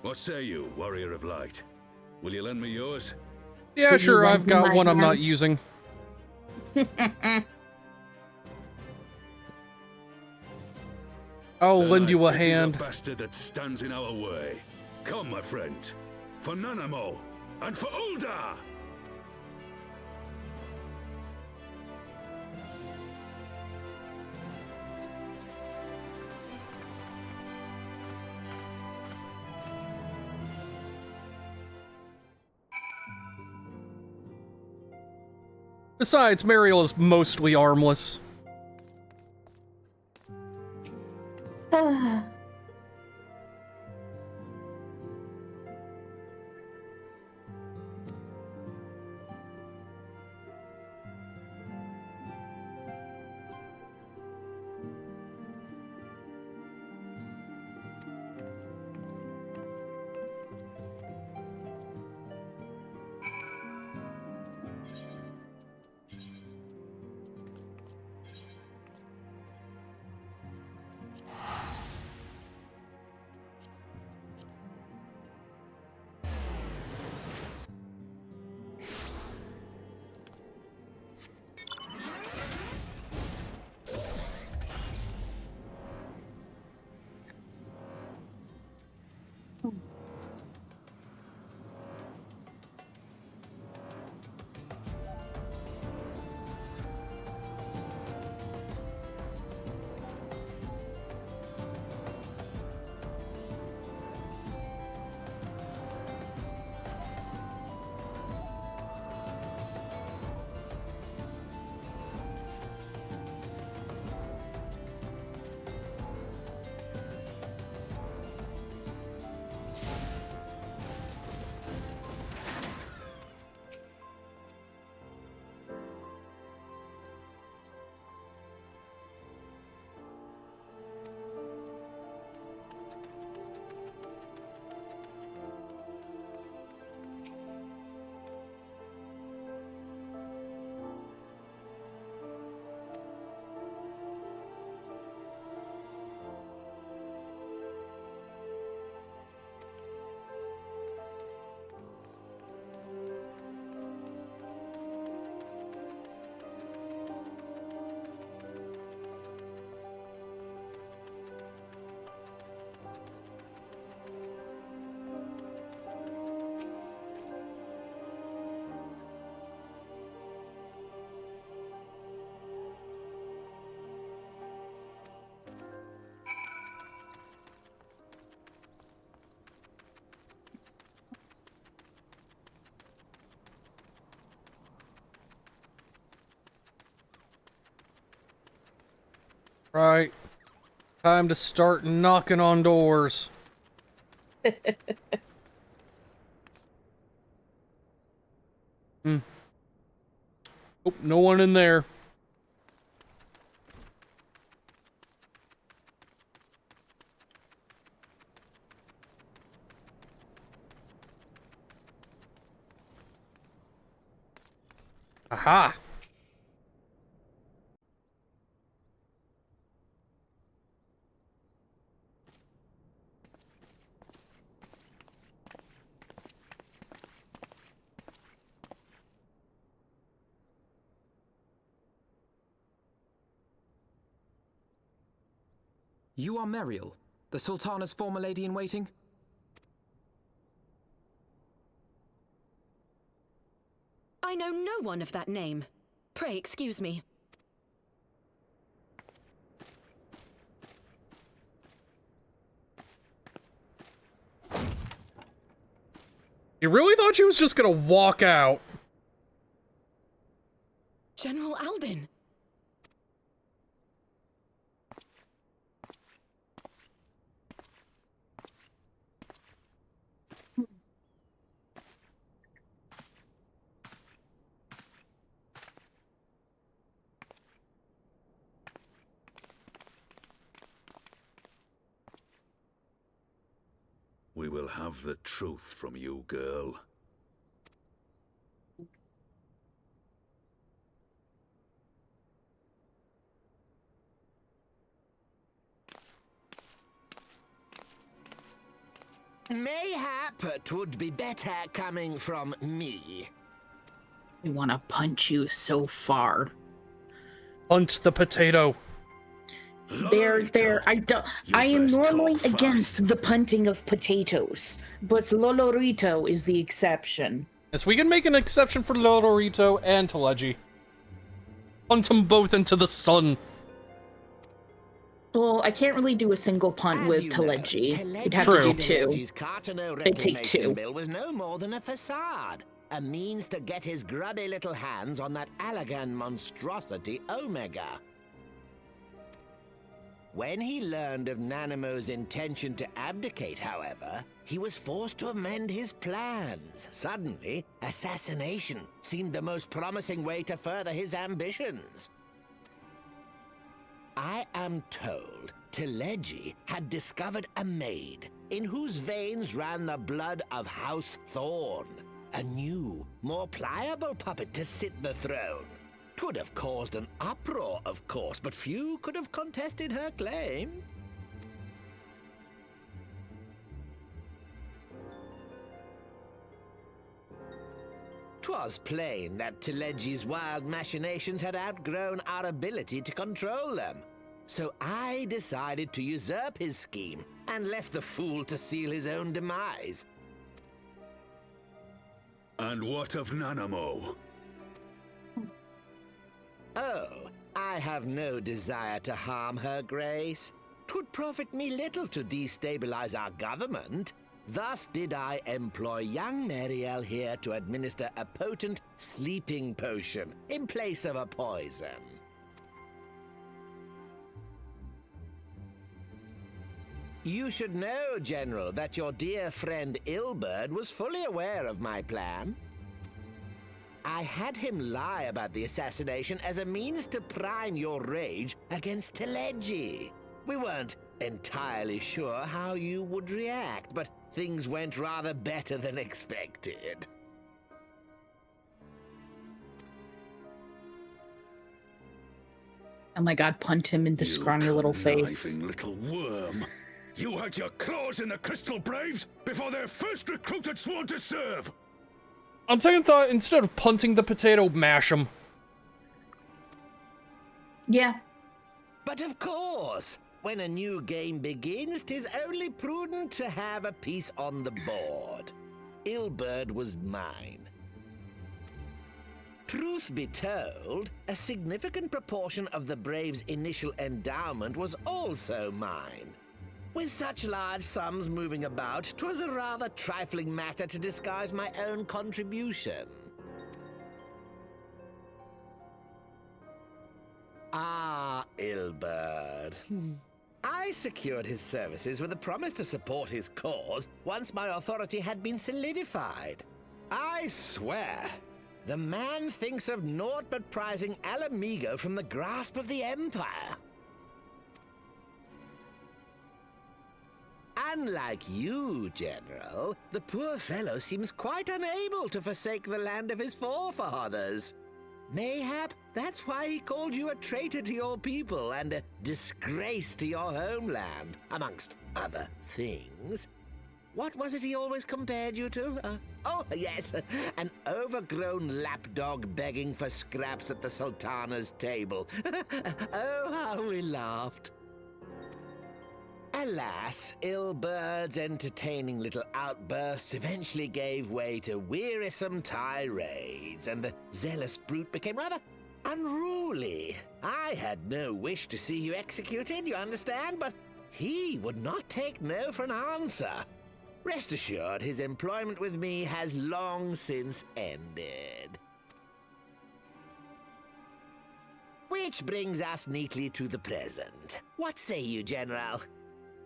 What say you, Warrior of Light? Will you lend me yours? Yeah, sure, I've got one I'm not using. I'll lend you a hand. The bastard that stands in our way. Come, my friend, for Nanamo and for Ul'dah! Besides, Meriel is mostly armless. Right. Time to start knocking on doors. Oh, no one in there. Aha! You are Meriel, the Sultana's former lady-in-waiting? I know no one of that name. Pray excuse me. You really thought she was just gonna walk out? General Alden. We will have the truth from you, girl. Mayhap it would be better coming from me. I want to punch you so far. Punch the potato. There, I am normally against the punting of potatoes, but Lolorito is the exception. Yes, we can make an exception for Lolorito and Teleji. Punt them both into the sun. Well, I can't really do a single punt with Teleji. You'd have to do two. It'd take two. Bill was no more than a facade, a means to get his grubby little hands on that Allagan monstrosity Omega. When he learned of Nanamo's intention to abdicate, however, he was forced to amend his plans. Suddenly, assassination seemed the most promising way to further his ambitions. I am told Teleji had discovered a maid in whose veins ran the blood of House Thorn, a new, more pliable puppet to sit the throne. 'Twould have caused an uproar, of course, but few could have contested her claim. 'Twas plain that Teleji's wild machinations had outgrown our ability to control them. So I decided to usurp his scheme and left the fool to seal his own demise. And what of Nanamo? Oh, I have no desire to harm her grace. 'Twould profit me little to destabilize our government. Thus did I employ young Meriel here to administer a potent sleeping potion in place of a poison. You should know, General, that your dear friend Ilberd was fully aware of my plan. I had him lie about the assassination as a means to prime your rage against Teleji. We weren't entirely sure how you would react, but things went rather better than expected. Oh my god, punt him in the scrawny little face. Conniving little worm. You had your claws in the Crystal Braves before their first recruit had sworn to serve. On second thought, instead of punting the potato, mash him. Yeah. But of course, when a new game begins, 'tis only prudent to have a piece on the board. Ilberd was mine. Truth be told, a significant proportion of the Braves' initial endowment was also mine. With such large sums moving about, 'twas a rather trifling matter to disguise my own contribution. Ah, Ilberd. I secured his services with a promise to support his cause once my authority had been solidified. I swear, the man thinks of naught but prizing Alamigo from the grasp of the Empire. Unlike you, General, the poor fellow seems quite unable to forsake the land of his forefathers. Mayhap that's why he called you a traitor to your people and a disgrace to your homeland, amongst other things. What was it he always compared you to? Oh, yes, an overgrown lapdog begging for scraps at the Sultana's table. Oh, how we laughed. Alas, Ilberd's entertaining little outbursts eventually gave way to wearisome tirades, and the zealous brute became rather unruly. I had no wish to see you executed, you understand, but he would not take no for an answer. Rest assured, his employment with me has long since ended. Which brings us neatly to the present. What say you, General?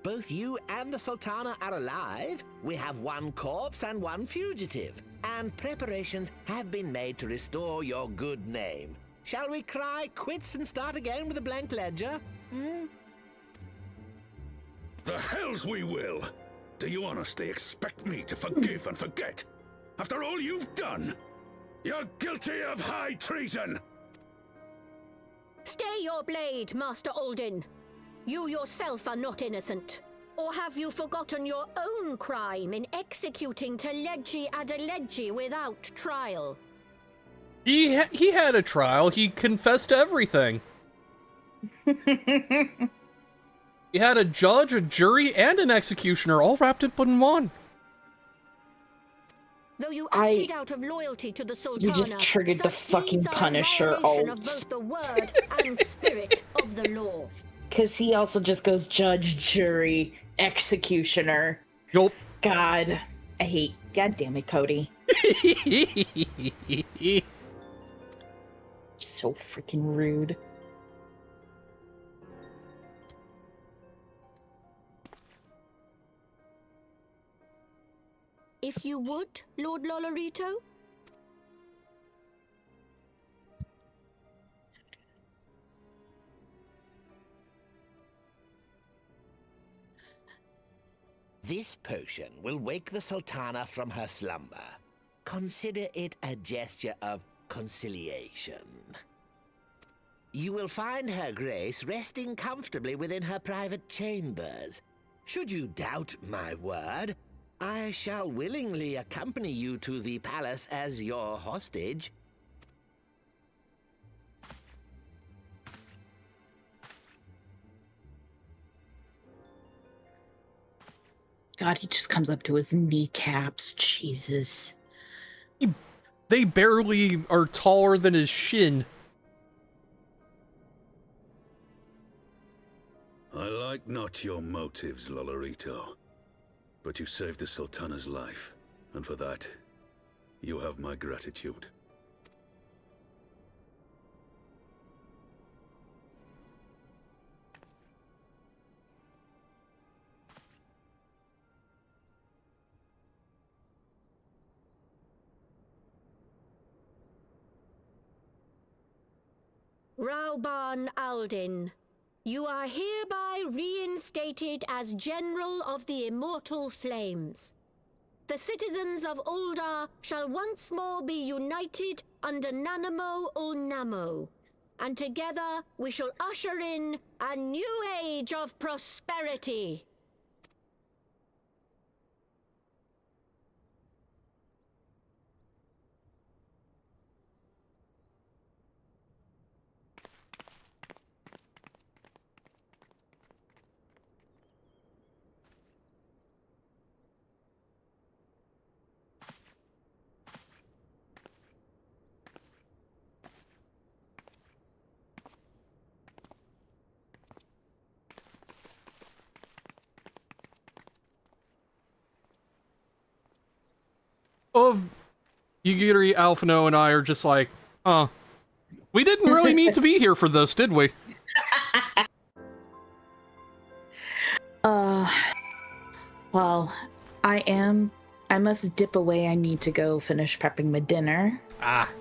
Both you and the Sultana are alive. We have one corpse and one fugitive, and preparations have been made to restore your good name. Shall we cry quits and start again with a blank ledger? The hells we will! Do you honestly expect me to forgive and forget? After all you've done? You're guilty of high treason! Stay your blade, Master Alden. You yourself are not innocent. Or have you forgotten your own crime in executing Teledji Adeledji without trial? He had a trial. He confessed to everything. He had a judge, a jury, and an executioner all wrapped up in one. Though you acted out of loyalty to the Sultana, You just triggered the such fucking deeds are a Punisher violation of alt. both the word and spirit of the law. Because he also just goes judge, jury, executioner. Yup. God, I hate. God damn it, Cody. So freaking rude. If you would, Lord Lolorito? This potion will wake the Sultana from her slumber. Consider it a gesture of conciliation. You will find her grace resting comfortably within her private chambers. Should you doubt my word, I shall willingly accompany you to the palace as your hostage. God, he just comes up to his kneecaps. Jesus. They barely are taller than his shin. I like not your motives, Lolorito, but you saved the Sultana's life, and for that, you have my gratitude. Rauban Aldin, you are hereby reinstated as General of the Immortal Flames. The citizens of Ul'dah shall once more be united under Nanamo Ul'Namo, and together we shall usher in a new age of prosperity. Yugiri, Alphino, and I are just like, huh. We didn't really need to be here for this, did we? Well, I must dip away. I need to go finish prepping my dinner.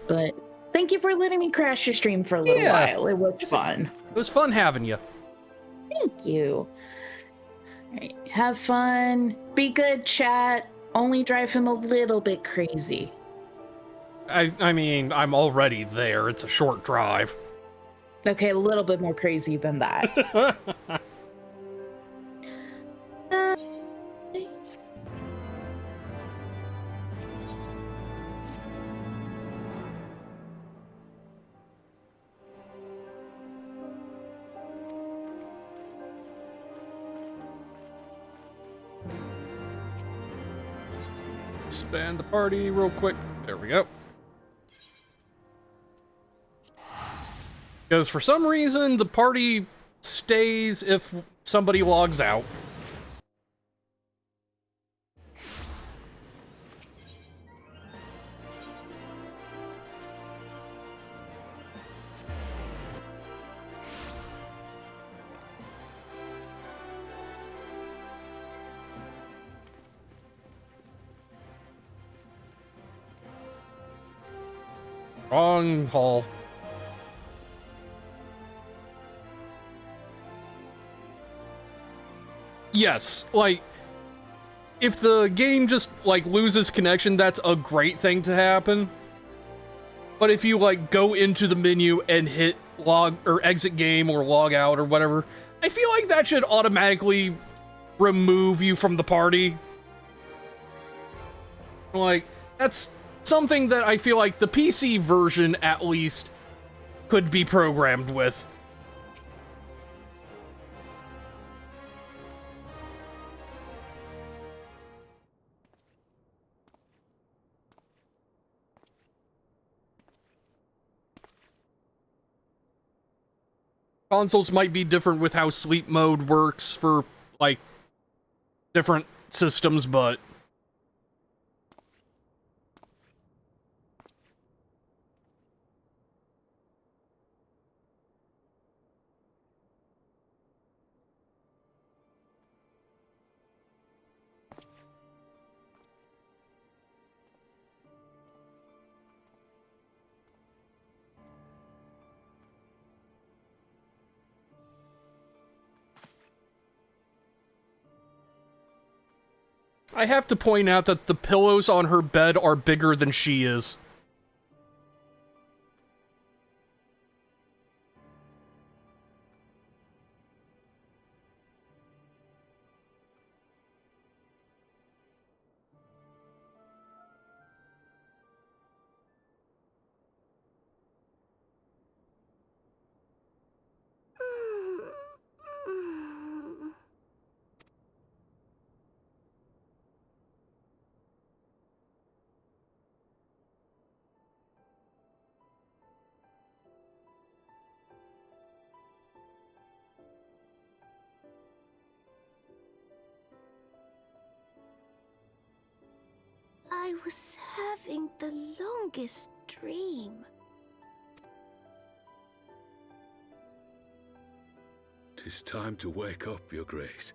But thank you for letting me crash your stream for a little while. It was fun. It was fun having you. Thank you. All right, have fun. Be good, chat. Only drive him a little bit crazy. I mean, I'm already there. It's a short drive. Okay, a little bit more crazy than that. Expand the party real quick. There we go. Because for some reason, the party stays if somebody logs out. Wrong hall. Yes, like, if the game just, like, loses connection, that's a great thing to happen. But if you, like, go into the menu and hit log, or exit game, or log out, or whatever, I feel like that should automatically remove you from the party. Like, that's something that I feel like the PC version, at least, could be programmed with. Consoles might be different with how sleep mode works for, like, different systems, but I have to point out that the pillows on her bed are bigger than she is. I was having the longest dream. "'Tis time to wake up, Your Grace.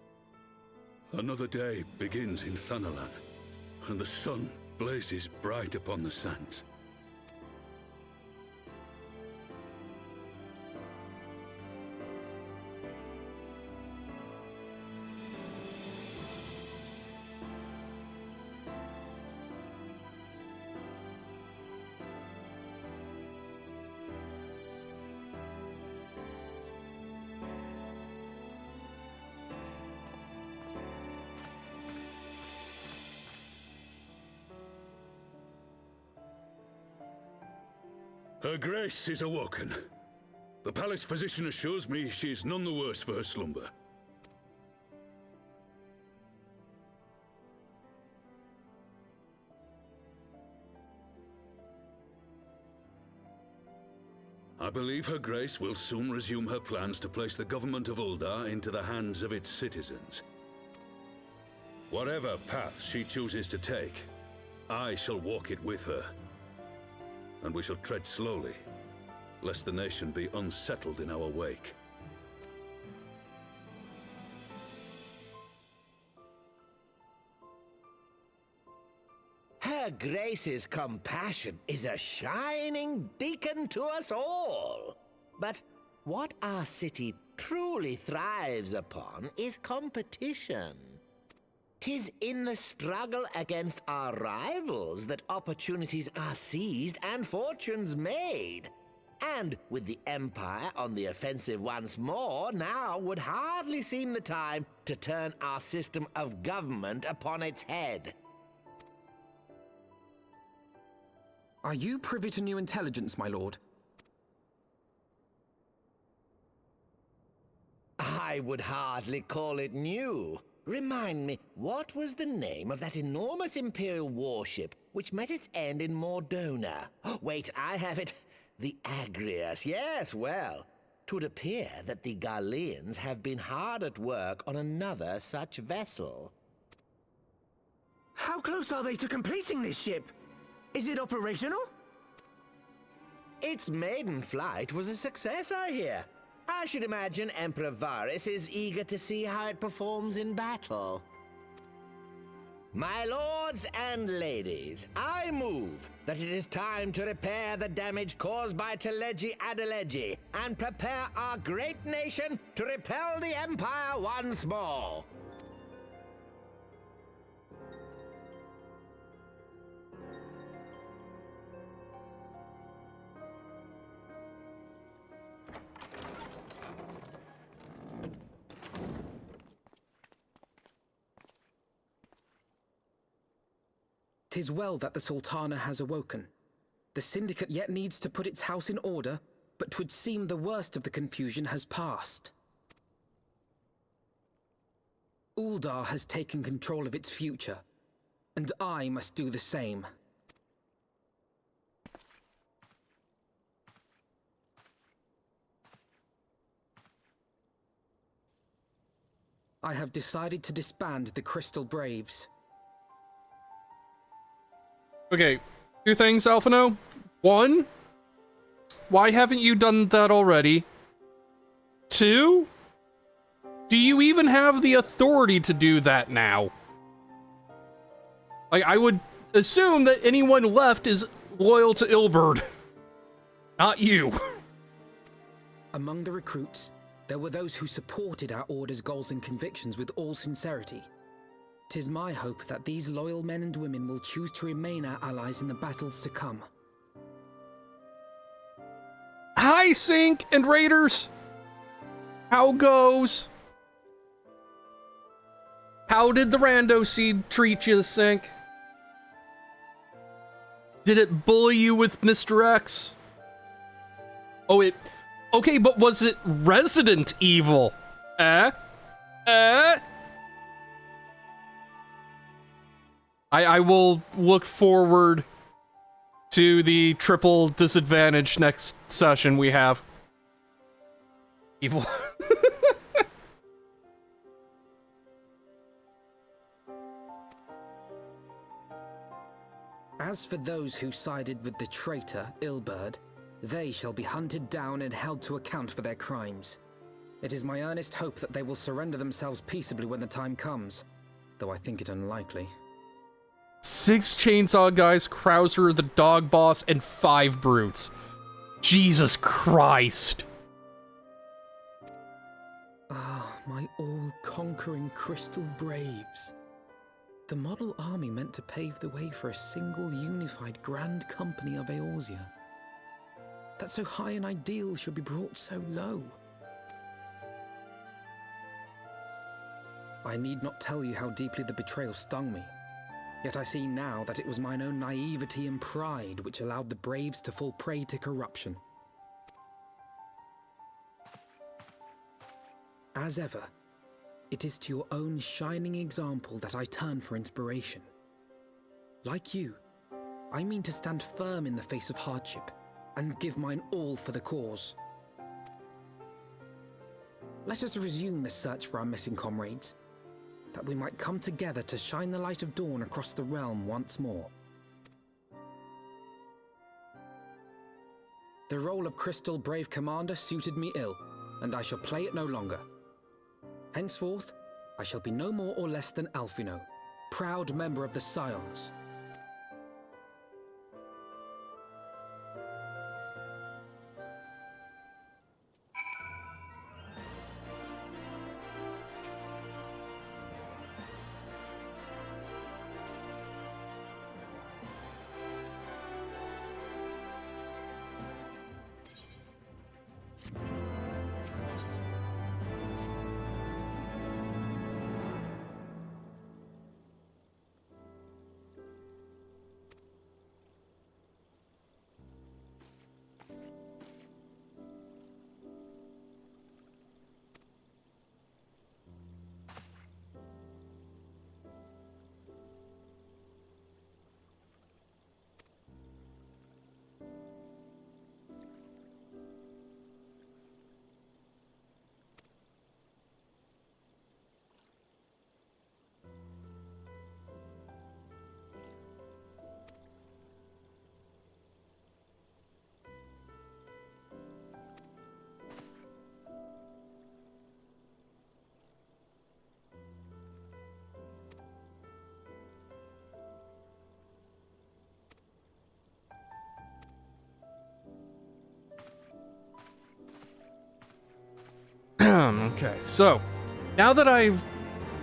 Another day begins in Thanalan, and the sun blazes bright upon the sands. Her Grace is awoken. The palace physician assures me she is none the worse for her slumber. I believe Her Grace will soon resume her plans to place the government of Uldar into the hands of its citizens. Whatever path she chooses to take, I shall walk it with her. And we shall tread slowly, lest the nation be unsettled in our wake. Her Grace's compassion is a shining beacon to us all. But what our city truly thrives upon is competition. 'Tis in the struggle against our rivals that opportunities are seized and fortunes made. And with the Empire on the offensive once more, now would hardly seem the time to turn our system of government upon its head. Are you privy to new intelligence, my lord? I would hardly call it new. Remind me, what was the name of that enormous Imperial warship which met its end in Mordona? Wait, I have it. The Agrius, yes, well. 'Twould appear that the Garleans have been hard at work on another such vessel. How close are they to completing this ship? Is it operational? Its maiden flight was a success, I hear. I should imagine Emperor Varys is eager to see how it performs in battle. My lords and ladies, I move that it is time to repair the damage caused by Telegi Adelegi and prepare our great nation to repel the Empire once more. "'Tis well that the Sultana has awoken. The Syndicate yet needs to put its house in order, but 'twould seem the worst of the confusion has passed. Uldar has taken control of its future, and I must do the same. I have decided to disband the Crystal Braves. Okay, two things, Alphino. One, why haven't you done that already? Two, do you even have the authority to do that now? Like, I would assume that anyone left is loyal to Ilberd. Not you. Among the recruits, there were those who supported our order's goals and convictions with all sincerity. 'Tis my hope that these loyal men and women will choose to remain our allies in the battles to come. Hi, Sync and Raiders! How goes? How did the rando seed treat you, Sync? Did it bully you with Mr. X? Oh, it... Okay, but was it Resident Evil? I will look forward to the triple disadvantage next session we have. Evil. As for those who sided with the traitor, Ilberd, they shall be hunted down and held to account for their crimes. It is my earnest hope that they will surrender themselves peaceably when the time comes, though I think it unlikely. 6 chainsaw guys, Krauser, the dog boss, and 5 brutes. Jesus Christ. Ah, my all-conquering Crystal Braves. The model army meant to pave the way for a single unified grand company of Eorzea. That so high an ideal should be brought so low. I need not tell you how deeply the betrayal stung me. Yet I see now that it was mine own naivety and pride which allowed the Braves to fall prey to corruption. As ever, it is to your own shining example that I turn for inspiration. Like you, I mean to stand firm in the face of hardship and give mine all for the cause. Let us resume the search for our missing comrades, that we might come together to shine the light of dawn across the realm once more. The role of Crystal Brave Commander suited me ill, and I shall play it no longer. Henceforth, I shall be no more or less than Alphino, proud member of the Scions. Okay, so now that I've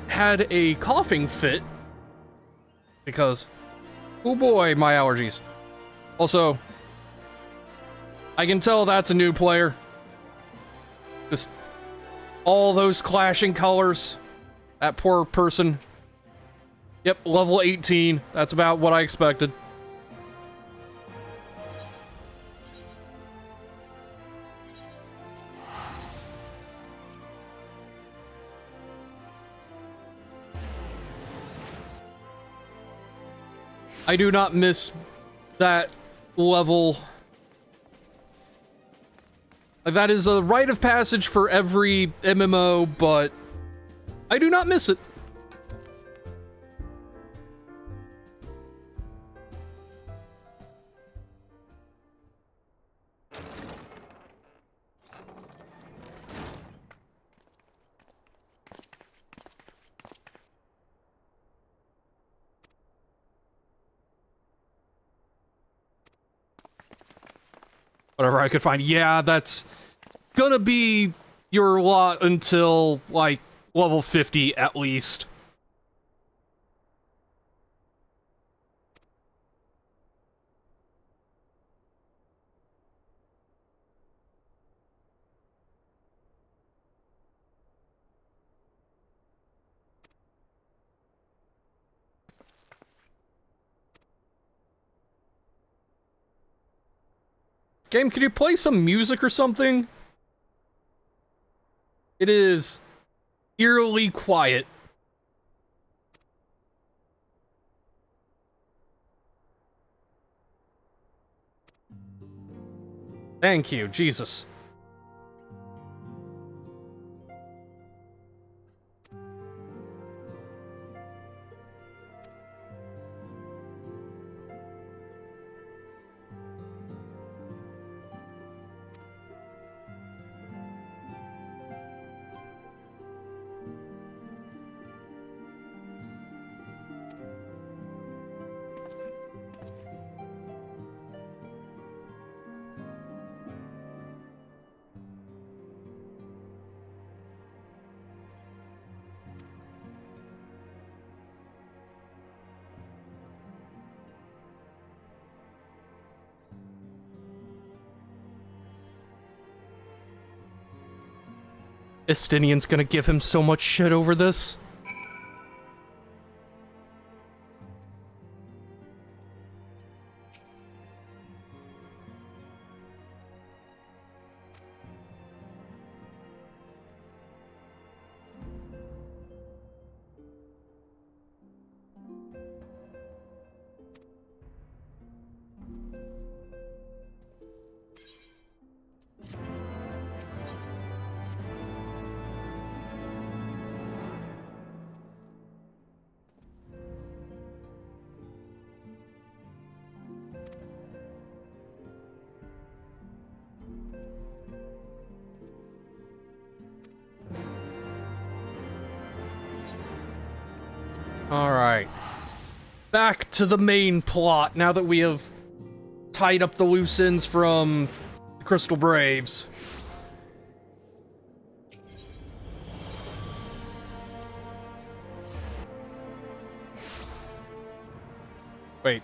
had a coughing fit, because, oh boy, my allergies. Also, I can tell that's a new player. Just all those clashing colors. That poor person. Yep, level 18. That's about what I expected. I do not miss that level. That is a rite of passage for every MMO, but I do not miss it. Whatever I could find. Yeah, that's gonna be your lot until, like, level 50 at least. Game, could you play some music or something? It is eerily quiet. Thank you, Jesus. Estinian's gonna give him so much shit over this. back to the main plot now that we have tied up the loose ends from the Crystal Braves. Wait,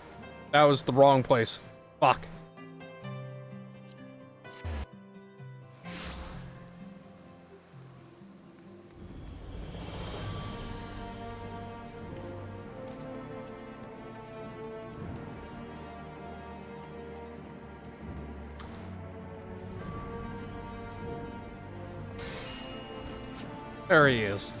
that was the wrong place. Fuck. There he is.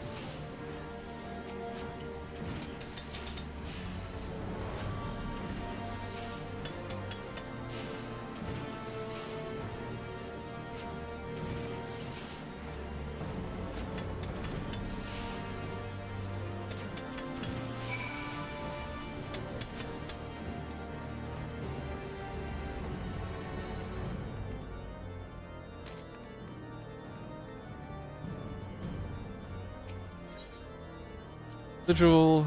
Sigil.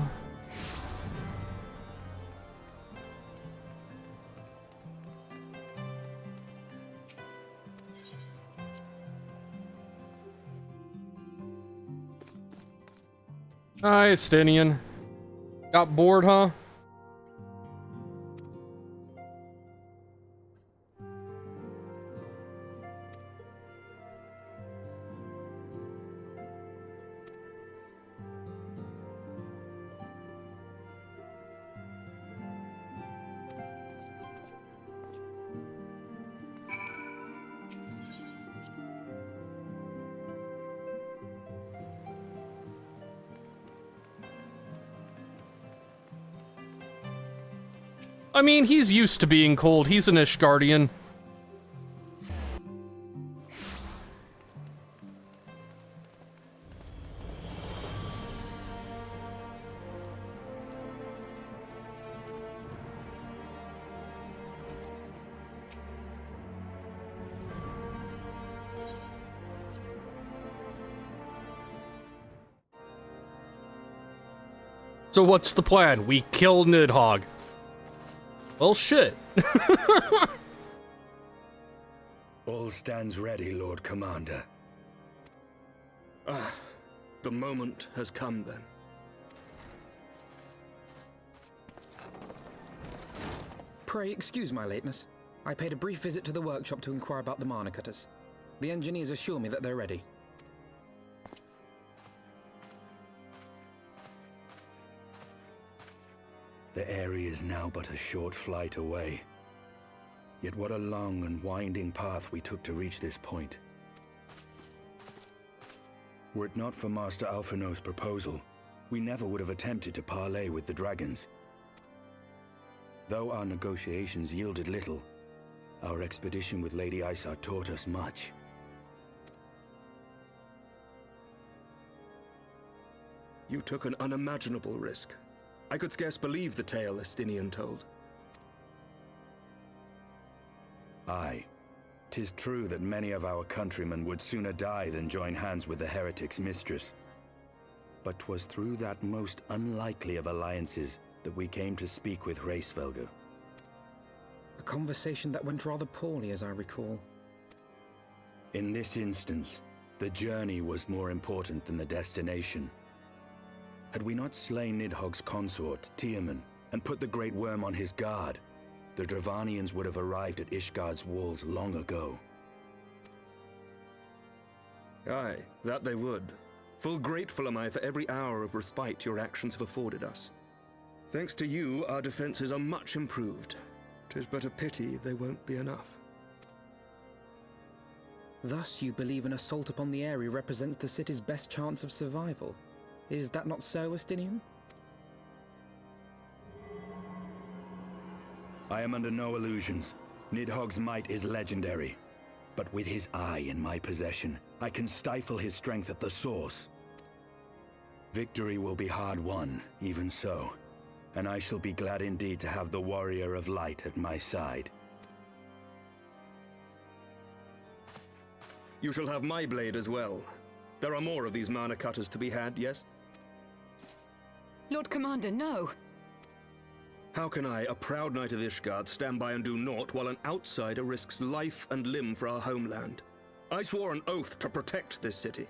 Hi, Estinian. Got bored, huh? I mean, he's used to being cold. He's an Ishgardian. So what's the plan? We kill Nidhogg. Well, shit. All stands ready, Lord Commander. Ah, the moment has come then. Pray excuse my lateness. I paid a brief visit to the workshop to inquire about the mana cutters. The engineers assure me that they're ready. The area is now but a short flight away. Yet what a long and winding path we took to reach this point. Were it not for Master Alphinaud's proposal, we never would have attempted to parley with the dragons. Though our negotiations yielded little, our expedition with Lady Isar taught us much. You took an unimaginable risk. I could scarce believe the tale Estinian told. Aye. 'Tis true that many of our countrymen would sooner die than join hands with the heretic's mistress. But 'twas through that most unlikely of alliances that we came to speak with Hraesvelgr. A conversation that went rather poorly, as I recall. In this instance, the journey was more important than the destination. Had we not slain Nidhogg's consort, Tiaman, and put the Great Worm on his guard, the Dravanians would have arrived at Ishgard's walls long ago. Aye, that they would. Full grateful am I for every hour of respite your actions have afforded us. Thanks to you, our defenses are much improved. 'Tis but a pity they won't be enough. Thus you believe an assault upon the area represents the city's best chance of survival. Is that not so, Estinian? I am under no illusions. Nidhogg's might is legendary. But with his eye in my possession, I can stifle his strength at the source. Victory will be hard won, even so. And I shall be glad indeed to have the Warrior of Light at my side. You shall have my blade as well. There are more of these mana cutters to be had, yes? Lord Commander, no. How can I, a proud knight of Ishgard, stand by and do naught while an outsider risks life and limb for our homeland? I swore an oath to protect this city.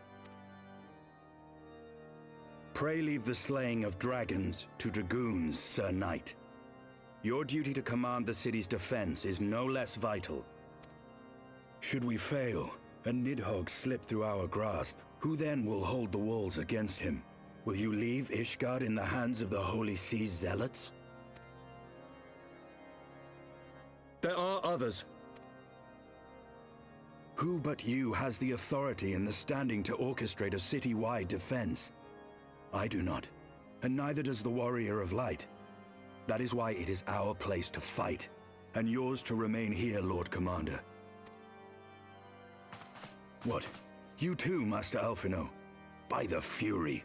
Pray leave the slaying of dragons to dragoons, Sir Knight. Your duty to command the city's defense is no less vital. Should we fail, and Nidhogg slip through our grasp, who then will hold the walls against him? Will you leave Ishgard in the hands of the Holy Sea's zealots? There are others. Who but you has the authority and the standing to orchestrate a city-wide defense? I do not, and neither does the Warrior of Light. That is why it is our place to fight, and yours to remain here, Lord Commander. What? You too, Master Alphino? By the Fury!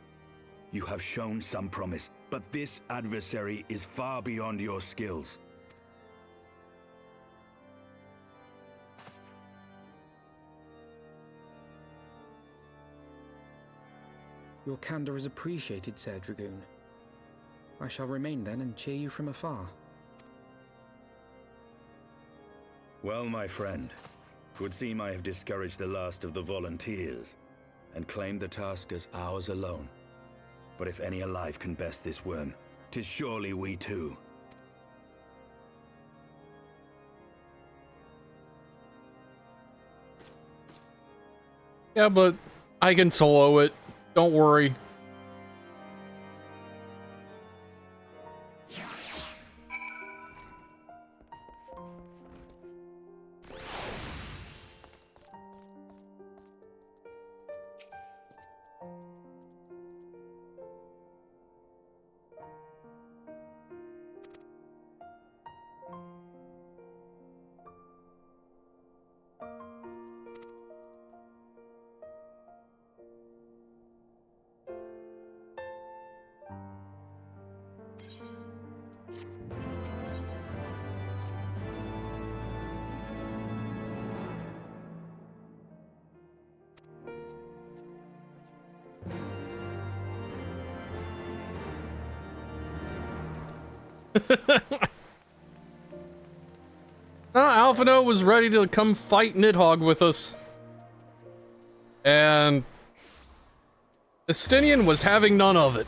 You have shown some promise, but this adversary is far beyond your skills. Your candor is appreciated, Sir Dragoon. I shall remain then and cheer you from afar. Well, my friend, it would seem I have discouraged the last of the volunteers, and claimed the task as ours alone. But if any alive can best this worm, 'tis surely we too. Yeah, but I can solo it. Don't worry. Alphino was ready to come fight Nidhogg with us. And Estinian was having none of it.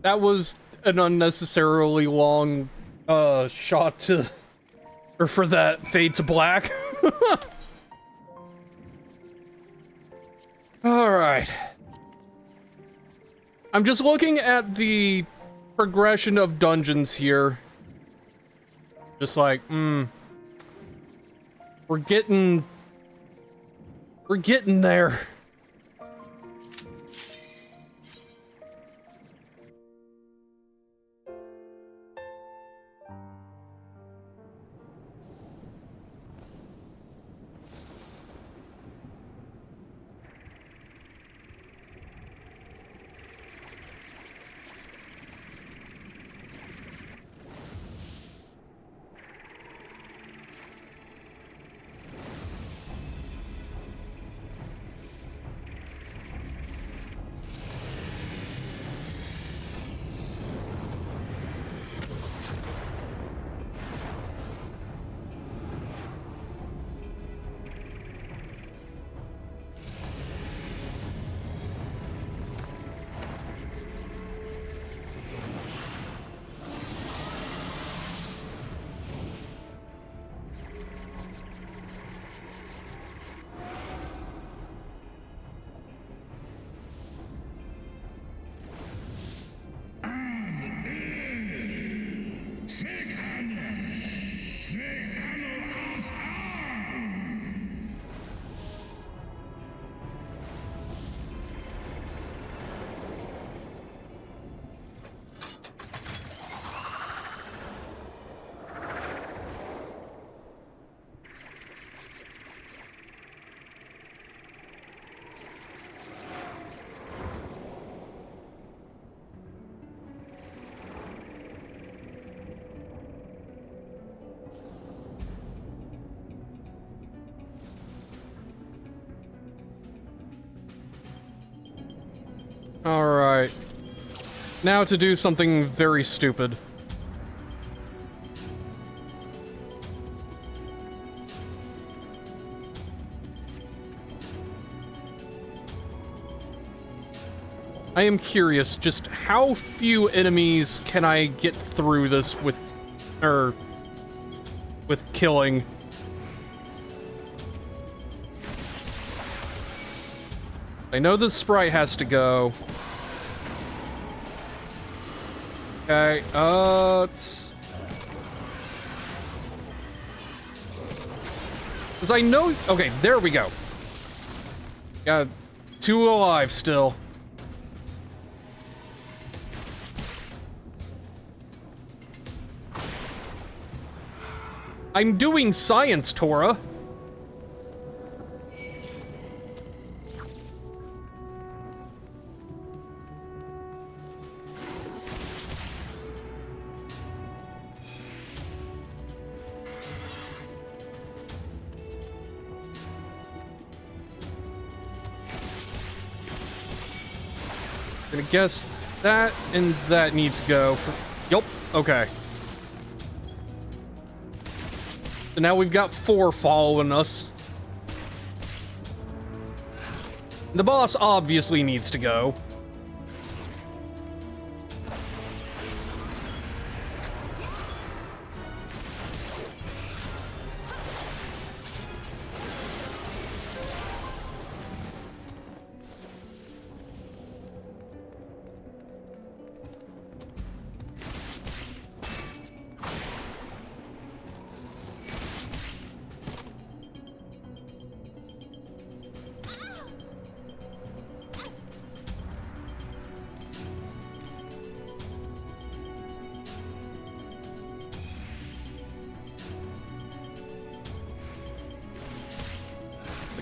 That was an unnecessarily long shot to, or for that fade to black. All right. I'm just looking at the progression of dungeons here. Just like, we're getting there. Alright. Now to do something very stupid. I am curious, just how few enemies can I get through this with killing? I know the sprite has to go. Okay, it's... Because I know... Okay, there we go. Got 2 alive still. I'm doing science, Tora. Gonna guess that and that need to go. Yup, okay. So now we've got 4 following us. The boss obviously needs to go.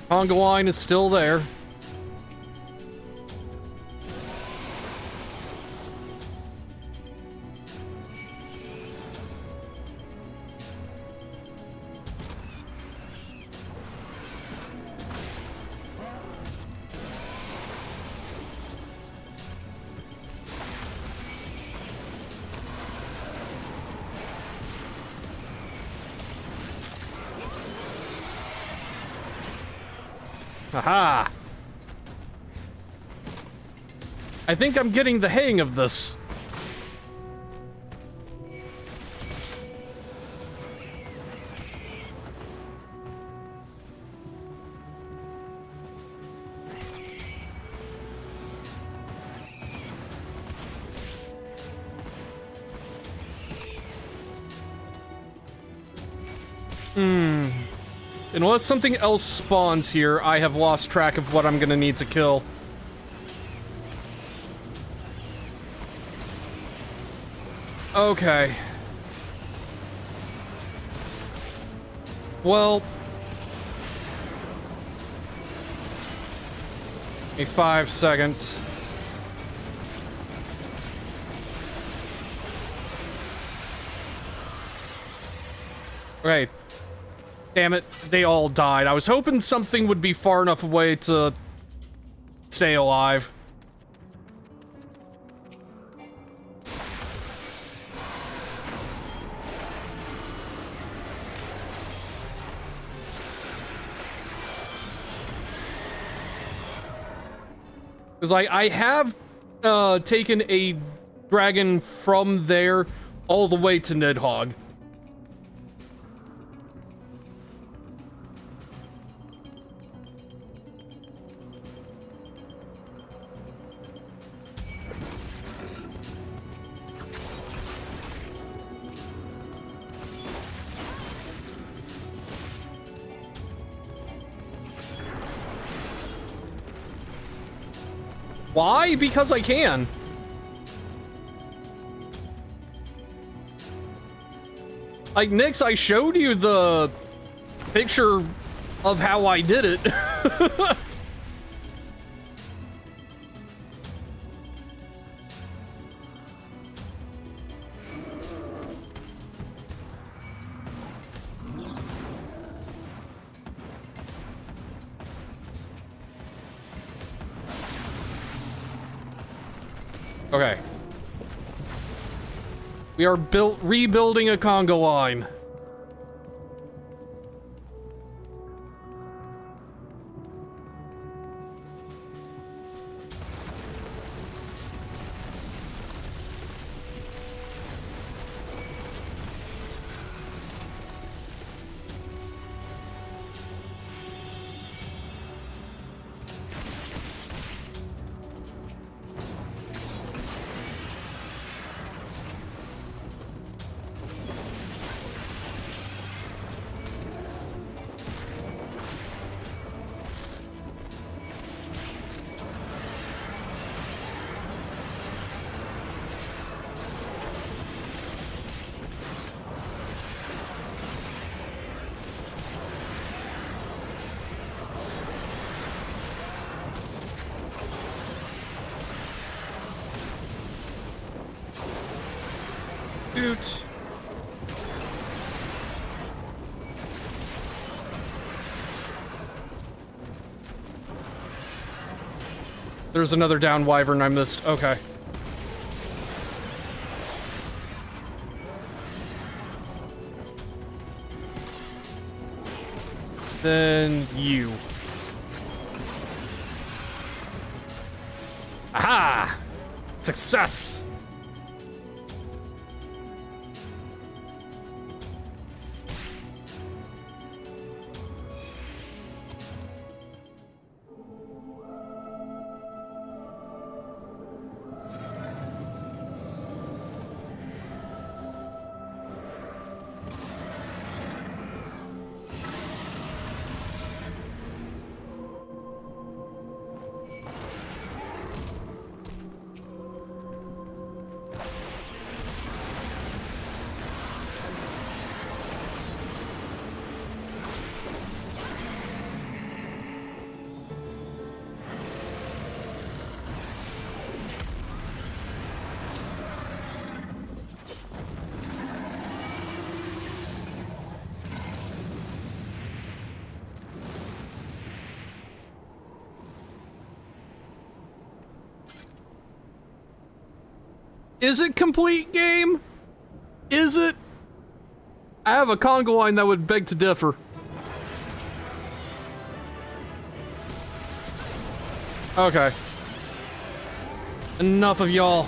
Conga line is still there. Aha! I think I'm getting the hang of this. Unless something else spawns here, I have lost track of what I'm gonna need to kill. Okay. Well... a 5 seconds. Okay. Damn it, they all died. I was hoping something would be far enough away to stay alive. Because I have taken a dragon from there all the way to Nidhogg. Why? Because I can. Like, Nyx, I showed you the picture of how I did it. Okay. We are rebuilding a conga line. Shoot. There's another down wyvern I missed. Okay. Then you. Aha! Success! Is it complete, game? Is it? I have a conga line that would beg to differ. Okay. Enough of y'all.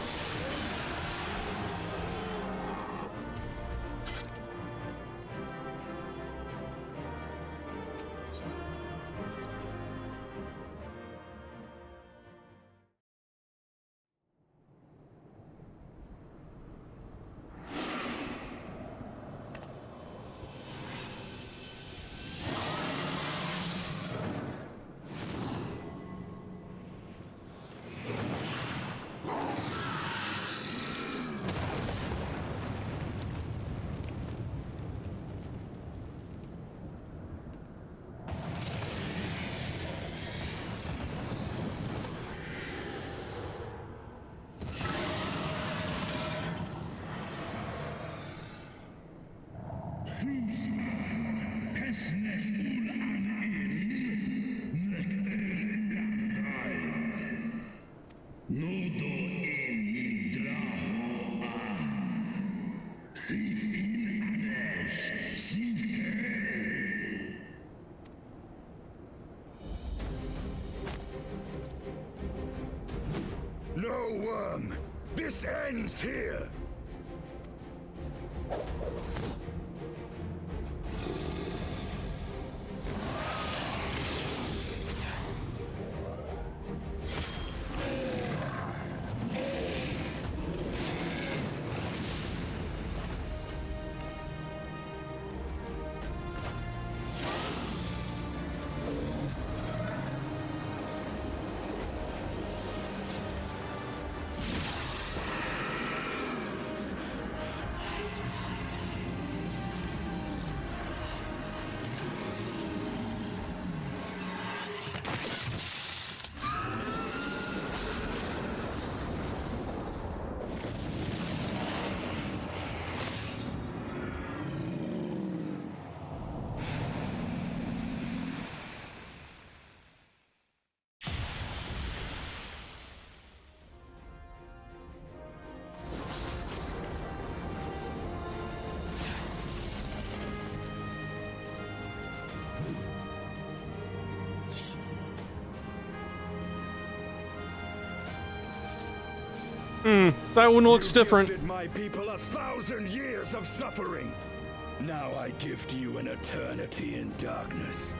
No worm! This ends here! That one looks different. Gifted my people 1,000 years of suffering. Now I gift you an eternity in darkness.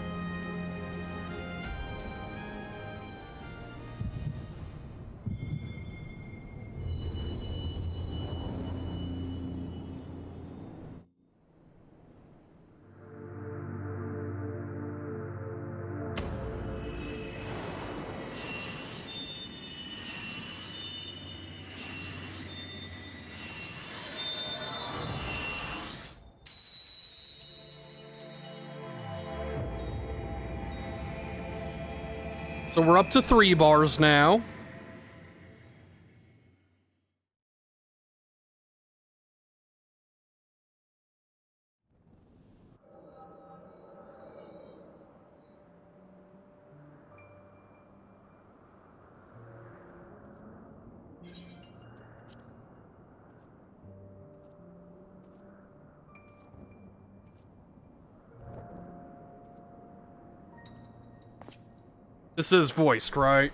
So we're up to 3 bars now. This is voiced, right?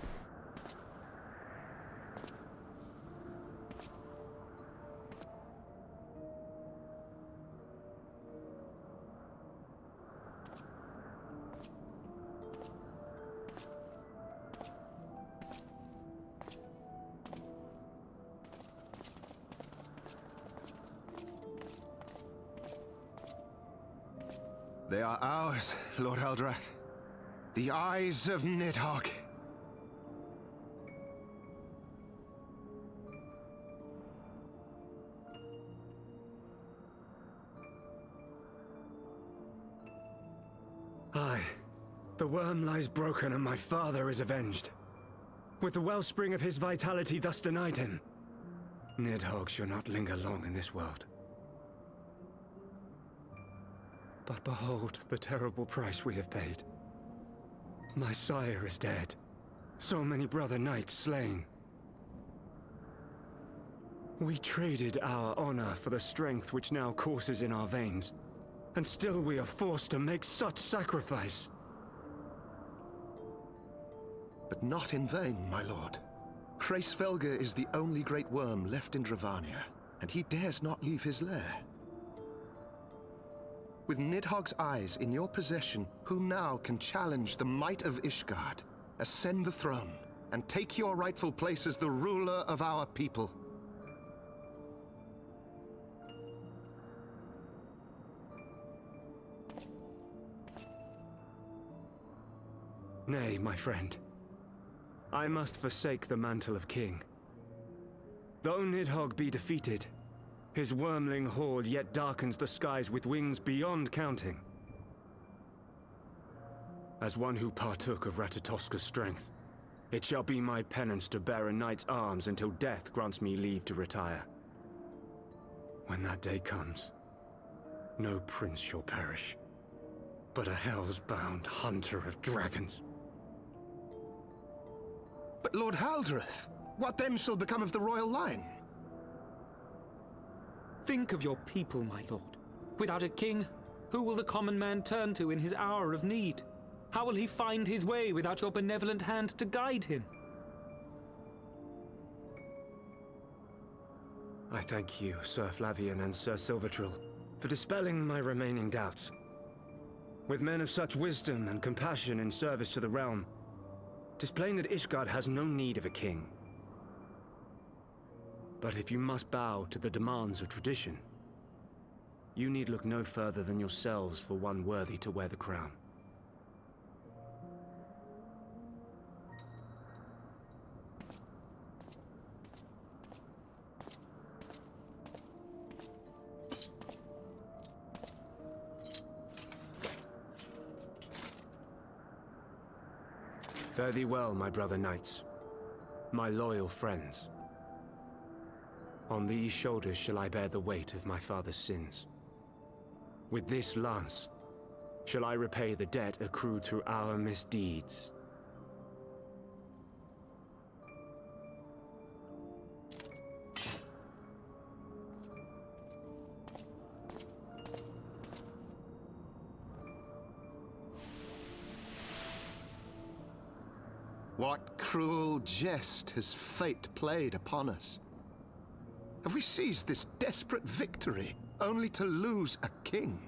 They are ours, Lord Eldrath. The eyes of Nidhogg. Aye. The worm lies broken and my father is avenged. With the wellspring of his vitality thus denied him, Nidhogg shall not linger long in this world. But behold the terrible price we have paid. My sire is dead. So many brother knights slain. We traded our honor for the strength which now courses in our veins. And still we are forced to make such sacrifice. But not in vain, my lord. Hraesvelgr is the only great worm left in Dravania, and he dares not leave his lair. With Nidhogg's eyes in your possession, who now can challenge the might of Ishgard, ascend the throne, and take your rightful place as the ruler of our people? Nay, my friend. I must forsake the mantle of king. Though Nidhogg be defeated, his wormling horde yet darkens the skies with wings beyond counting. As one who partook of Ratatoska's strength, it shall be my penance to bear a knight's arms until death grants me leave to retire. When that day comes, no prince shall perish, but a hell's-bound hunter of dragons. But Lord Haldreth, what then shall become of the royal line? Think of your people, my lord. Without a king, who will the common man turn to in his hour of need? How will he find his way without your benevolent hand to guide him? I thank you, Sir Flavian and Sir Silvertrill, for dispelling my remaining doubts. With men of such wisdom and compassion in service to the realm, 'tis plain that Ishgard has no need of a king. But if you must bow to the demands of tradition, you need look no further than yourselves for one worthy to wear the crown. Fare thee well, my brother knights, my loyal friends. On these shoulders shall I bear the weight of my father's sins. With this lance shall I repay the debt accrued through our misdeeds. What cruel jest has fate played upon us? Have we seized this desperate victory only to lose a king?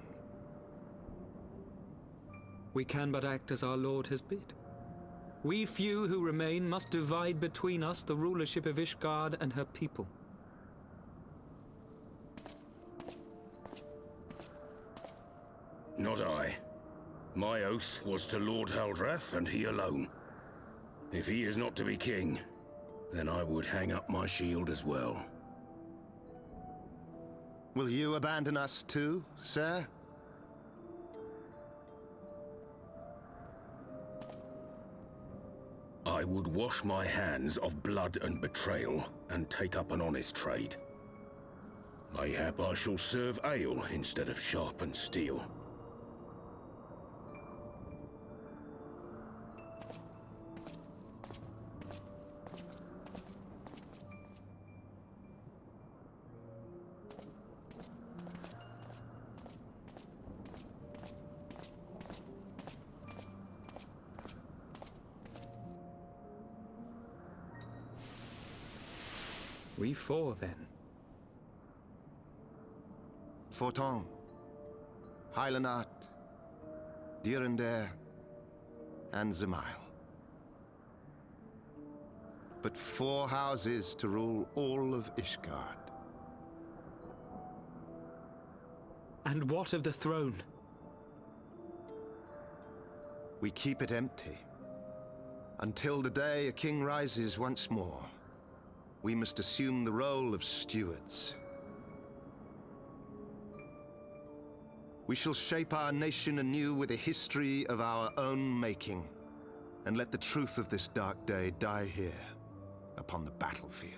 We can but act as our lord has bid. We few who remain must divide between us the rulership of Ishgard and her people. Not I. My oath was to Lord Haldrath, and he alone. If he is not to be king, then I would hang up my shield as well. Will you abandon us too, sir? I would wash my hands of blood and betrayal, and take up an honest trade. Mayhap I shall serve ale instead of sharpened steel. We four, then. Forton, Heilenart, Dyrendare, and Zemail. But 4 houses to rule all of Ishgard. And what of the throne? We keep it empty. Until the day a king rises once more, we must assume the role of stewards. We shall shape our nation anew with a history of our own making, and let the truth of this dark day die here, upon the battlefield.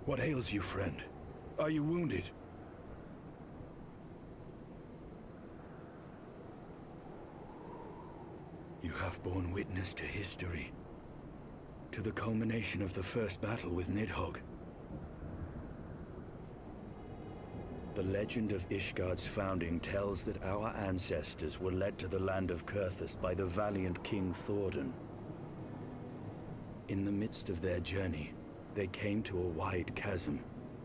What ails you, friend? Are you wounded? You have borne witness to history, to the culmination of the first battle with Nidhogg. The legend of Ishgard's founding tells that our ancestors were led to the land of Kurthus by the valiant King Thordan. In the midst of their journey, they came to a wide chasm,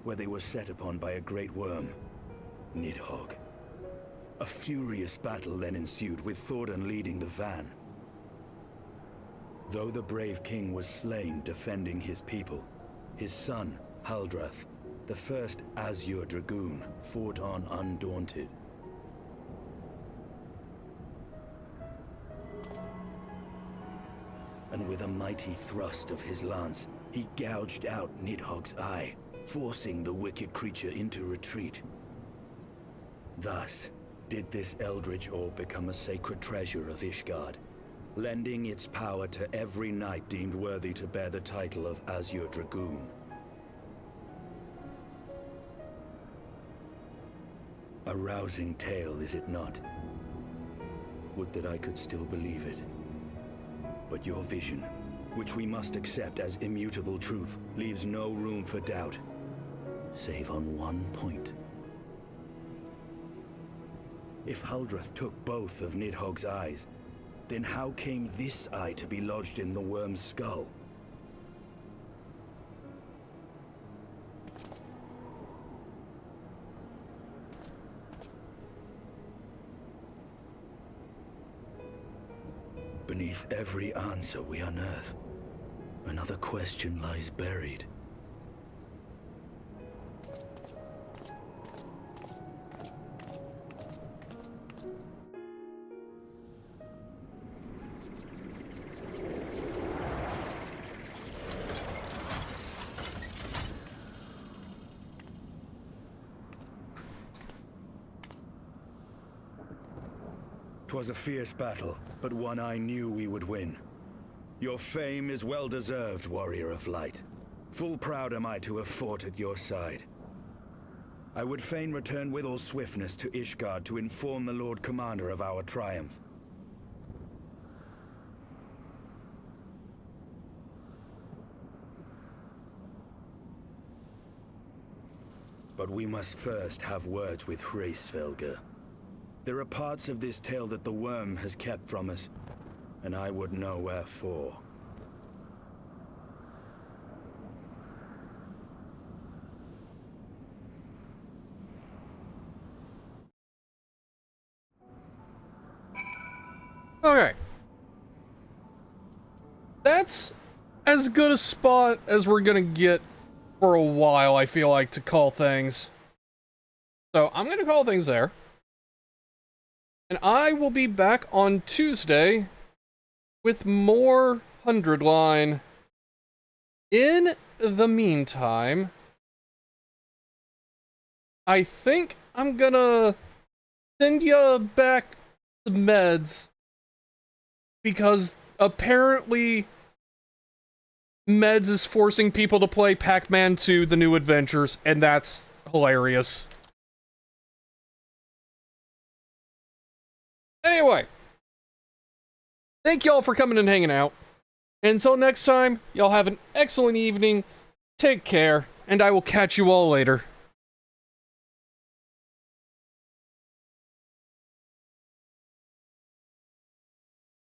where they were set upon by a great worm, Nidhogg. A furious battle then ensued, with Thordan leading the van. Though the brave king was slain defending his people, his son, Haldrath, the first Azure Dragoon, fought on undaunted. And with a mighty thrust of his lance, he gouged out Nidhogg's eye, forcing the wicked creature into retreat. Thus did this eldritch orb become a sacred treasure of Ishgard, lending its power to every knight deemed worthy to bear the title of Azure Dragoon. A rousing tale, is it not? Would that I could still believe it. But your vision, which we must accept as immutable truth, leaves no room for doubt, save on one point. If Haldrath took both of Nidhogg's eyes, then how came this eye to be lodged in the worm's skull? Beneath every answer we unearth, another question lies buried. Twas a fierce battle, but one I knew we would win. Your fame is well deserved, warrior of light. Full proud am I to have fought at your side. I would fain return with all swiftness to Ishgard to inform the Lord Commander of our triumph. But we must first have words with Hraesvelgr. There are parts of this tale that the worm has kept from us, and I would know wherefore. Okay. That's as good a spot as we're gonna get for a while, I feel like, to call things. So I'm gonna call things there. And I will be back on Tuesday with more 100 line. In the meantime, I think I'm gonna send you back the meds, because apparently meds is forcing people to play Pac-Man 2 The New Adventures, and that's hilarious. Anyway, thank y'all for coming and hanging out. Until next time, y'all have an excellent evening, take care, and I will catch you all later.